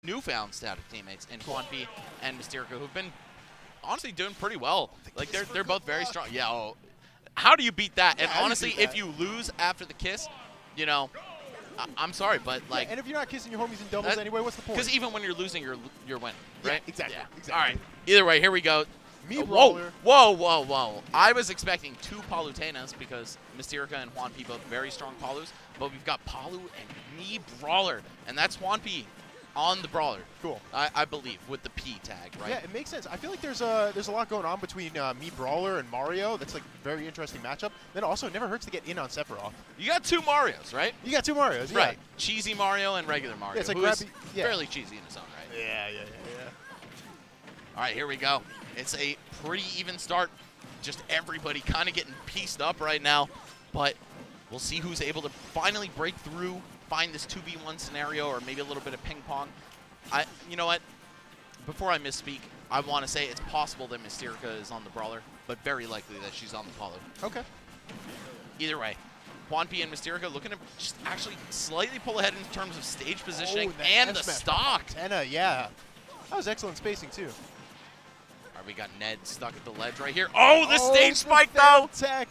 newfound static teammates in Juanpi and Mystearica, who've been honestly doing pretty well. Like they're both very strong. Yeah. Oh, how do you beat that? And honestly, if you lose after the kiss, you know, I'm sorry, but like. Yeah, and if you're not kissing your homies in doubles anyway, what's the point? Because even when you're losing, you're winning, right? Yeah, exactly. Yeah. Exactly. All right. Either way, here we go. Me Whoa, whoa, whoa, whoa. I was expecting 2 Palutenas because Mystearica and Juanpi both very strong Palus, but we've got Palu and Me Brawler, and that's Juanpi on the Brawler. Cool. I believe, with the P tag, right? Yeah, it makes sense. I feel like there's a lot going on between Me Brawler and Mario. That's like a very interesting matchup. Then also, it never hurts to get in on Sephiroth. You got 2 Marios, right? You got 2 Marios, yeah. Right. Cheesy Mario and regular Mario, yeah, it's like who is fairly cheesy in his own right. Yeah. All right, here we go. It's a pretty even start. Just everybody kind of getting pieced up right now. But we'll see who's able to finally break through, find this 2v1 scenario, or maybe a little bit of ping pong. You know what? Before I misspeak, I want to say it's possible that Mystearica is on the Brawler, but very likely that she's on the Palu. Okay. Either way, Juanpi and Mystearica looking to just actually slightly pull ahead in terms of stage positioning and the stock. Yeah. That was excellent spacing, too. All right, we got Ned stuck at the ledge right here. Oh, the stage spike, though! Tech.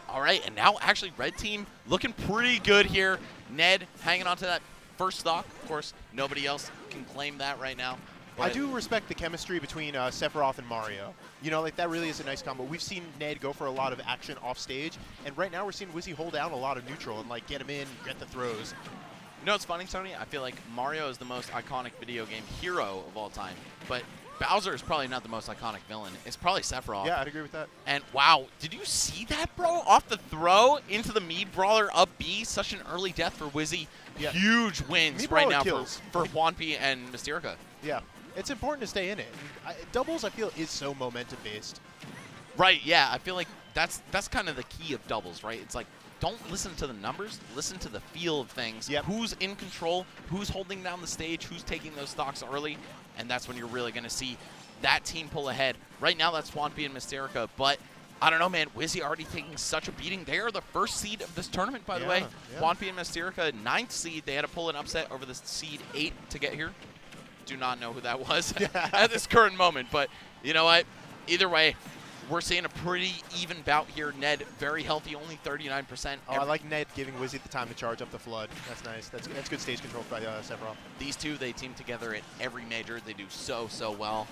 All right, and now actually red team looking pretty good here. Ned hanging on to that first stock. Of course, nobody else can claim that right now. I do respect the chemistry between Sephiroth and Mario. You know, like that really is a nice combo. We've seen Ned go for a lot of action off stage, and right now we're seeing Wizzy hold down a lot of neutral and like get him in, get the throws. You know what's funny, Tony? I feel like Mario is the most iconic video game hero of all time, but Bowser is probably not the most iconic villain. It's probably Sephiroth. Yeah, I'd agree with that. And wow, did you see that, bro? Off the throw into the Me Brawler up B, such an early death for Wizzy. Yeah. Huge wins right now for Juanpi and Mystearica. Yeah, it's important to stay in it. Doubles, I feel, is so momentum-based. Right, yeah. I feel like that's kind of the key of doubles, right? It's like, don't listen to the numbers, listen to the feel of things. Yep. Who's in control, who's holding down the stage, who's taking those stocks early, and that's when you're really going to see that team pull ahead. Right now, that's Juanpi and Mystearica, but I don't know, man. Wizzy already taking such a beating. They are the first seed of this tournament, by the way. Yeah. Juanpi and Mystearica, 9th seed. They had to pull an upset over the seed 8 to get here. Do not know who that was at this current moment, but you know what? Either way, we're seeing a pretty even bout here. Ned, very healthy, only 39%. Oh, I like Ned giving Wizzy the time to charge up the flood. That's nice. That's good stage control by Sephiroth. These two, they team together at every major. They do so well.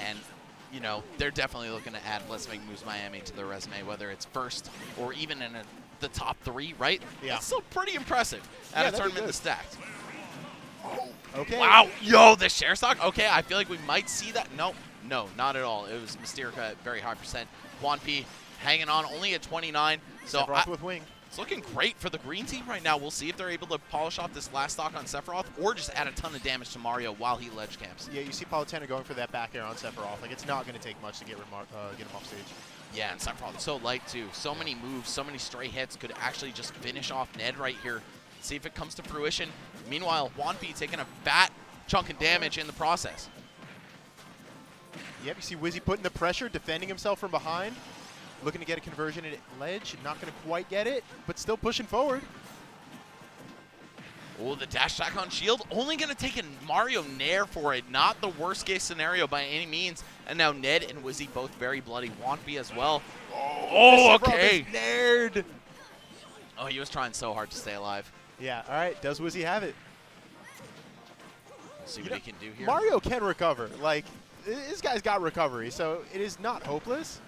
And, you know, they're definitely looking to add Let's Make Moves Miami to their resume, whether it's first or even in the top 3, right? Yeah. That's still pretty impressive at a tournament this stacked. Oh, okay. Wow. Yo, the share stock? Okay, I feel like we might see that. No, not at all. It was Mystearica at very high percent. Juanpi hanging on only at 29. So Sephiroth with wing. It's looking great for the green team right now. We'll see if they're able to polish off this last stock on Sephiroth or just add a ton of damage to Mario while he ledge camps. Yeah, you see Palutena going for that back air on Sephiroth. Like, it's not going to take much to get him off stage. Yeah, and Sephiroth is so light, too. So many moves, so many stray hits could actually just finish off Ned right here. See if it comes to fruition. Meanwhile, Juanpi taking a fat chunk of damage in the process. Yep, you see Wizzy putting the pressure, defending himself from behind, looking to get a conversion at ledge, not going to quite get it, but still pushing forward. Oh, the dash attack on shield, only going to take a Mario Nair for it, not the worst case scenario by any means. And now Ned and Wizzy both very bloody, Juanpi as well. Oh, okay. Nerd. Oh, he was trying so hard to stay alive. Yeah, all right, does Wizzy have it? Let's see what he can do here. Mario can recover. Like, this guy's got recovery, so it is not hopeless.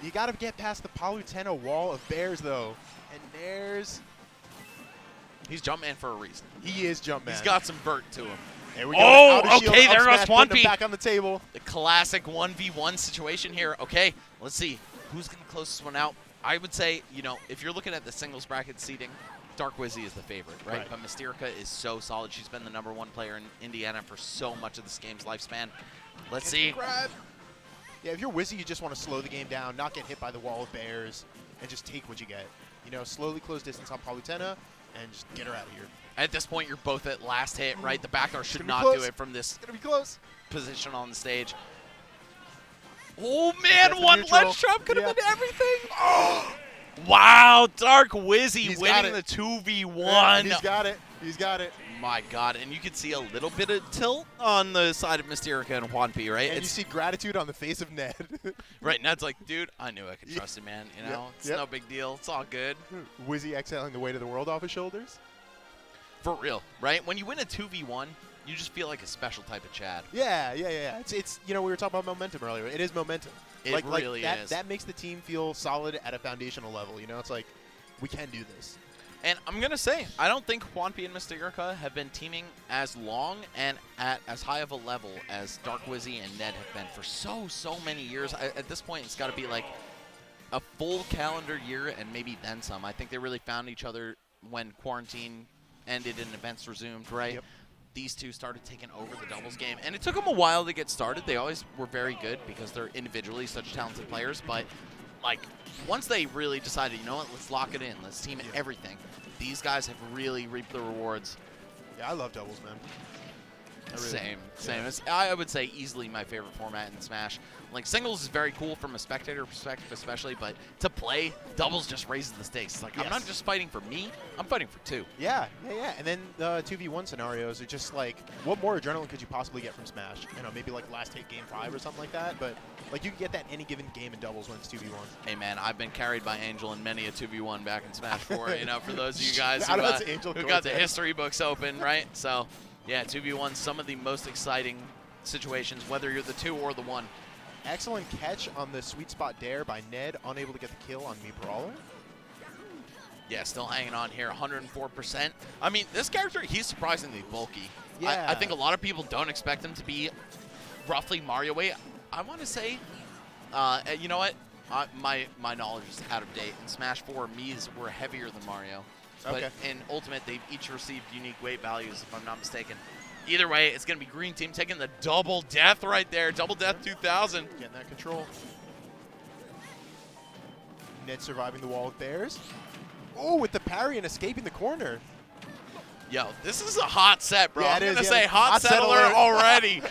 You got to get past the Palutena wall of bears, though. And there's... He's Jumpman for a reason. He is Jumpman. He's got some vert to him. There we go. Oh, okay, there goes Juanpi. Back on the table. The classic 1v1 situation here. Okay, let's see. Who's going to close this one out? I would say, you know, if you're looking at the singles bracket seeding, Dark Wizzy is the favorite, right? But Mystearica is so solid. She's been the #1 player in Indiana for so much of this game's lifespan. Let's see. Grab. Yeah, if you're Wizzy, you just want to slow the game down, not get hit by the wall of bears, and just take what you get. You know, slowly close distance on Palutena, and just get her out of here. At this point, you're both at last hit, right? The backdoor should not do it from this position on the stage. Oh, man, one ledge trap could have been everything. Oh. Wow, Dark Wizzy winning the 2v1. He's got it. He's got it. my God. And you can see a little bit of tilt on the side of Mystearica and Juanpi, right? And you see gratitude on the face of Ned. Right, Ned's like, dude, I knew I could trust him, man. You know, it's no big deal. It's all good. Wizzy exhaling the weight of the world off his shoulders. For real, right? When you win a 2v1, you just feel like a special type of Chad. Yeah. It's we were talking about momentum earlier. It is momentum. It really is. That makes the team feel solid at a foundational level. It's like, we can do this. And I'm going to say, I don't think Juanpi and Mystearica have been teaming as long and at as high of a level as Dark Wizzy and Ned have been for so many years. At this point, it's got to be like a full calendar year and maybe then some. I think they really found each other when quarantine ended and events resumed, right? Yep. These two started taking over the doubles game. And it took them a while to get started. They always were very good because they're individually such talented players. But, like, once they really decided, you know what, let's lock it in. Let's team everything. These guys have really reaped the rewards. Yeah, I love doubles, man. Same. It's, I would say easily my favorite format in Smash. Like, singles is very cool from a spectator perspective especially, but to play, doubles just raises the stakes. It's like, I'm not just fighting for me, I'm fighting for two. Yeah. And then the 2v1 scenarios are just like, what more adrenaline could you possibly get from Smash? Maybe like last hit game 5 or something like that, but like you can get that any given game in doubles when it's 2v1. Hey man, I've been carried by Angel in many a 2v1 back in Smash 4, for those of you guys who got the history books open, right? So, yeah, 2v1, some of the most exciting situations, whether you're the 2 or the 1. Excellent catch on the sweet spot dare by Ned, unable to get the kill on Me Brawler. Yeah, still hanging on here, 104%. I mean, this character, he's surprisingly bulky. Yeah. I think a lot of people don't expect him to be roughly Mario weight. I want to say, you know what? My knowledge is out of date. In Smash 4, Mii's were heavier than Mario. But in Ultimate, they've each received unique weight values, if I'm not mistaken. Either way, it's going to be Green Team taking the double death right there. Double death 2000. Getting that control. Ned surviving the wall with bears. Oh, with the parry and escaping the corner. Yo, this is a hot set, bro. Yeah, I'm going to say hot set alert already.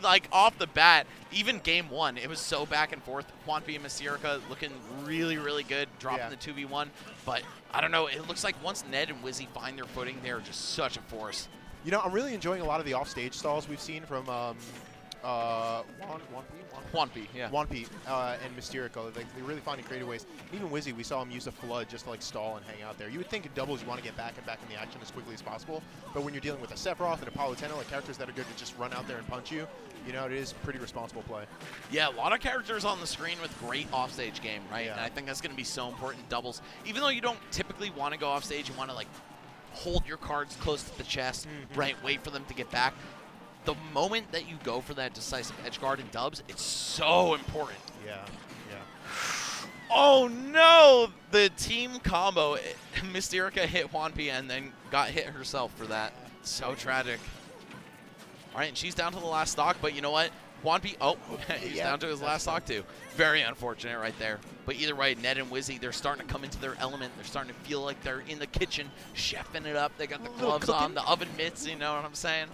Like, off the bat. Even game 1, it was so back and forth. Juanpi and Mystearica looking really, really good, dropping the 2v1. But, I don't know, it looks like once Ned and Wizzy find their footing, they're just such a force. I'm really enjoying a lot of the offstage stalls we've seen from Juanpi, yeah. Juanpi and Mystearica. They're really finding creative ways. Even Wizzy, we saw him use a flood just to like stall and hang out there. You would think in doubles you want to get back and back in the action as quickly as possible, but when you're dealing with a Sephiroth and a Palutena, like characters that are good to just run out there and punch you, it is pretty responsible play. Yeah, a lot of characters on the screen with great offstage game, right? Yeah. And I think that's going to be so important in doubles. Even though you don't typically want to go offstage, you want to like hold your cards close to the chest, right? Wait for them to get back. The moment that you go for that decisive edge guard in dubs, it's so important. Yeah. Oh no! The team combo. Mystearica hit Juanpi and then got hit herself for that. So tragic. All right, and she's down to the last stock, but you know what? Juanpi, he's down to his last stock too. Very unfortunate right there. But either way, Ned and Wizzy, they're starting to come into their element. They're starting to feel like they're in the kitchen, chefing it up. They got the gloves on, the oven mitts, you know what I'm saying?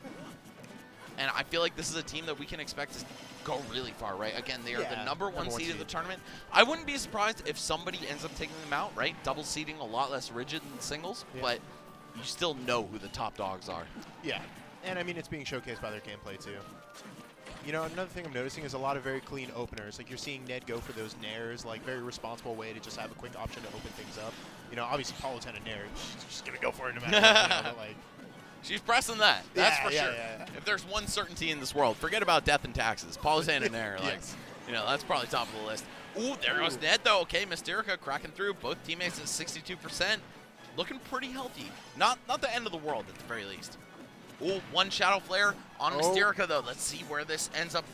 And I feel like this is a team that we can expect to go really far, right? Again, they are the number one seed of the tournament. I wouldn't be surprised if somebody ends up taking them out, right? Double seeding a lot less rigid than singles, but you still know who the top dogs are. Yeah, and I mean, it's being showcased by their gameplay too. Another thing I'm noticing is a lot of very clean openers. Like, you're seeing Ned go for those nairs, like, very responsible way to just have a quick option to open things up. Obviously, Palutena nair, she's just going to go for it no matter what, but, like... She's pressing that. That's for sure. If there's one certainty in this world, forget about death and taxes. Palutena nair, that's probably top of the list. Ooh, there goes Ned, though. Okay, Mystearica cracking through. Both teammates at 62%. Looking pretty healthy. Not the end of the world, at the very least. Ooh, one Shadow Flare on Mystearica, though. Let's see where this ends up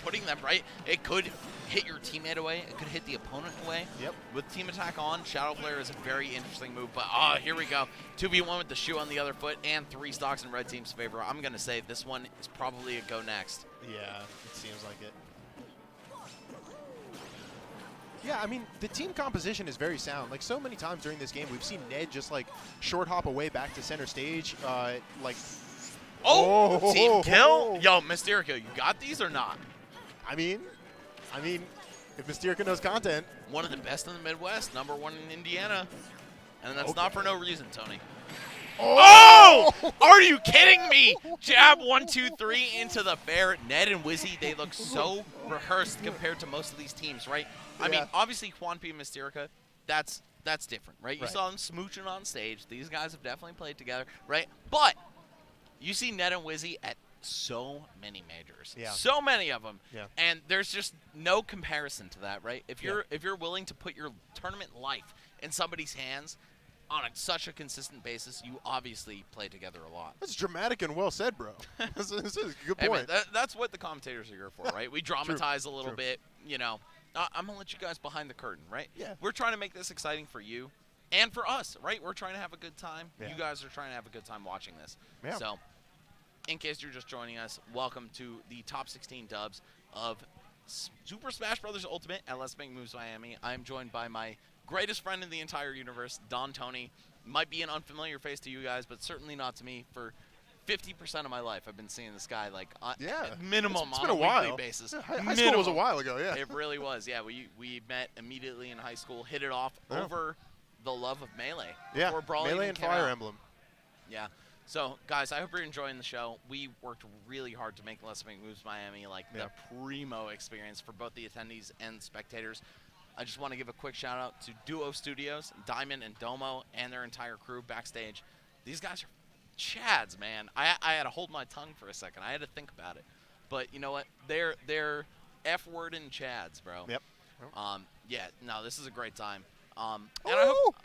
putting them, right? It could hit your teammate away. It could hit the opponent away. Yep. With Team Attack on, Shadow Flare is a very interesting move. But, here we go. 2v1 with the shoe on the other foot and 3 stocks in red team's favor. I'm going to say this one is probably a go next. Yeah, it seems like it. Yeah, I mean, the team composition is very sound. Like, so many times during this game, we've seen Ned just, like, short hop away back to center stage, team kill? Yo, Mystearica, you got these or not? I mean, if Mystearica knows content. One of the best in the Midwest, #1 in Indiana. And that's not for no reason, Tony. Oh! Are you kidding me? Jab 1, 2, 3 into the fair. Ned and Wizzy, they look so rehearsed compared to most of these teams, right? I mean, obviously Juanpi and Mystearica, that's different, right? You saw them smooching on stage. These guys have definitely played together, right? But you see Ned and Wizzy at so many majors, so many of them, and there's just no comparison to that, right? If you're willing to put your tournament life in somebody's hands on such a consistent basis, you obviously play together a lot. That's dramatic and well said, bro. This is a good Hey, point. man, that's what the commentators are here for, right? We dramatize a little bit, you know. I'm going to let you guys behind the curtain, right? Yeah. We're trying to make this exciting for you and for us, right? We're trying to have a good time. Yeah. You guys are trying to have a good time watching this. Yeah. So, in case you're just joining us, welcome to the top 16 dubs of Super Smash Bros. Ultimate at Let's Make Moves Miami. I'm joined by my greatest friend in the entire universe, Don Tony. Might be an unfamiliar face to you guys, but certainly not to me. For 50% of my life, I've been seeing this guy like minimum it's on been a weekly basis. Yeah, high school was a while ago, yeah. It really was, yeah. We met immediately in high school, hit it off over the love of Melee. Yeah, Melee and Fire Emblem. Yeah. So, guys, I hope you're enjoying the show. We worked really hard to make Let's Make Moves Miami like the primo experience for both the attendees and spectators. I just want to give a quick shout-out to Duo Studios, Diamond and Domo, and their entire crew backstage. These guys are chads, man. I had to hold my tongue for a second. I had to think about it. But you know what? They're F-word and chads, bro. Yep. Yeah, no, this is a great time. And I hope,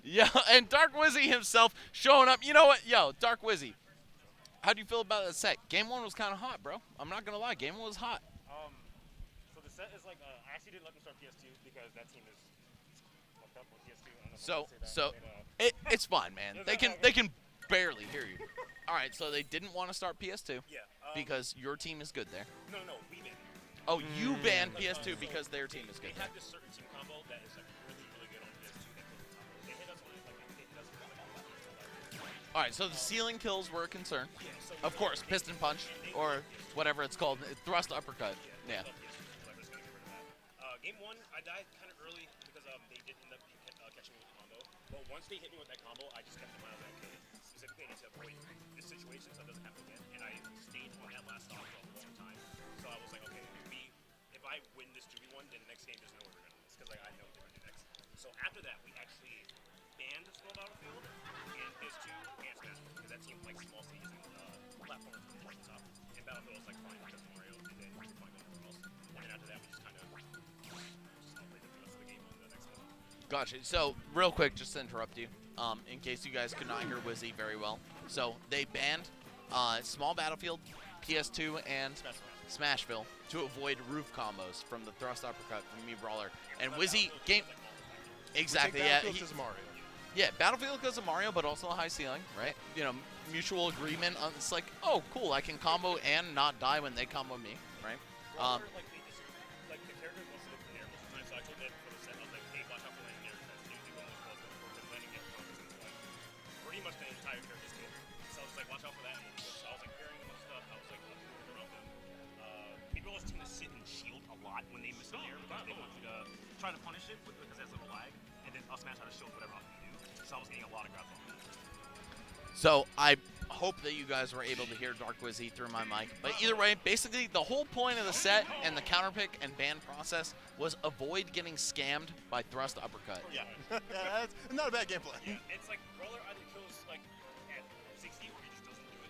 yeah, and Dark Wizzy himself showing up. You know what? Yo, Dark Wizzy, how do you feel about that set? Game 1 was kind of hot, bro. I'm not going to lie. Game 1 was hot. So the set is like, I actually didn't let them start PS2 because that team is fucked up with PS2. I don't know it's fine, man. They can barely hear you. All right, so they didn't want to start PS2 because your team is good there. No, we banned. Oh, you banned PS2 because their team is good. They have this certain team combo that is like really good on PS2. They hit us on it, they hit us with like all right, so the ceiling kills were a concern. Of course, piston punch or whatever it's called, thrust uppercut. Yeah. Game 1, I died kind of early because they did end up catching me with the combo. But once they hit me with that combo, I just kept in mind, okay, specifically I need to avoid this situation so it doesn't happen again. And I stayed on that last stock for a long time. So I was like, okay, if I win this 2v1, then the next game there's no way we're going to lose because like, I know what they're going to do next. So after that, we actually banned Skull Battlefield and PS2 and Smash because that team likes small stages and platforms and stuff. And Battlefield was like fine because Mario, and then we could find everywhere else. And then after that, we just kind of Gotcha. So, real quick, just to interrupt you, in case you guys could not hear Wizzy very well. So, they banned Small Battlefield, PS2, and Smashville to avoid roof combos from the thrust uppercut from Mii Brawler. And Wizzy game... Exactly, yeah. Battlefield because of Mario, but also a high ceiling, right? You know, mutual agreement. It's like, oh, cool, I can combo and not die when they combo me, right? Trying to punish it because that's a little lag, and then Smash had to show whatever else we do. So I was getting a lot of grabs on it. So I hope that you guys were able to hear Dark Wizzy through my mic. But either way, basically the whole point of the set and the counterpick and ban process was avoid getting scammed by thrust uppercut. Yeah, that's not a bad gameplay. Yeah, it's like Brawler either kills like at 60 or he just doesn't do it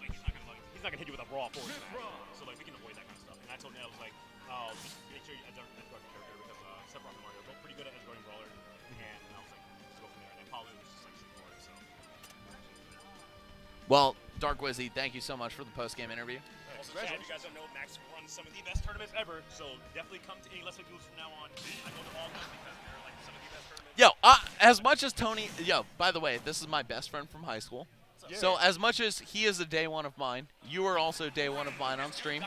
because like he's not gonna hit you with a raw force. So like we can avoid that kind of stuff. And I told him I was like, oh, just make sure you edge guard your character because Sephiroth and Mario are both pretty good at edge guarding Brawler. And I was like, just go from there. And then Palu was just like super hard. So. Well, Dark Wizzy, thank you so much for the post-game interview. Also, Chad, you guys don't know, Max runs some of the best tournaments ever, so definitely come to any Let's Make Moves from now on. I go to all of them because they're like some of the best tournaments. Yo, as much as Tony, by the way, this is my best friend from high school. Yeah. So as much as he is a day one of mine, you are also day one of mine on stream.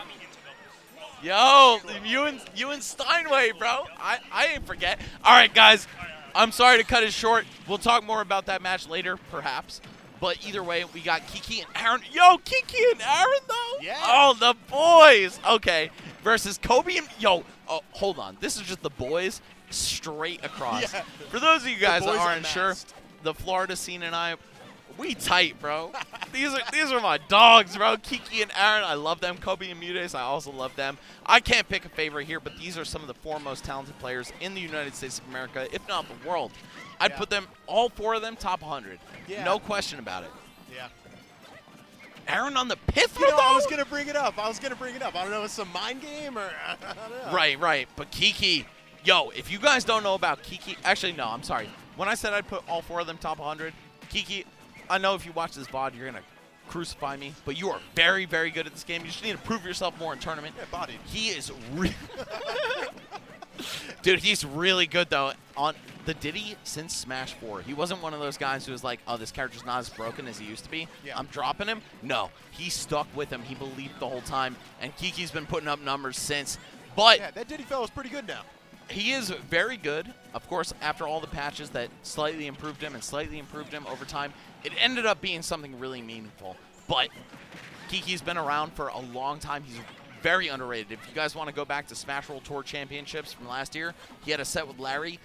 Yo, you and Steinway, bro. I ain't forget. All right, guys, I'm sorry to cut it short. We'll talk more about that match later, perhaps. But either way, we got Kiki and Aaron. Yo, Kiki and Aaron, though? Yeah. Oh, the boys. Okay. Versus Kobe and... Yo, hold on. This is just the boys straight across. Yeah. For those of you guys that aren't sure, the Florida scene and I, We tight, bro. These are my dogs, bro. Kiki and Aaron, I love them. Kobe and Muteace, I also love them. I can't pick a favorite here, but these are some of the foremost talented players in the United States of America, if not the world. I'd put them, all 4 of them, top 100. Yeah. No question about it. Yeah. Aaron on the pith You know, I was though? going to bring it up. I don't know if it's some mind game or I don't know. Right. But Kiki, yo, if you guys don't know about Kiki, actually, no, I'm sorry. When I said I'd put all 4 of them top 100, Kiki, I know if you watch this VOD, you're going to crucify me, but you are very, very good at this game. You just need to prove yourself more in tournament. Yeah, bodied. He is Dude, he's really good, though. On the Diddy since Smash 4, he wasn't one of those guys who was like, oh, this character's not as broken as he used to be. Yeah. I'm dropping him. No, he stuck with him. He believed the whole time, and Kiki's been putting up numbers since. But Yeah, that Diddy fellow is pretty good now. he is very good. Of course, after all the patches that slightly improved him over time, it ended up being something really meaningful. But Kiki's been around for a long time. He's very underrated. If you guys want to go back to Smash World Tour Championships from last year, he had a set with Larry.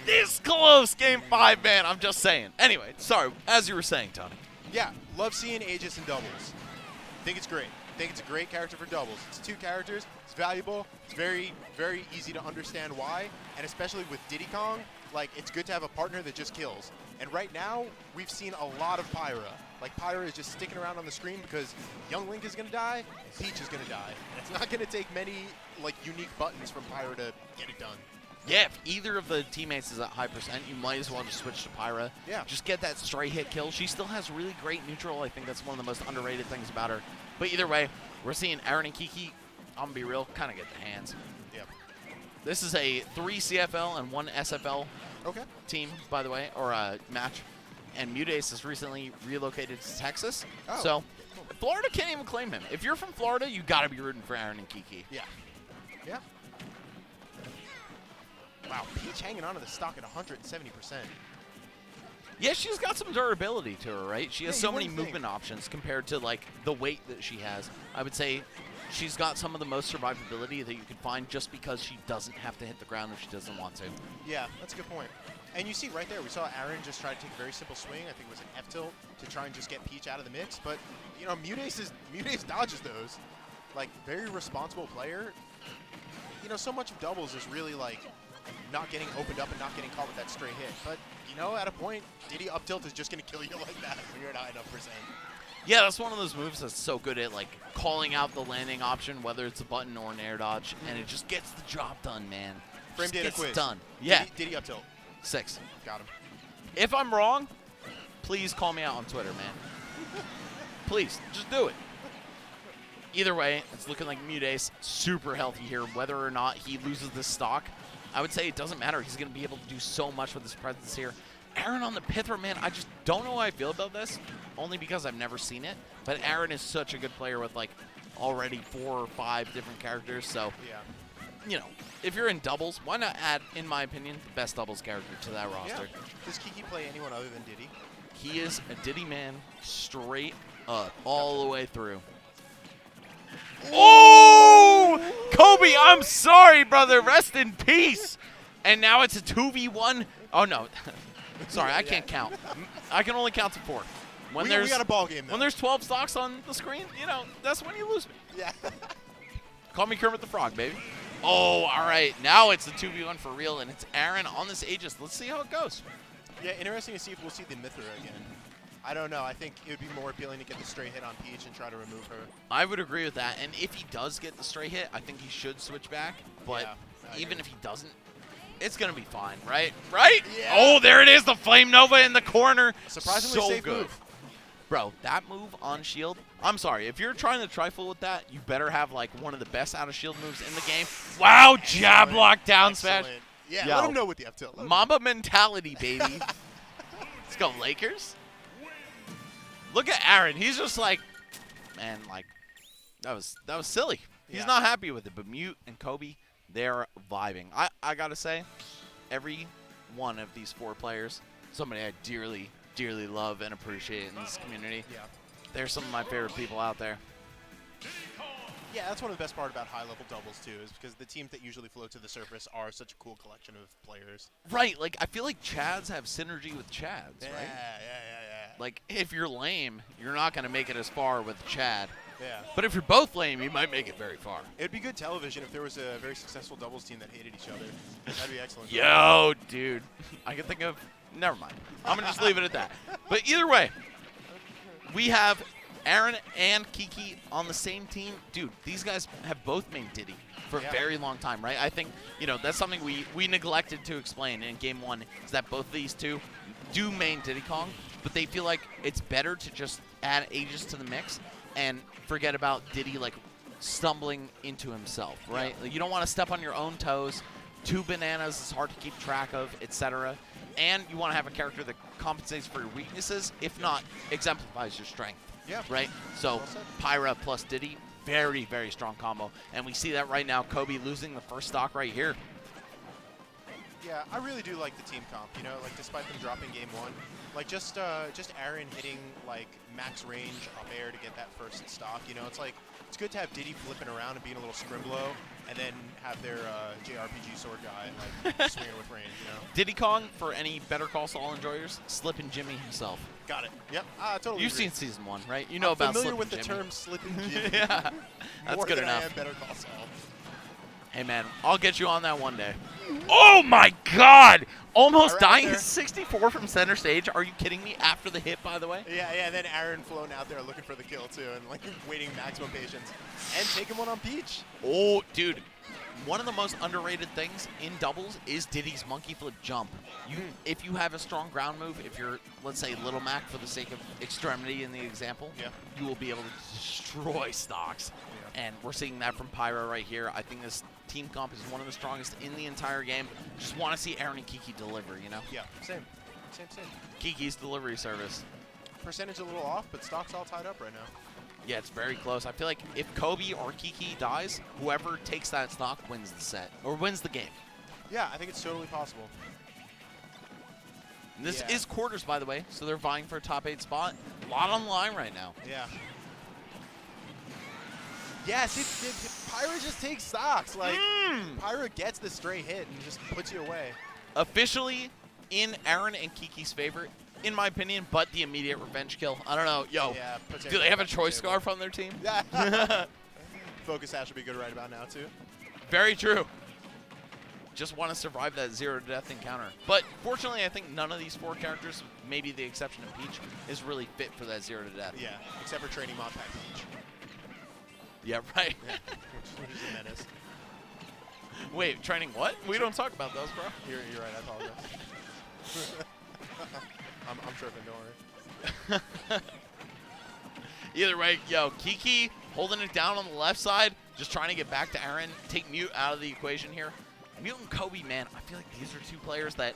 This close, Game 5, man. I'm just saying. Anyway, sorry. As you were saying, Tony. Yeah, love seeing Aegis in doubles. Think it's great. Think it's a great character for doubles. It's 2 characters. It's valuable. It's very, very easy to understand why. And especially with Diddy Kong, like, it's good to have a partner that just kills. And right now, we've seen a lot of Pyra. Like, Pyra is just sticking around on the screen because Young Link is going to die, and Peach is going to die. And it's not going to take many, like, unique buttons from Pyra to get it done. Yeah, if either of the teammates is at high percent, you might as well just switch to Pyra. Yeah. Just get that stray hit kill. She still has really great neutral. I think that's one of the most underrated things about her. But either way, we're seeing Aaron and Kiki, I'm going to be real, kind of get the hands. Yep. This is a 3 CFL and 1 SFL Okay. team, by the way, or match. And Muteace has recently relocated to Texas. Oh, So cool. Florida can't even claim him. If you're from Florida, you got to be rooting for Aaron and Kiki. Yeah. Yeah. Wow, Peach hanging on to the stock at 170%. Yeah, she's got some durability to her, right? She has Yeah, so you many wouldn't think. movement options compared to, like, the weight that she has. I would say she's got some of the most survivability that you could find just because she doesn't have to hit the ground if she doesn't want to. Yeah, that's a good point. And you see right there, we saw Aaron just try to take a very simple swing. I think it was an F-tilt to try and just get Peach out of the mix. But, you know, Muteace dodges those. Like, very responsible player. You know, so much of doubles is really, like, not getting opened up and not getting caught with that stray hit. But, you know, at a point, Diddy up tilt is just going to kill you like that when you're at high enough percent. Yeah, that's one of those moves that's so good at, like, calling out the landing option, whether it's a button or an air dodge, and it just gets the job done, man. Frame Just data gets quiz. done. Yeah, Diddy up tilt. 6. Got him. If I'm wrong, please call me out on Twitter, man. Please, just do it. Either way, it's looking like Muteace super healthy here. Whether or not he loses this stock, I would say it doesn't matter. He's going to be able to do so much with his presence here. Aaron on the Pithra, man, I just don't know how I feel about this, only because I've never seen it. But Aaron is such a good player with, like, already 4 or 5 different characters. So, Yeah. you know, if you're in doubles, why not add, in my opinion, the best doubles character to that Yeah. roster? Does Kiki play anyone other than Diddy? He is a Diddy man straight up, all the way through. Oh! Kobe, I'm sorry, brother. Rest in peace. And now it's a 2v1. Oh, no. Sorry, I can't count. I can only count to 4. When We there's got a ball game, though. when there's 12 stocks on the screen, you know, that's when you lose me. Yeah. Call me Kermit the Frog, baby. Oh, all right. Now it's a 2v1 for real, and it's Aaron on this Aegis. Let's see how it goes. Yeah, interesting to see if we'll see the Mithra again. I don't know. I think it would be more appealing to get the straight hit on Peach and try to remove her. I would agree with that. And if he does get the stray hit, I think he should switch back. But Yeah, I even agree. if he doesn't, it's going to be fine, right? Right? Yeah. Oh, there it is. The Flame Nova in the corner. Surprisingly so safe good. move. Bro, that move on shield, I'm sorry. If you're trying to trifle with that, you better have, like, one of the best out-of-shield moves in the game. Wow, jab Excellent. lock down smash. Excellent. Yeah, Yo. let him know with the F tilt. Mamba mentality, baby. Let's go, Lakers. Look at Aaron. He's just like, man, like, that was silly. He's Yeah. not happy with it. But Mute and Kobe, they're vibing. I gotta say, every one of these 4 players, somebody I dearly, dearly love and appreciate in this community. Yeah. They're some of my favorite people out there. Yeah, that's one of the best part about high-level doubles, too, is because the teams that usually float to the surface are such a cool collection of players. Right, like, I feel like Chads have synergy with Chads, Yeah, right? yeah. Like, if you're lame, you're not going to make it as far with Chad. Yeah. But if you're both lame, you might make it very far. It'd be good television if there was a very successful doubles team that hated each other. That'd be excellent. Yo, dude. I can think of... Never mind. I'm going to just leave it at that. But either way, we have Aaron and Kiki on the same team. Dude, these guys have both made Diddy for a very long time, right? I think, you know, that's something we neglected to explain in Game 1, is that both of these two do main Diddy Kong, but they feel like it's better to just add Aegis to the mix and forget about Diddy, like, stumbling into himself, right? Like, you don't want to step on your own toes. 2 bananas is hard to keep track of, etc. And you want to have a character that compensates for your weaknesses, if not exemplifies your strength. Yeah. Right? So, Well said. Pyra plus Diddy, very, very strong combo. And we see that right now, Kobe losing the first stock right here. Yeah, I really do like the team comp, you know, like despite them dropping Game 1. Like just Aaron hitting like max range up air to get that first stock, you know, it's like, it's good to have Diddy flipping around and being a little scrimblow, and then have their JRPG sword guy like swinging with range, you know. Diddy Kong, for any Better Call Saul enjoyers, Slippin' Jimmy himself. Got it. Yep. Totally. You've agree. seen Season 1, right? You know I'm about familiar Slippin' with the Jimmy. term slipping Jimmy. Yeah, that's more good than enough. I am Better Call Saul. Hey, man, I'll get you on that one day. Oh, my God! Almost Right dying there. at 64 from center stage. Are you kidding me? After the hit, by the way? Yeah, and then Aaron flown out there looking for the kill, too, and, like, waiting maximum patience. And taking one on Peach. Oh, dude. One of the most underrated things in doubles is Diddy's monkey flip jump. If you have a strong ground move, if you're, let's say, Little Mac for the sake of extremity in the example, you will be able to destroy stocks. And we're seeing that from Pyra right here. I think this team comp is one of the strongest in the entire game. Just want to see Aaron and Kiki deliver, you know? Yeah, same. Kiki's delivery service. Percentage a little off, but stock's all tied up right now. Yeah, it's very close. I feel like if Kobe or Kiki dies, whoever takes that stock wins the set, or wins the game. Yeah, I think it's totally possible. And this is quarters, by the way, so they're vying for a top 8 spot. A lot on the line right now. Yeah. Yeah, see, Pyra just takes stocks. Like, Pyra gets the stray hit and just puts you away. Officially in Aaron and Kiki's favor, in my opinion, but the immediate revenge kill. I don't know. Yo, Yeah, do they have a choice scarf on their team? Yeah. Focus Ash would be good right about now, too. Very true. Just want to survive that 0 to death encounter. But fortunately, I think none of these 4 characters, maybe the exception of Peach, is really fit for that 0 to death. Yeah, except for training Mod Pack Peach. Yeah, right. Yeah, which is a menace. Wait, training what? We don't talk about those, bro. You're right, I apologize. I'm tripping, don't worry. Either way, yo, Kiki holding it down on the left side, just trying to get back to Aaron, take Mute out of the equation here. Mute and Kobe, man, I feel like these are 2 players that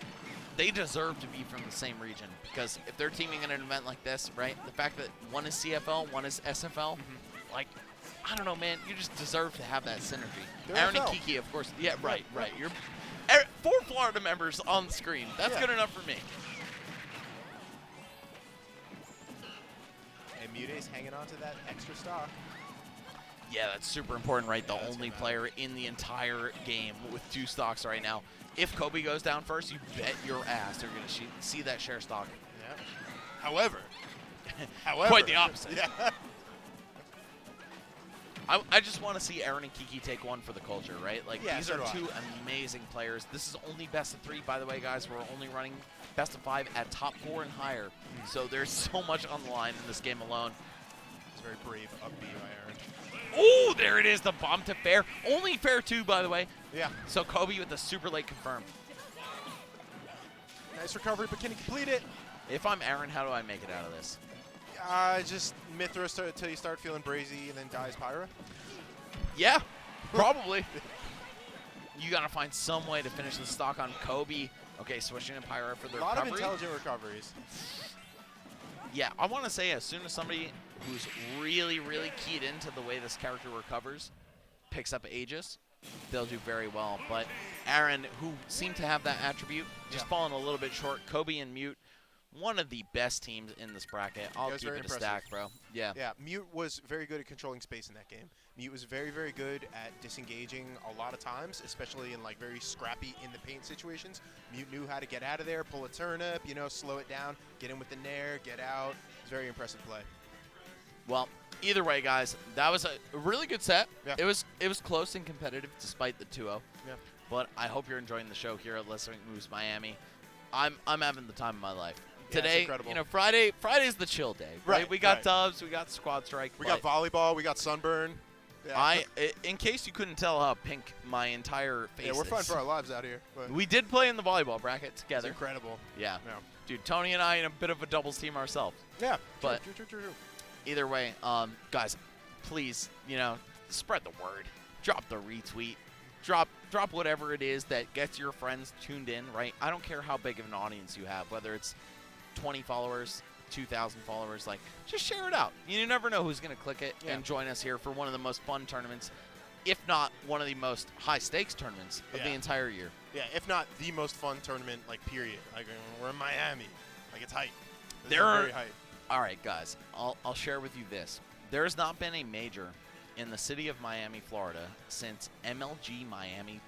they deserve to be from the same region, because if they're teaming in an event like this, right, the fact that one is CFL, one is SFL, like, I don't know, man, you just deserve to have that synergy. They're Aaron and FL. Kiki, of course, yeah, right. You're 4 Florida members on the screen. That's good enough for me. And Muteace hanging on to that extra stock. Yeah, that's super important, right? The Yeah, that's only gonna player in the entire game with 2 stocks right now. If Kobe goes down first, you bet your ass they're going to see that share stock. Yeah. However. Quite the opposite. Yeah. I just want to see Aaron and Kiki take one for the culture, right? Like, Yeah, these so are do I. 2 amazing players. This is only best of 3, by the way, guys. We're only running best of 5 at top 4 and higher. So there's so much on the line in this game alone. It's very brave, upbeat by Aaron. Oh, there it is, the bomb to fair. Only fair 2, by the way. Yeah. So Kobe with the super late confirm. Nice recovery, but can he complete it? If I'm Aaron, how do I make it out of this? Just Mithras until you start feeling brazy and then dies Pyra. Yeah, probably. You got to find some way to finish the stock on Kobe. Okay, switching to Pyra for the A lot recovery. of intelligent recoveries. Yeah, I want to say as soon as somebody who's really, really keyed into the way this character recovers picks up Aegis, they'll do very well. But Aaron, who seemed to have that attribute, just falling a little bit short. Kobe and Mute one of the best teams in this bracket. I'll was keep very it a stack, bro. Yeah. Yeah, Mute was very good at controlling space in that game. Mute was very, very good at disengaging a lot of times, especially in like very scrappy in the paint situations. Mute knew how to get out of there, pull a turnip, you know, slow it down, get in with the nair, get out. It was a very impressive play. Well, either way, guys, that was a really good set. Yeah. It was close and competitive despite the 2-0. Yeah. But I hope you're enjoying the show here at Let's Make Moves Miami. I'm having the time of my life. Yeah, it's Today, incredible. you know, Friday's the chill day, right? Right, We got right. dubs, we got squad strike. We got volleyball, we got sunburn. Yeah. In case you couldn't tell how pink my entire face Yeah, we're is. fighting for our lives out here. But We did play in the volleyball bracket it's together. incredible. Yeah. Yeah. Dude, Tony and I in a bit of a doubles team ourselves. Yeah. But- True. Either way, guys, please, you know, spread the word. Drop the retweet. Drop whatever it is that gets your friends tuned in, right? I don't care how big of an audience you have, whether it's 20 followers, 2,000 followers, like, just share it out. You never know who's going to click it Yeah. and join us here for one of the most fun tournaments, if not one of the most high-stakes tournaments of the Yeah. entire year. Yeah, if not the most fun tournament, like, period. Like, we're in Miami. Like, it's hype. This There is are- very hype. All right, guys, I'll share with you this. There has not been a major in the city of Miami, Florida, since MLG Miami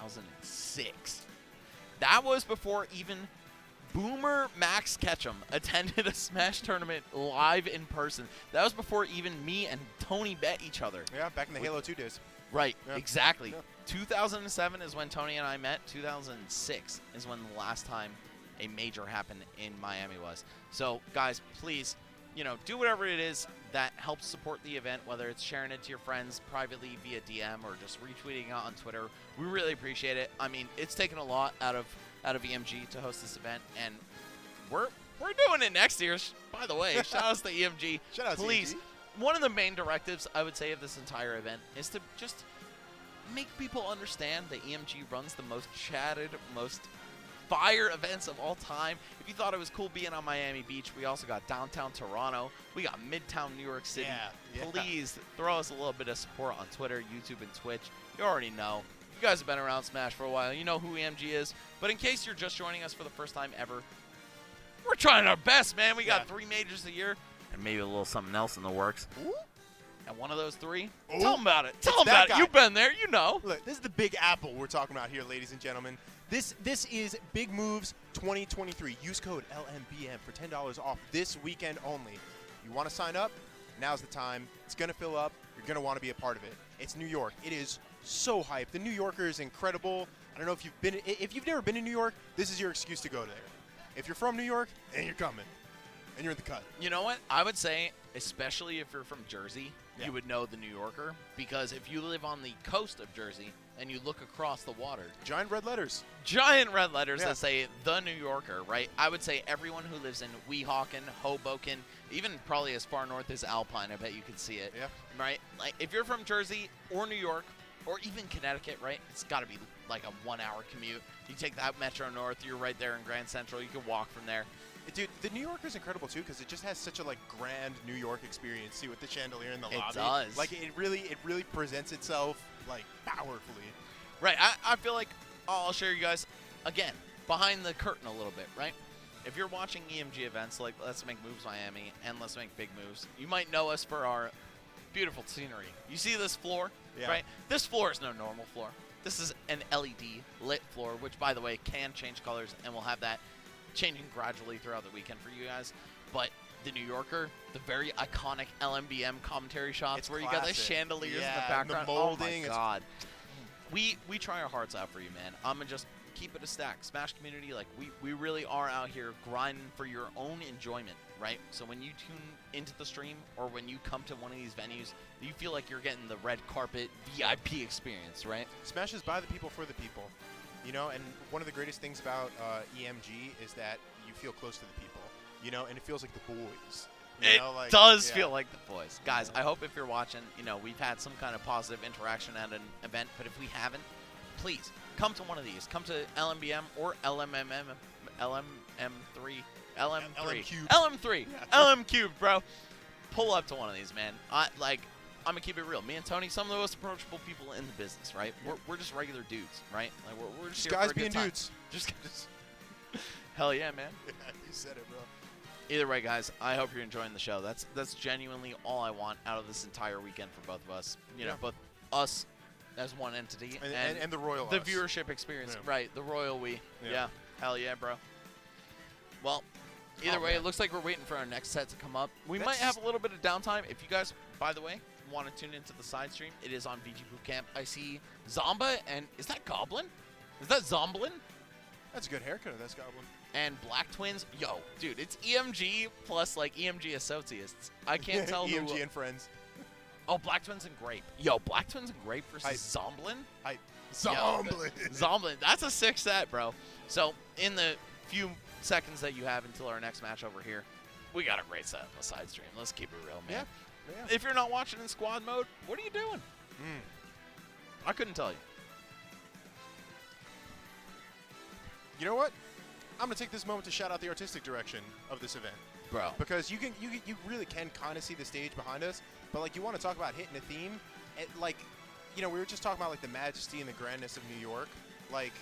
2006. That was before even Boomer Max Ketchum attended a Smash tournament live in person. That was before even me and Tony met each other. Yeah, back in the Halo 2 days. Right, Yeah. exactly. Yeah. 2007 is when Tony and I met. 2006 is when the last time a major happened in Miami was. So, guys, please, you know, do whatever it is that helps support the event, whether it's sharing it to your friends privately via DM or just retweeting it on Twitter. We really appreciate it. I mean, it's taken a lot out of EMG to host this event, and we're doing it next year. By the way, shout outs to EMG. Shout out to Please, EMG. one of the main directives I would say of this entire event is to just make people understand that EMG runs the most chatted, most fire events of all time. If you thought it was cool being on Miami Beach, we also got downtown Toronto. We got midtown New York City. Yeah. Please throw us a little bit of support on Twitter, YouTube, and Twitch. You already know. You guys have been around Smash for a while. You know who EMG is. But in case you're just joining us for the first time ever, we're trying our best, man. We got 3 majors a year and maybe a little something else in the works. Ooh. And one of those 3, Ooh. tell them about it. Tell It's them about that it. guy. You've been there. You know. Look, this is the Big Apple we're talking about here, ladies and gentlemen. This is Big Moves 2023. Use code LMBM for $10 off this weekend only. You want to sign up? Now's the time. It's going to fill up. You're going to want to be a part of it. It's New York. It is so hyped. The New Yorker is incredible. I don't know if you've never been to New York, this is your excuse to go there. If you're from New York, and you're coming. And you're in the cut. You know what? I would say, especially if you're from Jersey, Yeah. you would know the New Yorker. Because if you live on the coast of Jersey and you look across the water, Giant red letters. giant red letters Yeah. that say the New Yorker, right? I would say everyone who lives in Weehawken, Hoboken, even probably as far north as Alpine, I bet you could see it. Yeah. Right? Like, if you're from Jersey or New York or even Connecticut, right? It's got to be like a 1-hour commute. You take that Metro North, you're right there in Grand Central. You can walk from there. Dude, the New Yorker's incredible too because it just has such a like grand New York experience too with the chandelier in the It lobby. does. Like it really presents itself like powerfully. Right, I feel like I'll show you guys, again, behind the curtain a little bit, right? If you're watching EMG events like Let's Make Moves Miami and Let's Make Big Moves, you might know us for our beautiful scenery. You see this floor, Yeah. right? This floor is no normal floor. This is an LED lit floor, which, by the way, can change colors, and we'll have that changing gradually throughout the weekend for you guys. But the New Yorker, the very iconic LMBM commentary shots It's where you got the classic. chandeliers in the Yeah, and the background. molding, Oh my it's- God. We try our hearts out for you, man. I'm gonna just keep it a stack. Smash community, like we really are out here grinding for your own enjoyment, right? So when you tune into the stream or when you come to one of these venues, you feel like you're getting the red carpet VIP experience, right? Smash is by the people for the people. You know, and one of the greatest things about EMG is that you feel close to the people. You know, and it feels like the boys. You It know, like, does yeah. feel like the boys. Guys, Yeah. I hope if you're watching, you know, we've had some kind of positive interaction at an event, but if we haven't, please come to one of these. Come to LMBM or LMM3. LM cubed. LM3. Yeah. LM cubed, bro. Pull up to one of these, man. I'm going to keep it real. Me and Tony, some of the most approachable people in the business, right? We're just regular dudes, right? Like we're just Just here guys for a good being time. dudes. Just Hell yeah, man. Yeah, you said it, bro. Either way, guys, I hope you're enjoying the show. That's genuinely all I want out of this entire weekend for both of us. You know, both us as one entity and the royal the us. viewership experience. Yeah. Right, the royal we. Yeah. Yeah. Hell yeah, bro. Well, either way, man. it looks like we're waiting for our next set to come up. We might That's- have a little bit of downtime. If you guys, by the way, want to tune into the side stream, it is on VGBootCamp. I see Zomba, and is that Goblin? Is that Zomblin? That's a good haircut of this Goblin. And Black Twins. Yo, dude, it's EMG plus, like, EMG Associates. I can't tell who. EMG and friends. Oh, Black Twins and Grape. Yo, Black Twins and Grape versus Hype. Zomblin? Zomblin. Zomblin. That's a sick set, bro. So, in the few seconds that you have until our next match over here, we got a great set on the side stream. Let's keep it real, man. Yeah. If you're not watching in squad mode, what are you doing? I couldn't tell you. You know what? I'm gonna take this moment to shout out the artistic direction of this event, Bro. because you really can kind of see the stage behind us. But like, you want to talk about hitting a theme, like, you know, we were just talking about like the majesty and the grandness of New York. Like,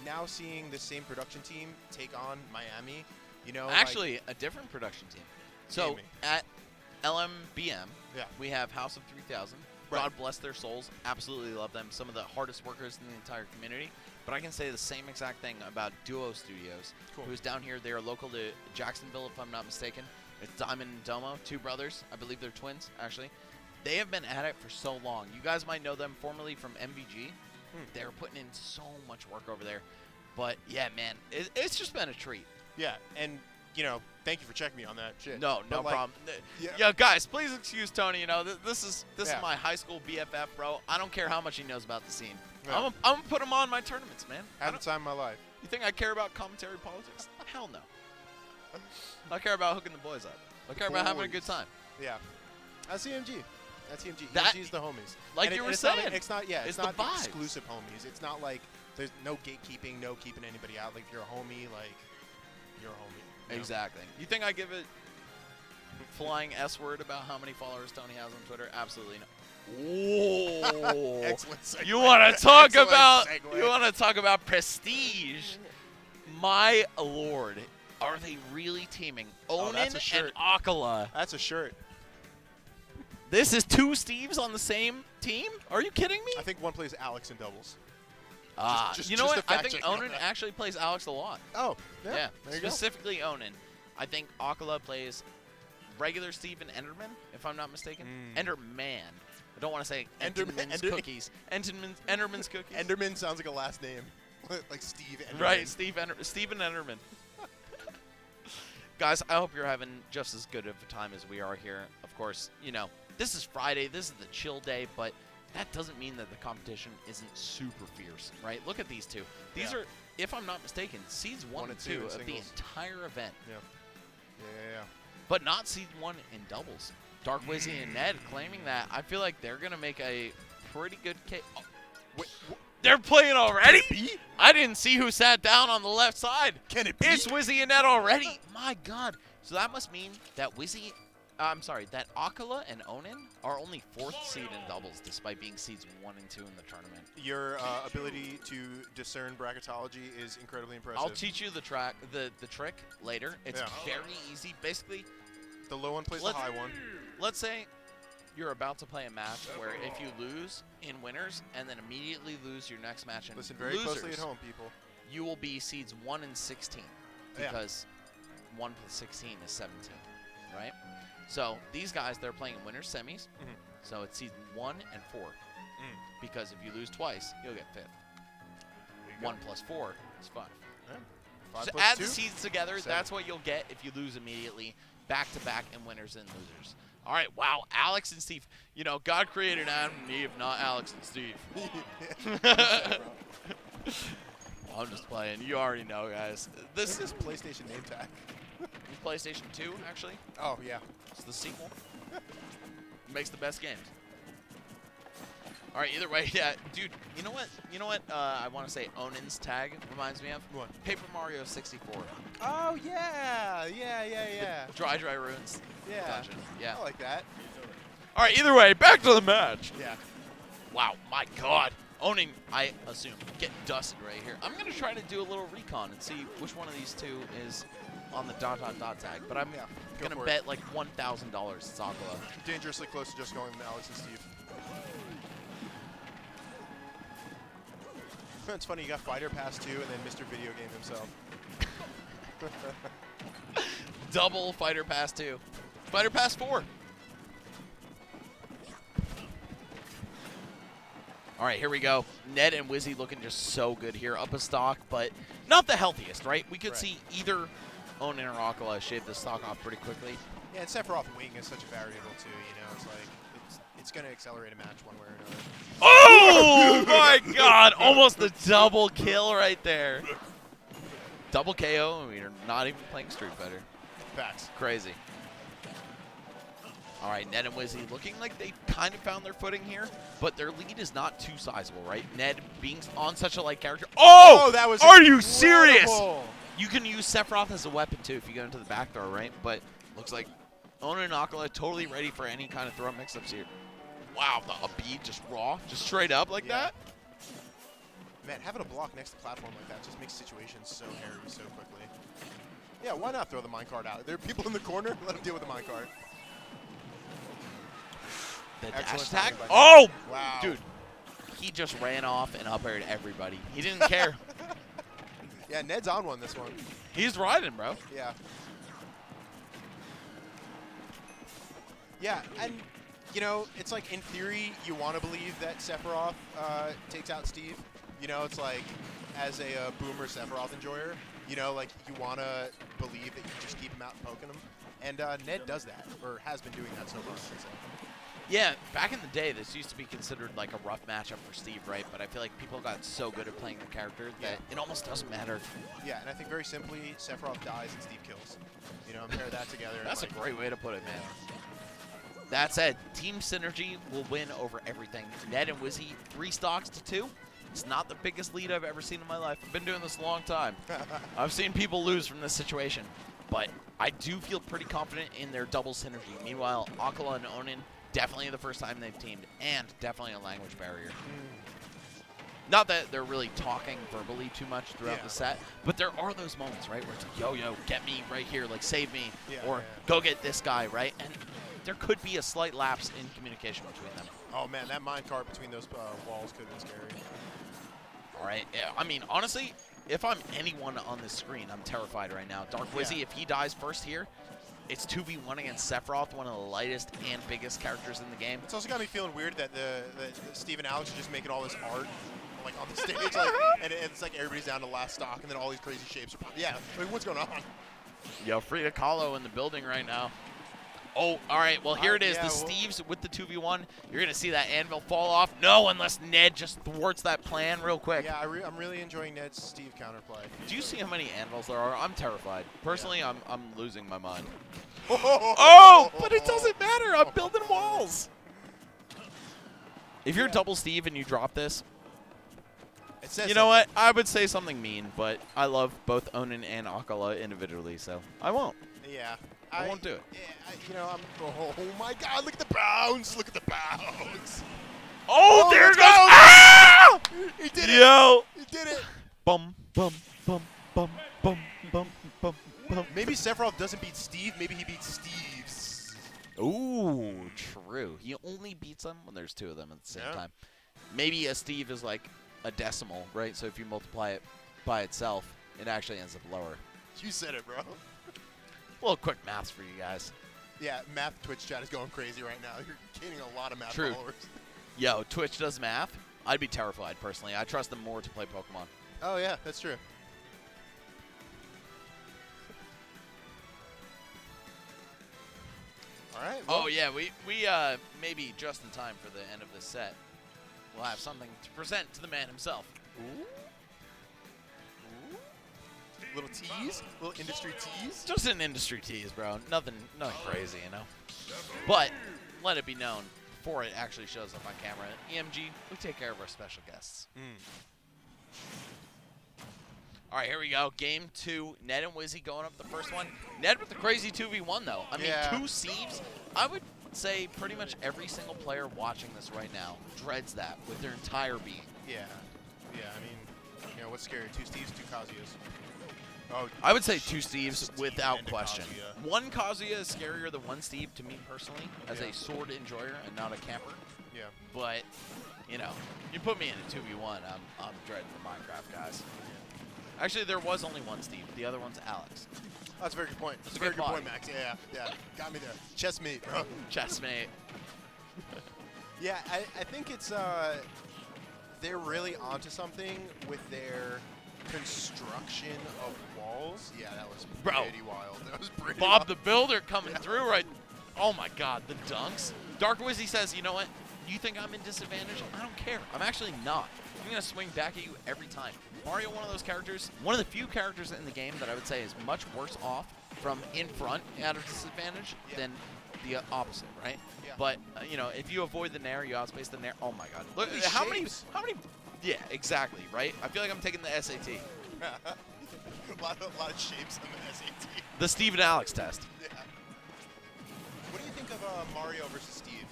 now seeing the same production team take on Miami, you know, Actually, a different production team. So, Gaming. at LMBM, Yeah. we have House of 3000. Right. God bless their souls. Absolutely love them. Some of the hardest workers in the entire community. But I can say the same exact thing about Duo Studios, Cool. who's down here. They are local to Jacksonville, if I'm not mistaken. It's Diamond and Domo, two brothers. I believe they're twins, actually. They have been at it for so long. You guys might know them formerly from MVG. They're putting in so much work over there. But, yeah, man, it's just been a treat. Yeah, and you know, thank you for checking me on that shit. No But, like, problem. yeah. Yo, guys, please excuse Tony. You know, this is Yeah. my high school BFF, bro. I don't care how much he knows about the scene. Yeah. I'm gonna put him on my tournaments, man. Had the time of my life. You think I care about commentary politics? Hell no. I care about hooking the boys up. I care about having a good Boys. time. Yeah. That's EMG. That's EMG. That- EMG's the homies. Like And you were it's saying. Not, it's not. Yeah. It's It's the not vibes. exclusive homies. It's not like there's no gatekeeping, no keeping anybody out. Like, if you're a homie, like, you're a homie. you know? Exactly. You think I give it flying S word about how many followers Tony has on Twitter? Absolutely not. Whoa. Excellent segue. You want to talk Excellent about segue. you want to talk about prestige? My lord, are they really teaming Oh, Onin that's a and shirt. Acola? That's a shirt. This is two Steves on the same team? Are you kidding me? I think one plays Alex in doubles. just- You know just what? a I fact think check on Onin that. actually plays Alex a lot. Oh, Yeah, yeah. There you go. specifically Onin. I think Acola plays regular Steve and Enderman, if I'm not mistaken. Enderman. I don't want to say Enderman's cookies. Enderman's cookies. Enderman sounds like a last name, like Steve Enderman. Right, Steve and Enderman. Guys, I hope you're having just as good of a time as we are here. Of course, you know, this is Friday. This is the chill day, but that doesn't mean that the competition isn't super fierce, right? Look at these two. These Yeah. are, if I'm not mistaken, seeds 1 and 2 in of the singles. entire event, Yeah. but not seed 1 in doubles. Dark Wizzy and Ned claiming that. I feel like they're going to make a pretty good case. Oh, Wait, they're playing already? I didn't see who sat down on the left side. Can it be? It's Wizzy and Ned already. My God. So that must mean that that Acola and Onin are only 4th seed in doubles, despite being seeds 1 and 2 in the tournament. Your ability to discern bracketology is incredibly impressive. I'll teach you the trick later. It's Yeah. very easy. Basically, The low one plays the Let's- high one. let's say you're about to play a match where if you lose in winners and then immediately lose your next match in Listen very losers, closely at home, people. you will be seeds 1 and 16 Yeah. because 1 plus 16 is 17, right? So these guys, they're playing in winners semis, so it's seeds 1 and 4 because if you lose twice, you'll get 5th. 1 plus 4 is 5. Yeah. 5 So plus add 2? the seeds together. 7. That's what you'll get if you lose immediately, back-to-back in winners and losers. All right, wow, Alex and Steve. You know, God created Adam and Eve, not Alex and Steve. I'm just playing. You already know, guys. This is PlayStation name tag. PlayStation 2, actually. Oh, yeah. It's the sequel. Makes the best games. All right, either way, yeah, dude. You know what? I want to say Onin's tag reminds me of What? Paper Mario 64. Oh, yeah. Dry ruins. Yeah. Dungeon. Yeah. I like that. All right, either way, back to the match. Yeah. Wow, my God. Onin, I assume, getting dusted right here. I'm going to try to do a little recon and see which one of these two is on the ... tag. But I'm going to bet like $1,000 it's acola. Dangerously close to just going with Alex and Steve. It's funny, you got Fighter Pass 2 and then Mr. Video Game himself. Double Fighter Pass 2. Fighter Pass 4. All right, here we go. Ned and Wizzy looking just so good here. Up a stock, but not the healthiest, right? We could see either Onin or acola shave the stock off pretty quickly. Yeah, and Sephiroth wing is such a variable too, you know, it's like, it's going to accelerate a match one way or another. Oh my god, almost a double kill right there. Double KO, and we're not even playing Street Fighter. Facts. Crazy. All right, Ned and Wizzy looking like they kind of found their footing here, but their lead is not too sizable, right? Ned being on such a light character. Oh, that was are you serious? You can use Sephiroth as a weapon too if you go into the back throw, right? But looks like Onin and acola totally ready for any kind of throw mix-ups here. Wow, the beat just raw, just straight up like that. Man, having a block next to the platform like that just makes situations so hairy so quickly. Yeah, why not throw the minecart out? There are people in the corner, let them deal with the minecart. The Excellent dash attack? timing by Oh! Wow. Dude, he just ran off and up-aired everybody. He didn't care. Yeah, Ned's on one this one. He's riding, bro. Yeah. Yeah, and, you know, it's like, in theory, you want to believe that Sephiroth takes out Steve. You know, it's like, as a boomer Sephiroth enjoyer, you know, like, you want to believe that you just keep him out and poking him. And Ned does that, or has been doing that so far. Yeah, back in the day, this used to be considered like a rough matchup for Steve, right? But I feel like people got so good at playing the character that it almost doesn't matter. Yeah, and I think very simply, Sephiroth dies and Steve kills. You know, pair that together. That's and a great way to put it, man. That said, team synergy will win over everything. Ned and Wizzy, 3 stocks to 2. It's not the biggest lead I've ever seen in my life. I've been doing this a long time. I've seen people lose from this situation. But I do feel pretty confident in their double synergy. Meanwhile, acola and Onin, definitely the first time they've teamed, and definitely a language barrier. Not that they're really talking verbally too much throughout the set, but there are those moments, right, where it's like, yo, get me right here, like, save me, or go get this guy, right? And there could be a slight lapse in communication between them. Oh, man, that minecart between those walls could have been scary. All right, yeah, I mean, honestly, if I'm anyone on this screen, I'm terrified right now. Dark Wizzy, if he dies first here, it's 2v1 against Sephiroth, one of the lightest and biggest characters in the game. It's also got me feeling weird that the Steve and Alex are just making all this art, like, on the stage, like, and it's like everybody's down to last stock, and then all these crazy shapes are popping. Yeah, like, what's going on? Yo, Frida Kahlo in the building right now. Oh, all right, well, here it is, the Steves with the 2v1. You're going to see that anvil fall off. No, unless Ned just thwarts that plan real quick. Yeah, I'm really enjoying Ned's Steve counterplay. Do you see how many anvils there are? I'm terrified. Personally, I'm losing my mind. Oh, but it doesn't matter. I'm building walls. If you're double Steve and you drop this, you know what? I would say something mean, but I love both Onin and acola individually, so I won't. Yeah. I won't do it. Yeah, you know, oh my God, look at the bounce. Look at the bounce. Oh, there it goes. Ah! He did it. He did it. Bum, bum, bum, bum, bum, bum, bum, bum. Maybe Sephiroth doesn't beat Steve. Maybe he beats Steve's. Ooh, true. He only beats them when there's 2 of them at the same time. Maybe a Steve is like a decimal, right? So if you multiply it by itself, it actually ends up lower. You said it, bro. A little quick maths for you guys. Yeah, math Twitch chat is going crazy right now. You're gaining a lot of math True. followers. Yo, Twitch does math. I'd be terrified, personally. I trust them more to play Pokemon. Oh, yeah, that's true. All right. Well, Oh, yeah, we maybe just in time for the end of this set, we'll have something to present to the man himself. Ooh. Little tease, little industry tease. Just an industry tease, bro. Nothing crazy, you know. But let it be known, before it actually shows up on camera, at EMG, we take care of our special guests. All right, here we go. Game 2. Ned and Wizzy going up the first one. Ned with the crazy 2v1, though. I mean, 2 Steves. I would say pretty much every single player watching this right now dreads that with their entire being. Yeah. Yeah, I mean, you know, what's scarier? 2 Steves, 2 Kazuya's. Oh, I would say 2 Steves Steve without and a question. Kazuya. 1 Kazuya is scarier than 1 Steve to me personally, as Yeah. a sword enjoyer and not a camper. Yeah. But, you know, you put me in a 2v1, I'm dreading the Minecraft guys. Actually, there was only 1 Steve. The other one's Alex. That's a very good point. That's a good very good point, body. Max. Yeah. Got me there. Chest meat, bro. Chestmate. Yeah, I think it's, they're really onto something with their construction of walls. Yeah, that was Bro. pretty wild. That was pretty Bob wild. the Builder coming through right. Oh my God, the dunks. Dark Wizzy says, you know what? You think I'm in disadvantage? I don't care. I'm actually not. I'm going to swing back at you every time. Mario, one of those characters, one of the few characters in the game that I would say is much worse off from in front at a disadvantage than the opposite, right? Yeah. But, you know, if you avoid the nair, you outspace the nair. Oh my God. Look, These how many, shapes. yeah, exactly, right? I feel like I'm taking the SAT. a lot of shapes on the SAT. The Steve and Alex test. Yeah. What do you think of Mario versus Steve?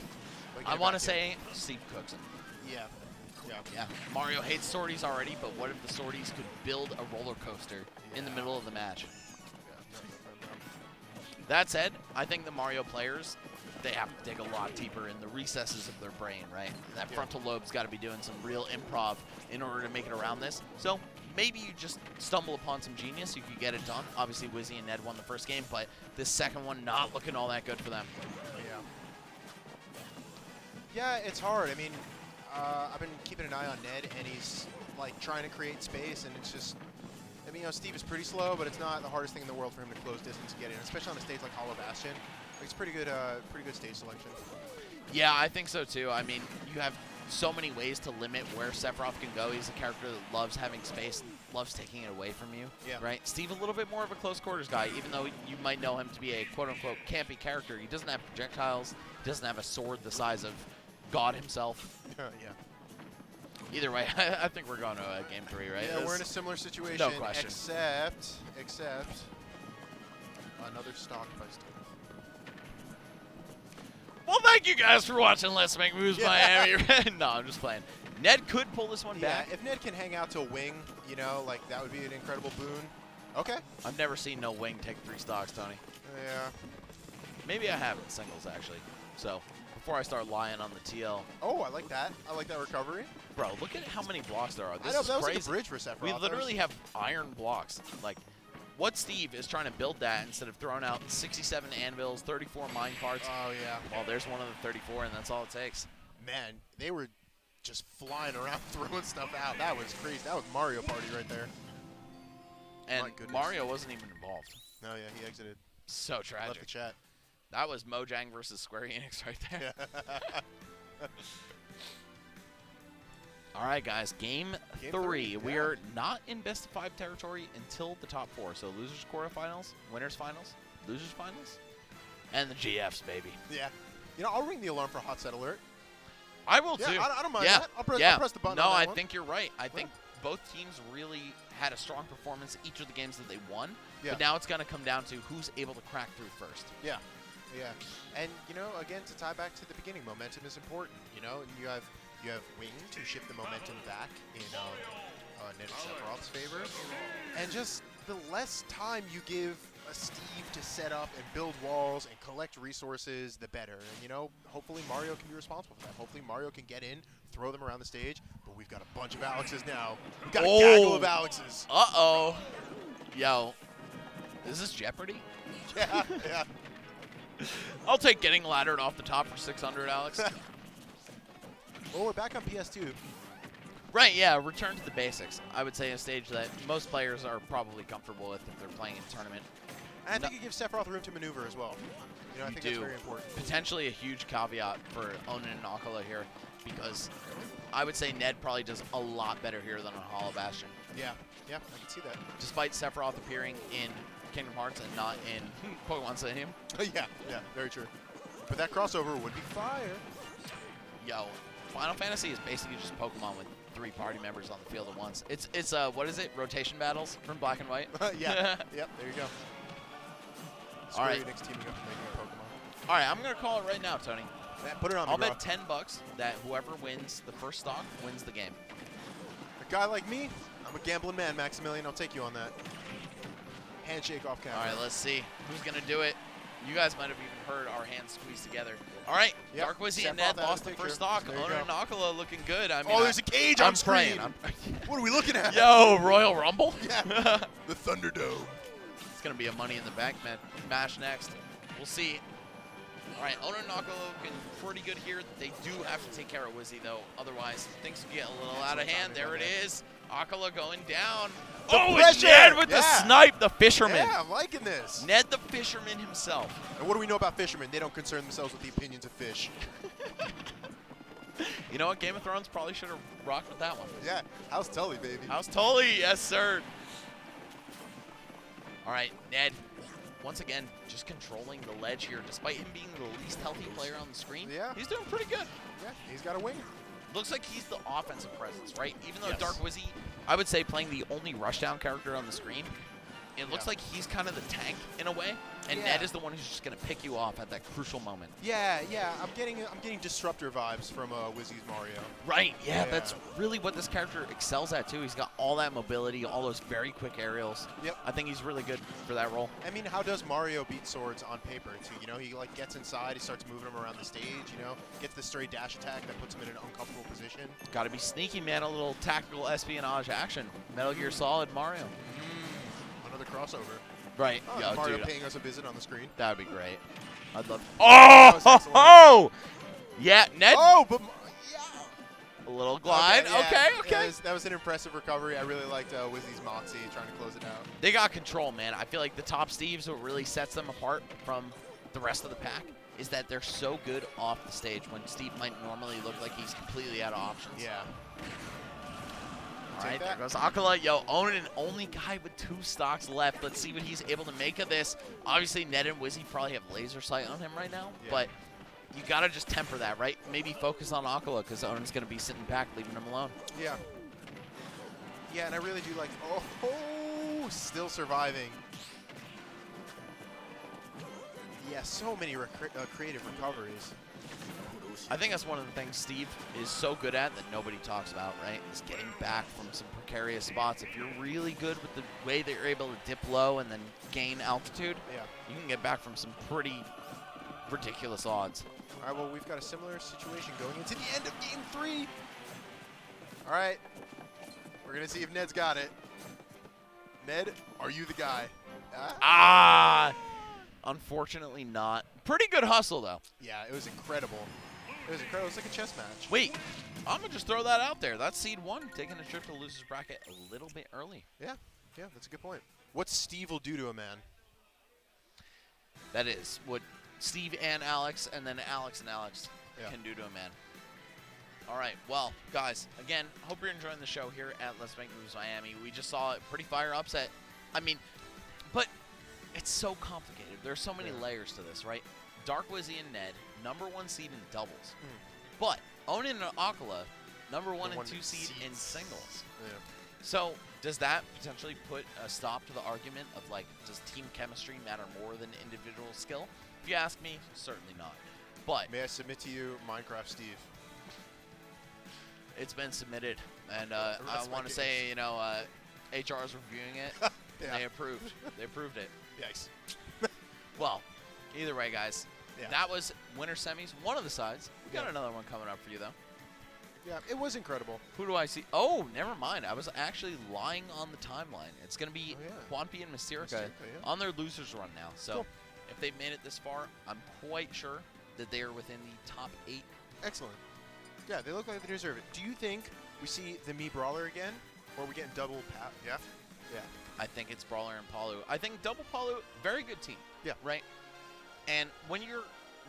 Like, I get want back to say Steve cooks him. Yeah. Yeah. Yeah, Mario hates sorties already, but what if the sorties could build a roller coaster in the middle of the match? That said, I think the Mario players, they have to dig a lot deeper in the recesses of their brain, right? That frontal lobe's got to be doing some real improv in order to make it around this. So maybe you just stumble upon some genius, you could get it done. Obviously, Wizzy and Ned won the first game, but this second one not looking all that good for them. Yeah. Yeah, it's hard. I mean, I've been keeping an eye on Ned, and he's like trying to create space, and it's just, I mean, you know, Steve is pretty slow, but it's not the hardest thing in the world for him to close distance and get in, especially on a stage like Hollow Bastion. It's pretty good stage selection. Yeah, I think so too. I mean, you have so many ways to limit where Sephiroth can go. He's a character that loves having space, loves taking it away from you, right? Steve a little bit more of a close quarters guy, even though you might know him to be a quote-unquote campy character. He doesn't have projectiles, he doesn't have a sword the size of God himself. Yeah. Either way, I think we're going to game 3, right? Yeah, we're in a similar situation, no question. except another stock by Steve. Well, thank you guys for watching Let's Make Moves Miami. No, I'm just playing. Ned could pull this one back. Yeah, if Ned can hang out to a wing, you know, like that would be an incredible boon. Okay. I've never seen no wing take 3 stocks, Tony. Yeah. Maybe I have in singles, actually. So, before I start lying on the TL. Oh, I like that. I like that recovery. Bro, look at how many blocks there are. This I know, is that was crazy. like a bridge for Sephiroth. We literally have iron blocks. Like, what Steve is trying to build that instead of throwing out 67 anvils, 34 mine parts. Oh, yeah. Well, there's one of the 34, and that's all it takes. Man, they were just flying around throwing stuff out. That was crazy. That was Mario Party right there. And My goodness. Mario wasn't even involved. No, yeah, he exited. So Left the tragic. chat. That was Mojang versus Square Enix right there. All right, guys, game 3. We are not in best of 5 territory until the top 4. So losers quarterfinals, winners finals, losers finals, and the GFs, baby. Yeah. You know, I'll ring the alarm for hot set alert. I will Yeah, too. I don't mind yeah. that. I'll press the button No, on that I one. think you're right. I think both teams really had a strong performance each of the games that they won. Yeah. But now it's going to come down to who's able to crack through first. Yeah. Yeah. And, you know, again, to tie back to the beginning, momentum is important. You know, and you have Wing to shift the momentum back in Ned and Sephiroth's favor. And just the less time you give a Steve to set up and build walls and collect resources, the better. And, you know, hopefully Mario can be responsible for that. Hopefully Mario can get in, throw them around the stage. But we've got a bunch of Alexes now. We've got a gaggle of Alexes. Uh-oh. Yo. Is this Jeopardy? Yeah, yeah. I'll take getting laddered off the top for 600, Alex. Well, we're back on PS2. Right, yeah, return to the basics. I would say a stage that most players are probably comfortable with if they're playing in a tournament. And I think it gives Sephiroth room to maneuver as well. You know, I think that's very important. Potentially a huge caveat for Onin and acola here, because I would say Ned probably does a lot better here than on Hollow Bastion. Yeah, yeah, I can see that. Despite Sephiroth appearing in Kingdom Hearts and not in Pokemon Stadium. Yeah, very true. But that crossover would be fire. Yo, Final Fantasy is basically just Pokemon with 3 party members on the field at once. It's what is it? Rotation battles from Black and White? Yeah, yep, there you go. All right. Next teaming up and making a Pokemon. All right, I'm going to call it right now, Tony. Yeah, put it on I'll me, bet $10 that whoever wins the first stock wins the game. A guy like me, I'm a gambling man, Maximilian. I'll take you on that. Handshake off camera. All right, let's see who's going to do it. You guys might have even heard our hands squeeze together. All right, Yep. Dark Wizzy and Step Ned off lost the picture. first stock. There you Onin go. and acola looking good. I mean, Oh, there's a cage on I'm screen. praying. What are we looking at? Yo, Royal Rumble? Yeah. The Thunderdome. It's going to be a Money in the Bank match next. We'll see. All right, Onin and acola looking pretty good here. They do have to take care of Wizzy, though. Otherwise, things could get a little out of hand. There it is. acola going down. Oh, it's pressure! Ned with the Yeah. snipe, the fisherman. Yeah, I'm liking this. Ned the fisherman himself. And what do we know about fishermen? They don't concern themselves with the opinions of fish. You know what? Game of Thrones probably should have rocked with that one. Yeah, how's Tully, baby? How's Tully? Yes, sir. All right, Ned. Once again, just controlling the ledge here. Despite him being the least healthy player on the screen, Yeah. he's doing pretty good. Yeah, he's got a wing. Looks like he's the offensive presence, right? Even though Yes. Dark Wizzy, I would say playing the only rushdown character on the screen, it looks Yeah. like he's kind of the tank in a way, and Yeah. Ned is the one who's just going to pick you off at that crucial moment. Yeah, I'm getting disruptor vibes from Wizzy's Mario. Right, yeah, Yeah. that's really what this character excels at, too. He's got all that mobility, all those very quick aerials. Yep. I think he's really good for that role. I mean, how does Mario beat swords on paper too? You know, he like gets inside, he starts moving them around the stage. You know, gets the stray dash attack that puts him in an uncomfortable position. Got to be sneaky, man. A little tactical espionage action. Metal Gear Solid Mario. Another crossover. Right. Oh, Yo, Mario dude, paying us a visit on the screen. that would be great. I'd love. was excellent. Oh! Yeah, Ned. Oh, but yeah. A little glide. yeah. Okay. Yeah, that was an impressive recovery. I really liked Wizzy's moxie trying to close it out. They got control, man. I feel like the top Steves, what really sets them apart from the rest of the pack is that they're so good off the stage when Steve might normally look like he's completely out of options. Yeah. All Take right, there that. goes acola. Yo, Onin, only guy with 2 stocks left. Let's see what he's able to make of this. Obviously, Ned and Wizzy probably have laser sight on him right now, Yeah. but you got to just temper that, right? Maybe focus on acola because Onin's going to be sitting back, leaving him alone. Yeah. Yeah, and I really do like. Oh, still surviving. Yeah, so many creative recoveries. I think that's one of the things Steve is so good at that nobody talks about, right? Is getting back from some precarious spots. If you're really good with the way that you're able to dip low and then gain altitude, Yeah. you can get back from some pretty ridiculous odds. All right, well, we've got a similar situation going into the end of Game 3. All right. We're going to see if Ned's got it. Ned, are you the guy? Ah! Unfortunately not. Pretty good hustle, though. Yeah, it was incredible. It was incredible. It was like a chess match. Wait, I'm going to just throw that out there. That's seed 1, taking a trip to the loser's bracket a little bit early. Yeah, that's a good point. What Steve will do to a man. That is what Steve and Alex, and then Alex and Alex Yeah. can do to a man. All right, well, guys, again, hope you're enjoying the show here at Let's Make Moves Miami. We just saw a pretty fire upset. I mean, but it's so complicated. There's so many layers to this, right? Dark Wizzy and Ned, #1 seed in doubles. But Onin and acola, #1 and 2 seed in singles. Yeah. So does that potentially put a stop to the argument of, like, does team chemistry matter more than individual skill? If you ask me, certainly not. But May I submit to you Minecraft Steve? it's been submitted, and Rest I my want to case. say, you know, HR is reviewing it. Yeah. They approved. They approved it. Yikes. Well, either way, guys, Yeah. that was winter semis. One of the sides. We got Yeah. another one coming up for you, though. Yeah, it was incredible. Who do I see? Oh, never mind. I was actually lying on the timeline. It's going to be Oh, yeah. Juanpi and Mystearica Mystearica, yeah. on their losers run now. So Cool. if they've made it this far, I'm quite sure that they are within the top 8. Excellent. Yeah, they look like they deserve it. Do you think we see the Me Brawler again? Or are we getting double Yeah? Yeah. I think it's Brawler and Palu. I think Double Palu, very good team. Yeah. Right? And when you're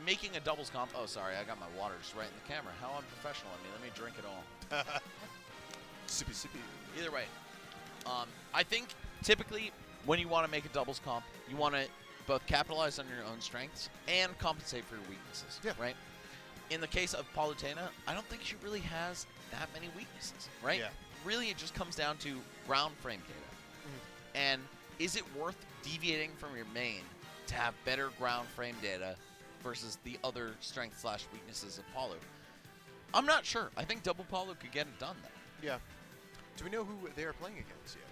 making a doubles comp, oh, sorry, I got my water just right in the camera. How unprofessional of me. Let me drink it all. Sippy, sippy. Either way, I think typically when you want to make a doubles comp, you want to both capitalize on your own strengths and compensate for your weaknesses. Yeah. Right? In the case of Palutena, I don't think she really has that many weaknesses. Right? Yeah. Really, it just comes down to ground frame data. And is it worth deviating from your main to have better ground frame data versus the other strength/weaknesses of Palu? I'm not sure. I think Double Palu could get it done, though. Yeah. Do we know who they are playing against yet?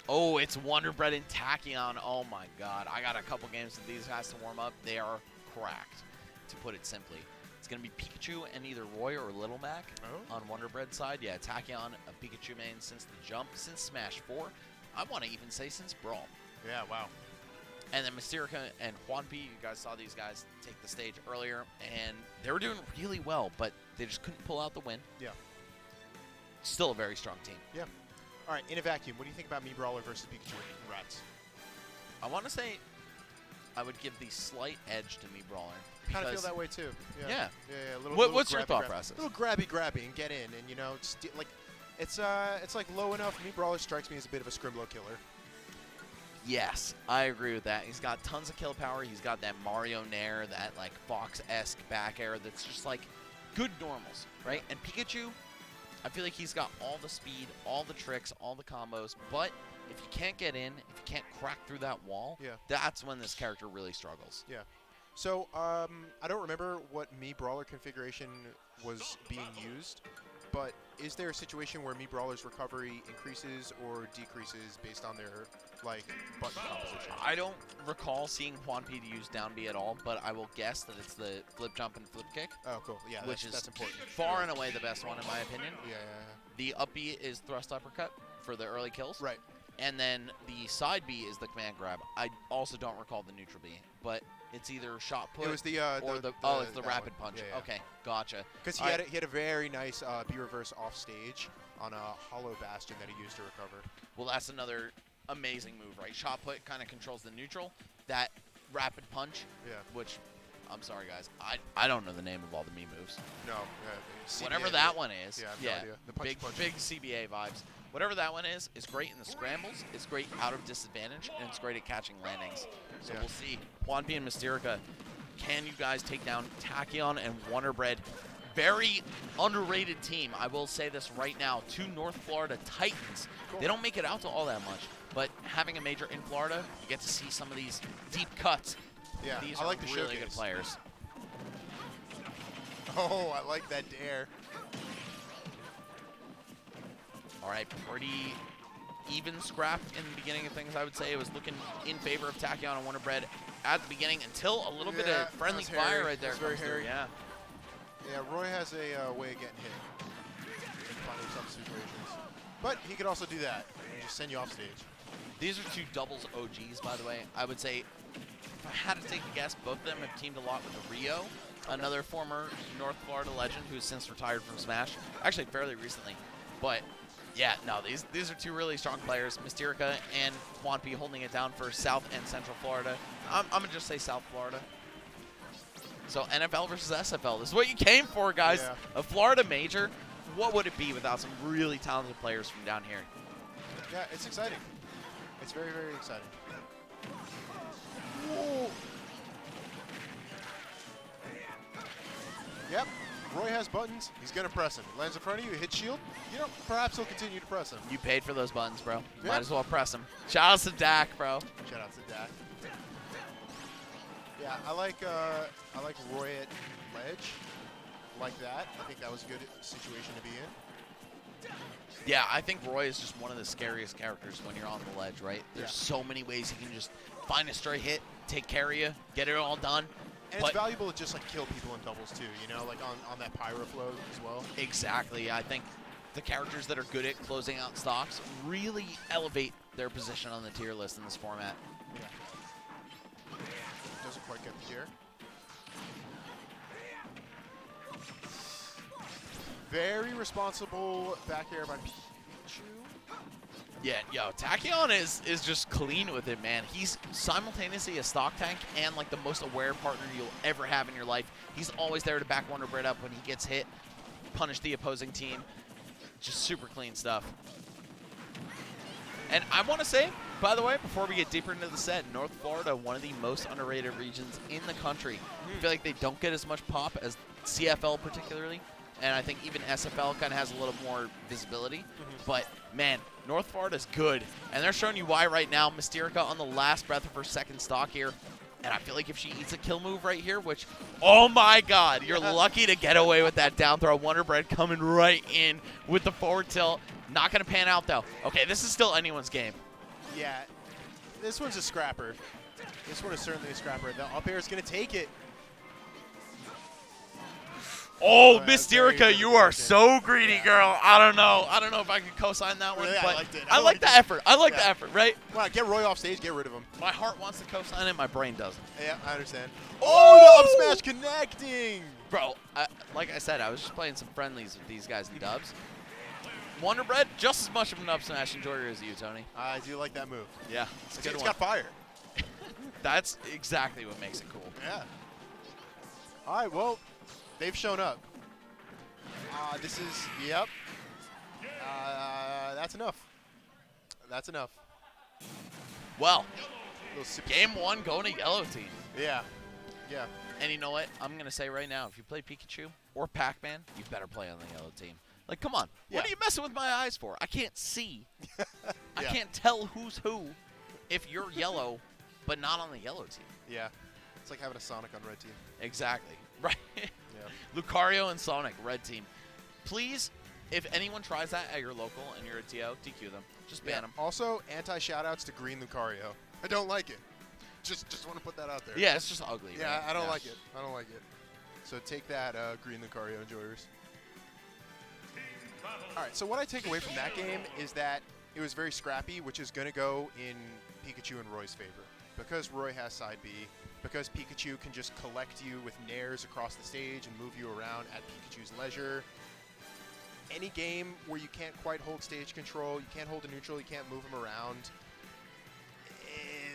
Oh, it's Wonderbread and Tachyon. Oh my God. I got a couple games with these guys to warm up. They are cracked, to put it simply. It's going to be Pikachu and either Roy or Little Mac on Wonderbread's side. Yeah, Tachyon, a Pikachu main since the jump, since Smash 4. I want to even say since Brawl. Yeah, wow. And then Mystearica and Juanpi, you guys saw these guys take the stage earlier, and they were doing really well, but they just couldn't pull out the win. Yeah. Still a very strong team. Yeah. All right, in a vacuum, what do you think about Mii Brawler versus Pikachu and Rats? I want to say I would give the slight edge to Mii Brawler. Kind of feel that way too. Yeah. Yeah. A little, What's your grabby, thought process? A little grabby and get in, and you know, like it's like low enough. Mii Brawler strikes me as a bit of a Scrimblow killer. Yes, I agree with that. He's got tons of kill power. He's got that Mario Nair, that like Fox-esque back air that's just like good normals, right? And Pikachu, I feel like he's got all the speed, all the tricks, all the combos, but if you can't get in, if you can't crack through that wall, that's when this character really struggles. Yeah. So, I don't remember what Mii Brawler configuration was being used, but is there a situation where Mii Brawler's recovery increases or decreases based on their, like, button composition? I don't recall seeing Juanpi to use down B at all, but I will guess that it's the flip jump and flip kick. Oh, cool. Yeah, which that's important. Far and away the best one, in my opinion. Yeah. The up B is thrust uppercut for the early kills. Right. And then the side B is the command grab. I also don't recall the neutral B, but it's either shot put it was the it's the rapid one. punch. Yeah. Okay, gotcha. Because he had a very nice B reverse off stage on a hollow bastion that he used to recover. Well, that's another amazing move, right? Shot put kind of controls the neutral. That rapid punch, which I'm sorry guys, I don't know the name of all the Mii moves. No, whatever that one is. Yeah, no idea. The punch. Big CBA vibes. Whatever that one is great in the scrambles, it's great out of disadvantage, and it's great at catching landings. So we'll see. Juanpi and Mystearica, can you guys take down Tachyon and Wonderbread? Very underrated team. I will say this right now. 2 North Florida Titans. Cool. They don't make it out to all that much, but having a major in Florida, you get to see some of these deep cuts. Yeah, these I like are the really showcase. good players. Oh, I like that dare. All right, pretty even scrap in the beginning of things, I would say. It was looking in favor of Tachyon and Wonderbread at the beginning until a little bit of friendly fire right there. Very hairy. Yeah, Roy has a way of getting hit in finding some situations. But he could also do that and just send you off stage. These are 2 doubles OGs, by the way. I would say, if I had to take a guess, both of them have teamed a lot with Rio, another former North Florida legend who's since retired from Smash, actually fairly recently. But yeah, no, these are 2 really strong players. Mystearica and Juanpi holding it down for South and Central Florida. I'm going to just say South Florida. So NFL versus SFL. This is what you came for, guys. Yeah. A Florida major. What would it be without some really talented players from down here? Yeah, it's exciting. It's very, very exciting. Whoa. Yep. Roy has buttons. He's going to press him. Lands in front of you, hit shield. You know, perhaps he'll continue to press him. You paid for those buttons, bro. Yeah. Might as well press them. Shout out to Dak, bro. Shout out to Dak. Yeah, I like Roy at ledge, like that. I think that was a good situation to be in. Yeah, I think Roy is just one of the scariest characters when you're on the ledge, right? There's so many ways he can just find a stray hit, take care of you, get it all done. And it's valuable to just like kill people in doubles too, you know, like on that pyro flow as well. Exactly. I think the characters that are good at closing out stocks really elevate their position on the tier list in this format. Yeah. Doesn't quite get the tier. Very responsible back air by Pikachu. Yeah, yo, Tachyon is just clean with it, man. He's simultaneously a stock tank and like the most aware partner you'll ever have in your life. He's always there to back Wonderbread up when he gets hit, punish the opposing team. Just super clean stuff. And I want to say, by the way, before we get deeper into the set, North Florida, one of the most underrated regions in the country. I feel like they don't get as much pop as CFL particularly. And I think even SFL kind of has a little more visibility. But, man, North Florida's good. And they're showing you why right now. Mystearica on the last breath of her second stock here. And I feel like if she eats a kill move right here, which, oh my god, you're lucky to get away with that down throw. Wonderbread coming right in with the forward tilt. Not going to pan out, though. Okay, this is still anyone's game. Yeah, this one's a scrapper. This one is certainly a scrapper. The up air is going to take it. Oh, that's very Mystearica, good you are decision. so greedy, Yeah. girl. I don't know. I don't know if I could co-sign that one, Really, I but liked it. I I like liked the it. effort. I like the Yeah. effort, right? Come on, get Roy off stage, get rid of him. My heart wants to co-sign it, my brain doesn't. Yeah, I understand. Oh! Oh, the up smash connecting. Bro, like I said, I was just playing some friendlies with these guys in dubs. Wonderbread, just as much of an up smash enjoyer as you, Tony. I do like that move. Yeah, it's a good It's one. got fire. That's exactly what makes it cool. Yeah. All right, well, they've shown up. This is, yep. That's enough. That's enough. Well, Little sip- game one going to yellow team. Yeah. Yeah. And you know what? I'm going to say right now, if you play Pikachu or Pac-Man, you better play on the yellow team. Like, come on. Yeah. What are you messing with my eyes for? I can't see. I Yeah. can't tell who's who if you're yellow, but not on the yellow team. Yeah. It's like having a Sonic on red team. Exactly. Right. Yeah. Lucario and Sonic, red team. Please, if anyone tries that at your local and you're a TO, DQ them. Just ban them. Also, anti-shoutouts to Green Lucario. I don't like it. Just want to put that out there. Yeah, it's just ugly. Yeah, right? I don't like it. I don't like it. So take that, Green Lucario enjoyers. All right, so what I take away from that game is that it was very scrappy, which is going to go in Pikachu and Roy's favor. Because Roy has side B, because Pikachu can just collect you with nairs across the stage and move you around at Pikachu's leisure. Any game where you can't quite hold stage control, you can't hold a neutral, you can't move him around,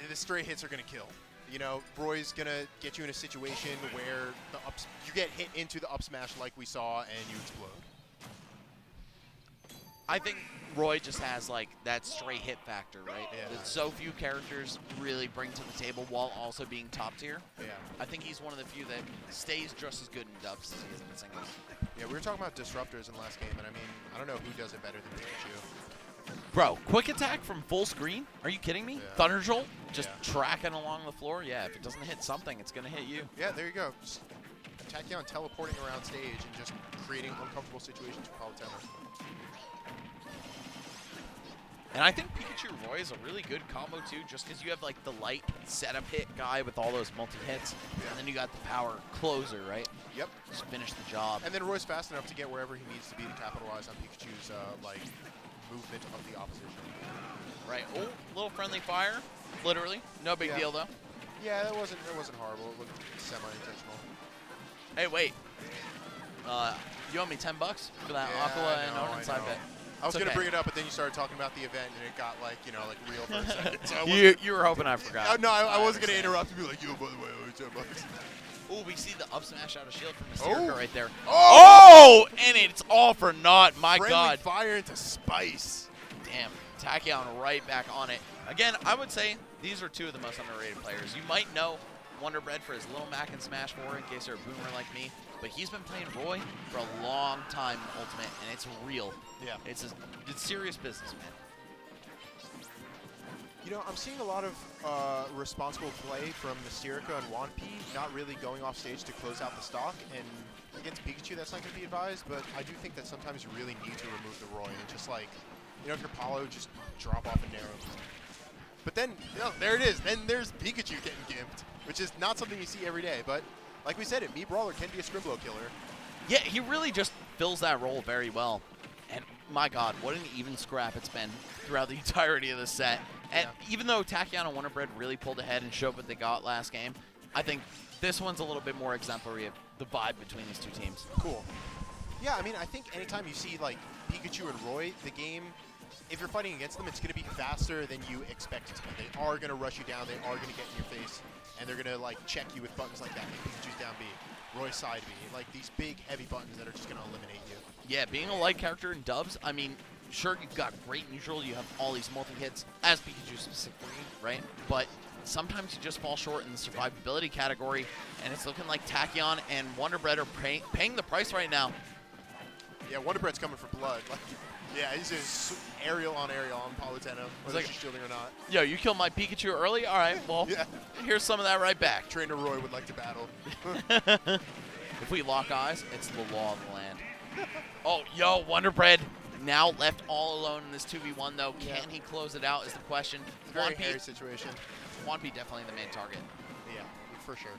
the stray hits are going to kill. You know, Roy's going to get you in a situation where you get hit into the up smash like we saw and you explode. I think Roy just has like that stray hit factor, right? Yeah. That so few characters really bring to the table while also being top tier. Yeah. I think he's one of the few that stays just as good in dubs as he is in singles. Yeah, we were talking about disruptors in last game, and I mean, I don't know who does it better than Pikachu. Bro, quick attack from full screen? Are you kidding me? Yeah. Thunder Jolt? Just Yeah. tracking along the floor? Yeah, if it doesn't hit something, it's going to hit you. Yeah, there you go. Just Tachyon teleporting around stage and just creating uncomfortable situations for Palutena. And I think Pikachu Roy is a really good combo too, just because you have like the light setup hit guy with all those multi-hits, and then you got the power closer, right? Yep. Just finish the job. And then Roy's fast enough to get wherever he needs to be to capitalize on Pikachu's like movement of the opposition. Right. Oh, little friendly fire, literally. No big Yeah. deal though. Yeah, that wasn't horrible. It looked semi-intentional. Hey, wait. You owe me $10 for that Yeah, acola I and know, Onin I side know. bet. I was It's gonna okay. bring it up, but then you started talking about the event, and it got like real for a second. So I You were hoping I forgot. no, I wasn't gonna understand. interrupt and be like, yo, by the way, I owe you $10. Oh, we see the up smash out of shield from Mystearica Oh. right there. Oh! Oh, and it's all for naught. My Friendly God. fire into spice. Damn. Tachyon right back on it. Again, I would say these are two of the most underrated players. You might know Wonderbread for his Little Mac and Smash 4 in case you're a boomer like me, but he's been playing Roy for a long time in Ultimate, and it's real. Yeah. It's serious business, man. You know, I'm seeing a lot of responsible play from Mystearica and Juanpi, not really going off stage to close out the stock. And against Pikachu, that's not going to be advised, but I do think that sometimes you really need to remove the Roy and just like, you know, if you're Paulo, just drop off a narrow. But then, you know, there it is. Then there's Pikachu getting gimped, which is not something you see every day. But like we said, Mii Brawler can be a Scrimblow killer. Yeah, he really just fills that role very well. And my God, what an even scrap it's been throughout the entirety of the set. And even though Tachyon and Wonderbread really pulled ahead and showed what they got last game, I think this one's a little bit more exemplary of the vibe between these two teams. Cool. Yeah, I mean, I think anytime you see like Pikachu and Roy, the game, if you're fighting against them, it's going to be faster than you expect it to be. They are going to rush you down. They are going to get in your face, and they're going to like check you with buttons like that. Like Pikachu's down B, Roy's side B, like these big heavy buttons that are just going to eliminate you. Yeah, being a light character in dubs, I mean, sure, you've got great neutral, you have all these multi-hits, as Pikachu specifically, right? But sometimes you just fall short in the survivability category, and it's looking like Tachyon and Wonderbread are paying the price right now. Yeah, Wonderbread's coming for blood. Like, yeah, he's just aerial on Palutena, whether like- she's shielding or not. Yo, you killed my Pikachu early? All right, well, Yeah. here's some of that right back. Trainer Roy would like to battle. If we lock eyes, it's the law of the land. Oh, yo, Wonderbread now left all alone in this 2v1, though. Yeah. Can he close it out is the question. Very hairy situation. Juanpi definitely the main target. Yeah, for sure.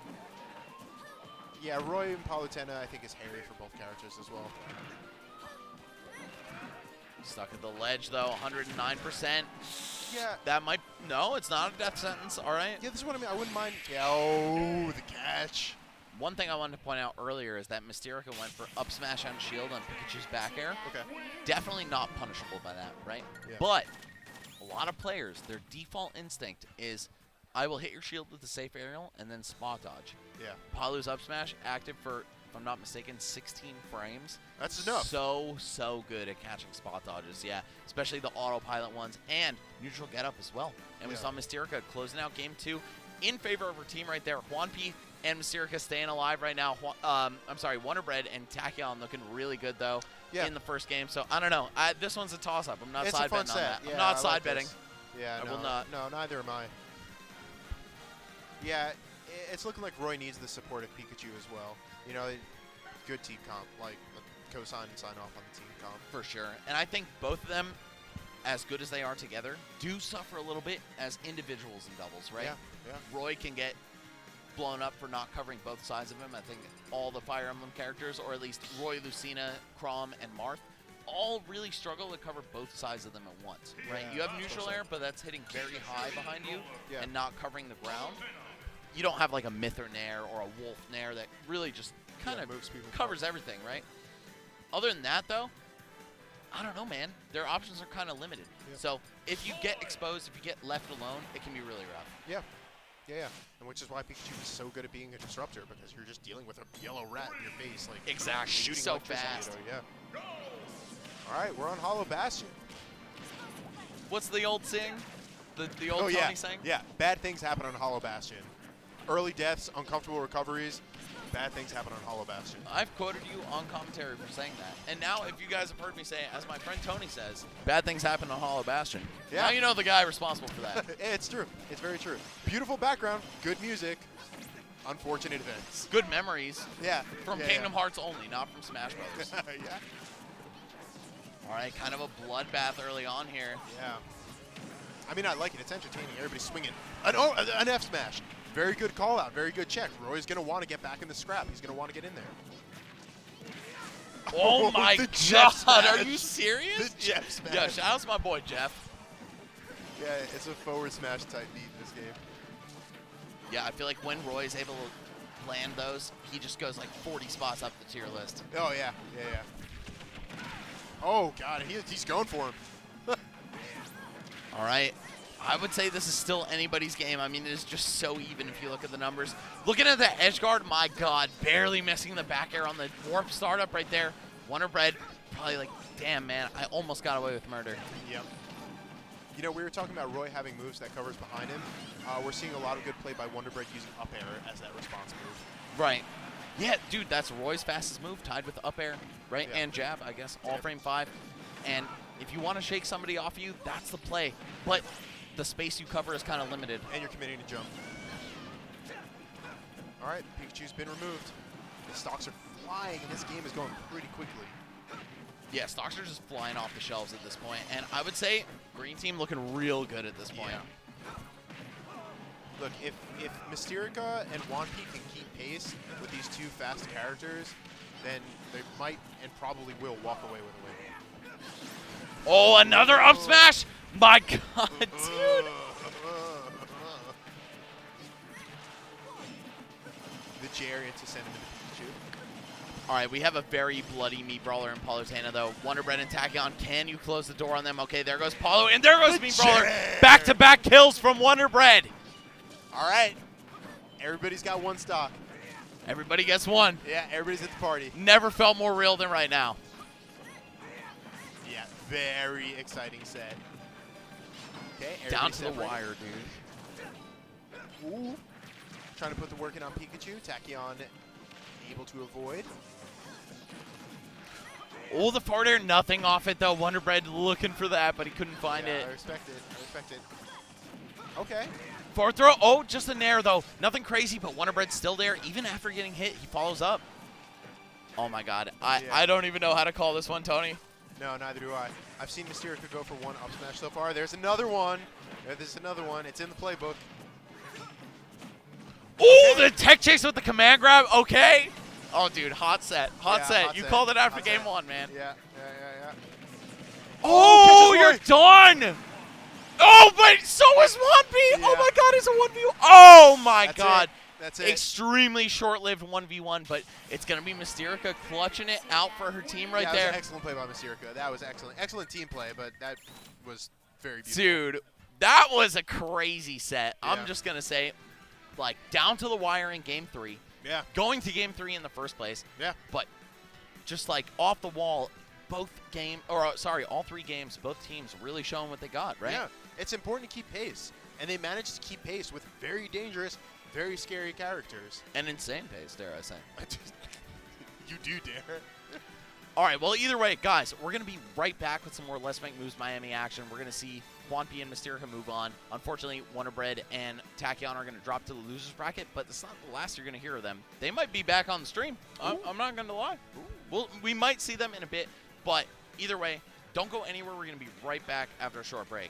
Yeah, Roy and Palutena, I think, is hairy for both characters as well. Stuck at the ledge, though, 109%. Yeah. That might, no, it's not a death sentence, all right? Yeah, this is what I mean. I wouldn't mind. Yeah, oh, the catch. One thing I wanted to point out earlier is that Mystearica went for up smash on shield on Pikachu's back air. Okay. Definitely not punishable by that, right? Yeah. But a lot of players, their default instinct is, I will hit your shield with the safe aerial and then spot dodge. Yeah. Palu's up smash active for, if I'm not mistaken, 16 frames. That's enough. So good at catching spot dodges, yeah. Especially the autopilot ones and neutral get up as well. And we Yeah. saw Mystearica closing out game 2 in favor of her team right there. Juanpi and Mystearica staying alive right now. I'm sorry, Wonderbread and Tachyon looking really good, though, Yeah. in the first game. So, I don't know. This one's a toss-up. I'm not It's side a fun betting on set. that. Yeah, I'm not I side like betting. this. Yeah, I no, will not. No, neither am I. Yeah, it's looking like Roy needs the support of Pikachu as well. You know, good team comp, like co-sign and sign off on the team comp. For sure. And I think both of them, as good as they are together, do suffer a little bit as individuals in doubles, right? Yeah, yeah. Roy can get blown up for not covering both sides of him. I think all the Fire Emblem characters, or at least Roy, Lucina, Chrom, and Marth, all really struggle to cover both sides of them at once, right? Yeah, You have neutral air, but that's hitting very high behind you Yeah. and not covering the ground. You don't have like a Myther Nair or a Wolf Nair that really just kind of moves people covers everything, right? Other than that, though, I don't know, man. Their options are kind of limited. Yeah. So if you get exposed, if you get left alone, it can be really rough. Yeah. Yeah. And which is why Pikachu is so good at being a disruptor, because you're just dealing with a yellow rat in your face, like Exactly. shooting So electricity fast. at you, yeah. All right, we're on Hollow Bastion. What's the old saying? The old Oh Tony yeah, saying? yeah. Bad things happen on Hollow Bastion. Early deaths, uncomfortable recoveries. Bad things happen on Hollow Bastion. I've quoted you on commentary for saying that. And now if you guys have heard me say it, as my friend Tony says, bad things happen on Hollow Bastion. Yeah. Now you know the guy responsible for that. It's true. It's very true. Beautiful background, good music, unfortunate events. Good memories Yeah. from yeah, Kingdom Hearts only, not from Smash Bros. yeah. All right, kind of a bloodbath early on here. Yeah. I mean, I like it. It's entertaining. Everybody's swinging. An F smash. Very good call out. Very good check. Roy's going to want to get back in the scrap. He's going to want to get in there. Oh my the Jeff God, smash. are you serious? The Jeff smash. Yeah, shout out to my boy Jeff. Yeah, it's a forward smash type beat in this game. Yeah, I feel like when Roy's able to land those, he just goes like 40 spots up the tier list. Oh, yeah. Yeah, yeah. Oh, God. He's going for him. All right. I would say this is still anybody's game. I mean, it is just so even if you look at the numbers. Looking at the edge guard, my God, barely missing the back air on the warp startup right there. Wonderbread, probably like, damn, man, I almost got away with murder. Yep. You know, we were talking about Roy having moves that covers behind him. We're seeing a lot of good play by Wonderbread using up air as that response move. Right. Yeah, dude, that's Roy's fastest move, tied with up air, right? Yeah. And jab, I guess, all frame 5. And if you want to shake somebody off you, that's the play. But the space you cover is kind of limited. And you're committing to jump. All right, Pikachu's been removed. The stocks are flying, and this game is going pretty quickly. Yeah, stocks are just flying off the shelves at this point. And I would say green team looking real good at this point. Yeah. Look, if Mystearica and Juanpi can keep pace with these two fast characters, then they might and probably will walk away with a win. Oh, another up smash! My God, dude. The Jerry to send him into Pikachu. All right, we have a very bloody Meat Brawler in Palutena, though. Wonderbread and Tachyon, can you close the door on them? Okay, there goes Paulo, and there goes Meat Brawler. Back-to-back kills from Wonderbread. All right. Everybody's got one stock. Everybody gets one. Yeah, everybody's at the party. Never felt more real than right now. Yeah, very exciting set. Okay, Down to the separated. wire, dude. Ooh. Trying to put the work in on Pikachu. Tachyon able to avoid. Oh, the forward air, nothing off it though. Wonderbread looking for that, but he couldn't find Yeah, it. I respect it. I respect it. Okay. Forward throw. Oh, just a nair though. Nothing crazy, but Wonderbread's still there. Even after getting hit, he follows up. Oh my God. I don't even know how to call this one, Tony. No, neither do I. I've seen Mystearica go for one up smash so far. There's another one. There's another one. It's in the playbook. Oh, the tech chase with the command grab. Okay. Oh, dude, hot set. Hot Yeah, set. hot You set. called it after Hot game set. 1, man. Yeah. Oh, catches you're away. done. Oh, but so is Juanpi. Yeah. Oh, my God, it's a 1v1. Oh, my That's God. it. That's it. Extremely short-lived 1v1, but it's going to be Mystearica clutching it out for her team right yeah, there. That was an excellent play by Mystearica. That was excellent. Excellent team play, but that was very beautiful. Dude, that was a crazy set. Yeah. I'm just going to say, like, down to the wire in game 3. Yeah. Going to game 3 in the first place. Yeah. But just, like, off the wall, all 3 games, both teams really showing what they got, right? Yeah. It's important to keep pace, and they managed to keep pace with very dangerous, very scary characters. And insane pace, dare I say. You do dare. All right, well, either way, guys, we're going to be right back with some more Let's Make Moves Miami action. We're going to see Juanpi and Mystearica move on. Unfortunately, Wonderbread and Tachyon are going to drop to the loser's bracket, but it's not the last you're going to hear of them. They might be back on the stream. I'm not going to lie. We might see them in a bit, but either way, don't go anywhere. We're going to be right back after a short break.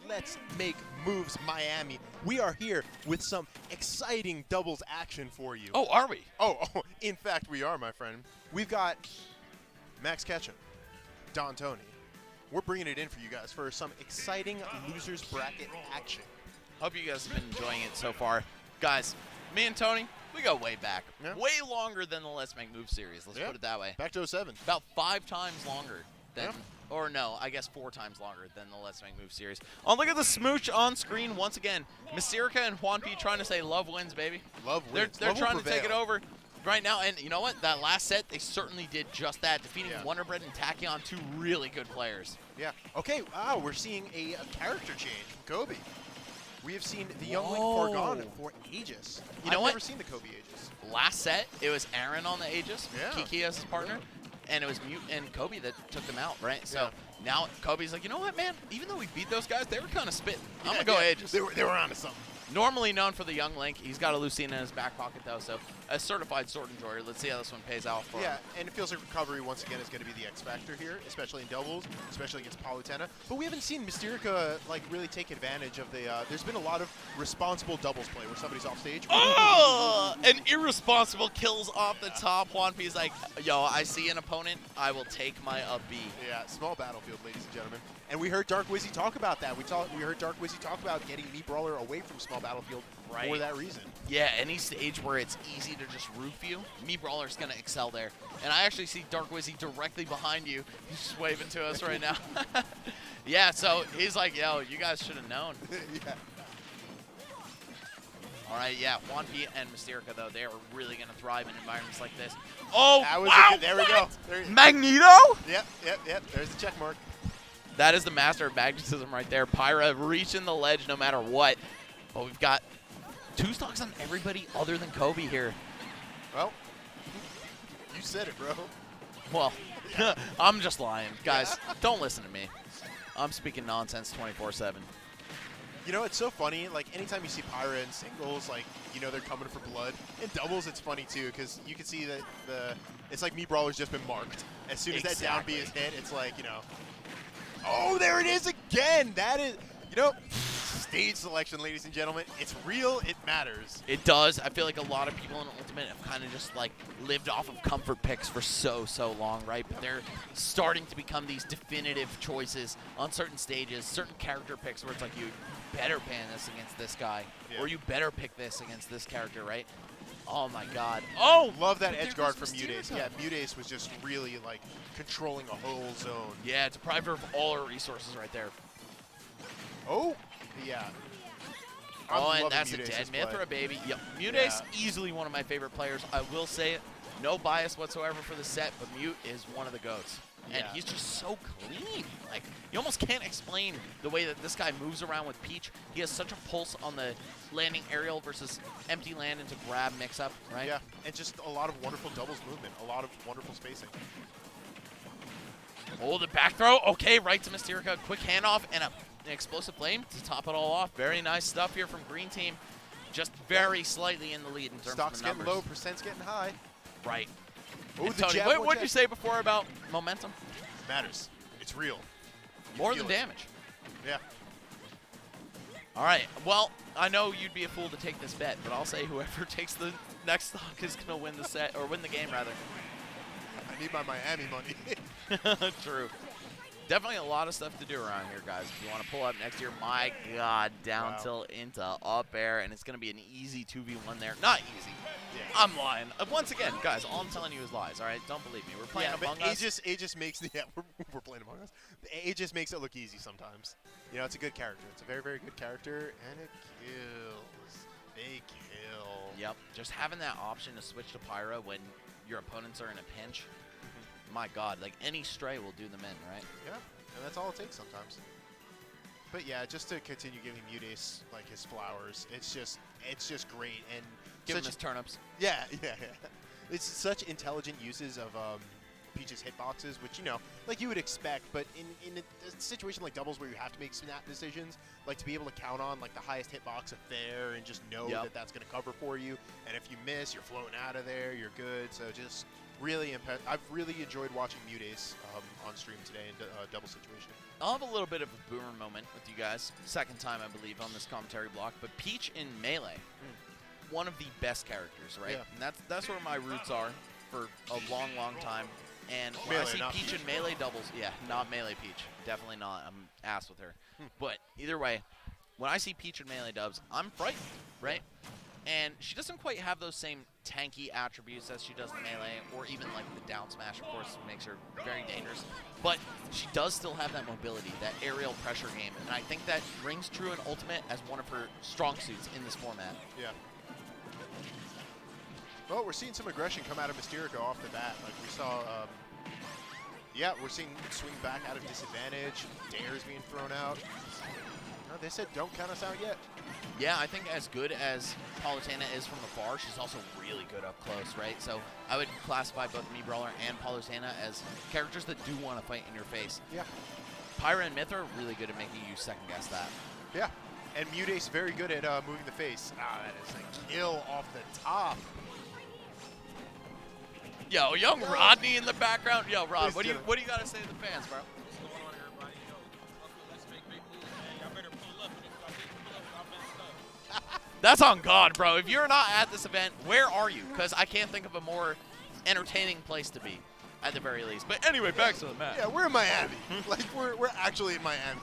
Let's make moves, Miami. We are here with some exciting doubles action for you. Oh, are we? Oh, in fact, we are, my friend. We've got Max Ketchum, Don Tony. We're bringing it in for you guys for some exciting losers bracket action. Hope you guys have been enjoying it so far. Guys, me and Tony, we go way back. Yeah. Way longer than the Let's Make Moves series. Let's Yeah. put it that way. Back to 07. About 5 times longer than, Yeah. or no, I guess 4 times longer than the Let's Make Moves series. Oh, look at the smooch on screen once again. Mystearica and Juanpi trying to say love wins, baby. Love wins. They're Love will trying to take it prevail. over right now. And you know what? That last set, they certainly did just that, defeating Yeah. Wonderbread and Tachyon, 2 really good players. Yeah. Okay, wow, we're seeing a character change from Kobe. We have seen the young Link Whoa. Fargone for Aegis. You know I've what? never seen the Kobe Aegis. Last set, it was Aaron on the Aegis, Yeah. Kiki as his partner, and it was Mute and Kobe that took them out, right? So Yeah. now Kobe's like, you know what, man? Even though we beat those guys, they were kind of spitting. I'm going to Yeah, go yeah. Aegis. They were onto something. Normally known for the young Link, he's got a Lucina in his back pocket, though, so a certified sword enjoyer. Let's see how this one pays out for Yeah, him. and it feels like recovery once again is going to be the X factor here, especially in doubles, especially against Palutena. But we haven't seen Mystearica like really take advantage of the. There's been a lot of responsible doubles play where somebody's off stage. Oh! An irresponsible kills off the top. Juanpi's like, yo, I see an opponent, I will take my up B. Yeah, small battlefield, ladies and gentlemen. And we heard Dark Wizzy talk about that. We heard Dark Wizzy talk about getting Me Brawler away from small battlefield for Right. that reason. Yeah, any stage where it's easy to just roof you, Me Brawler's going to excel there. And I actually see Dark Wizzy directly behind you. He's just waving to us right now. Yeah, so he's like, yo, you guys should have known. Yeah. All right, yeah, Juanpi and Mystearica, though, they are really going to thrive in environments like this. Oh, That was wow, a good, there we go. There, Magneto? Yep. There's the check mark. That is the master of magnetism right there. Pyra reaching the ledge no matter what. But we've got 2 stocks on everybody other than Kobe here. Well, you said it, bro. Well, I'm just lying. Guys, don't listen to me. I'm speaking nonsense 24/7. You know, it's so funny. Like, anytime you see Pyra in singles, like, you know they're coming for blood. In doubles, it's funny, too, because you can see that it's like Me Brawler's just been marked. As soon as that down B is hit, it's like, you know. Oh, there it is again. That is, you know, stage selection, ladies and gentlemen. It's real. It matters. It does. I feel like a lot of people in Ultimate have kind of just, like, lived off of comfort picks for so long, right? But they're starting to become these definitive choices on certain stages, certain character picks where it's like, you better pan this against this guy, Yeah. or you better pick this against this character, right? Oh, my God. Oh! Love that but there edge guard goes from Muteace. Mystearica. Yeah, Muteace was just really, like, controlling a whole zone. Yeah, deprived her of all her resources right there. Oh, yeah. I'm Oh, and loving that's a Muteace's dead Mithra, play. baby. Yep, Muteace, easily one of my favorite players. I will say it, no bias whatsoever for the set, but Mute is one of the GOATs. And Yeah. he's just so clean. Like, you almost can't explain the way that this guy moves around with Peach. He has such a pulse on the landing aerial versus empty land into grab mix-up, right? Yeah, and just a lot of wonderful doubles movement, a lot of wonderful spacing. Oh, the back throw. Okay, right to Mystearica. Quick handoff and an explosive flame to top it all off. Very nice stuff here from Green Team. Just very slightly in the lead in terms Stock's of the getting numbers. low, percent's getting high. Right. Oh, And the Tony, jab, what more did you jab. say before about momentum? Matters. It's real. More feel than it. damage. Yeah. All right. Well, I know you'd be a fool to take this bet, but I'll say whoever takes the next stock is going to win the set, or win the game, rather. I need my Miami money. True. Definitely a lot of stuff to do around here, guys. If you want to pull up next year, my God, down Wow. tilt into up air, and it's going to be an easy 2v1 there. Not easy. Yeah. I'm lying. Once again, guys, all I'm telling you is lies, all right? Don't believe me. We're playing Among Us. It just makes we're playing Among Us. It just makes it look easy sometimes. You know, it's a good character. It's a very, very good character, and it kills. They kill. Yep. Just having that option to switch to Pyra when your opponents are in a pinch. My God, like any stray will do them in, right? Yeah, and that's all it takes sometimes. But yeah, just to continue giving Muteace like his flowers, it's just great and Give him such his turnips. yeah. It's such intelligent uses of Peach's hitboxes, which, you know, like you would expect, but in a situation like doubles where you have to make snap decisions, like to be able to count on like the highest hitbox of fair and just know Yep. that that's going to cover for you, and if you miss, you're floating out of there, you're good. So just Really I've really enjoyed watching Muteace on stream today in double situation. I'll have a little bit of a boomer moment with you guys. Second time, I believe, on this commentary block. But Peach in Melee, one of the best characters, right? Yeah. And that's where my roots are for a long, long time. And when Melee, I see not Peach in Melee doubles, yeah, not Melee Peach. Definitely not. I'm ass with her. But either way, when I see Peach in Melee dubs, I'm frightened, right? And she doesn't quite have those same tanky attributes as she does in Melee, or even like the down smash, of course, makes her very dangerous. But she does still have that mobility, that aerial pressure game, and I think that rings true in Ultimate as one of her strong suits in this format. Yeah. Well, we're seeing some aggression come out of Mystearica off the bat. Like we saw, yeah, we're seeing swing back out of disadvantage, dares being thrown out. No, they said don't count us out yet. Yeah, I think as good as Palutena is from afar, she's also really good up close, right? So I would classify both Me Brawler and Palutena as characters that do want to fight in your face. Yeah. Pyra and Myth are really good at making you second guess that. Yeah. And Muteace very good at moving the face. Ah, that is a kill off the top. Yo, young Rodney in the background. Yo, Rod, Please what do do. you got to say to the fans, bro? What's going on, everybody? Yo, let's make big moves, man. Y'all better pull up. And if y'all didn't pull up, y'all messed up. That's on God, bro. If you're not at this event, where are you? Because I can't think of a more entertaining place to be, at the very least. But anyway, back to the match. Yeah, we're in Miami. Like we're actually in Miami.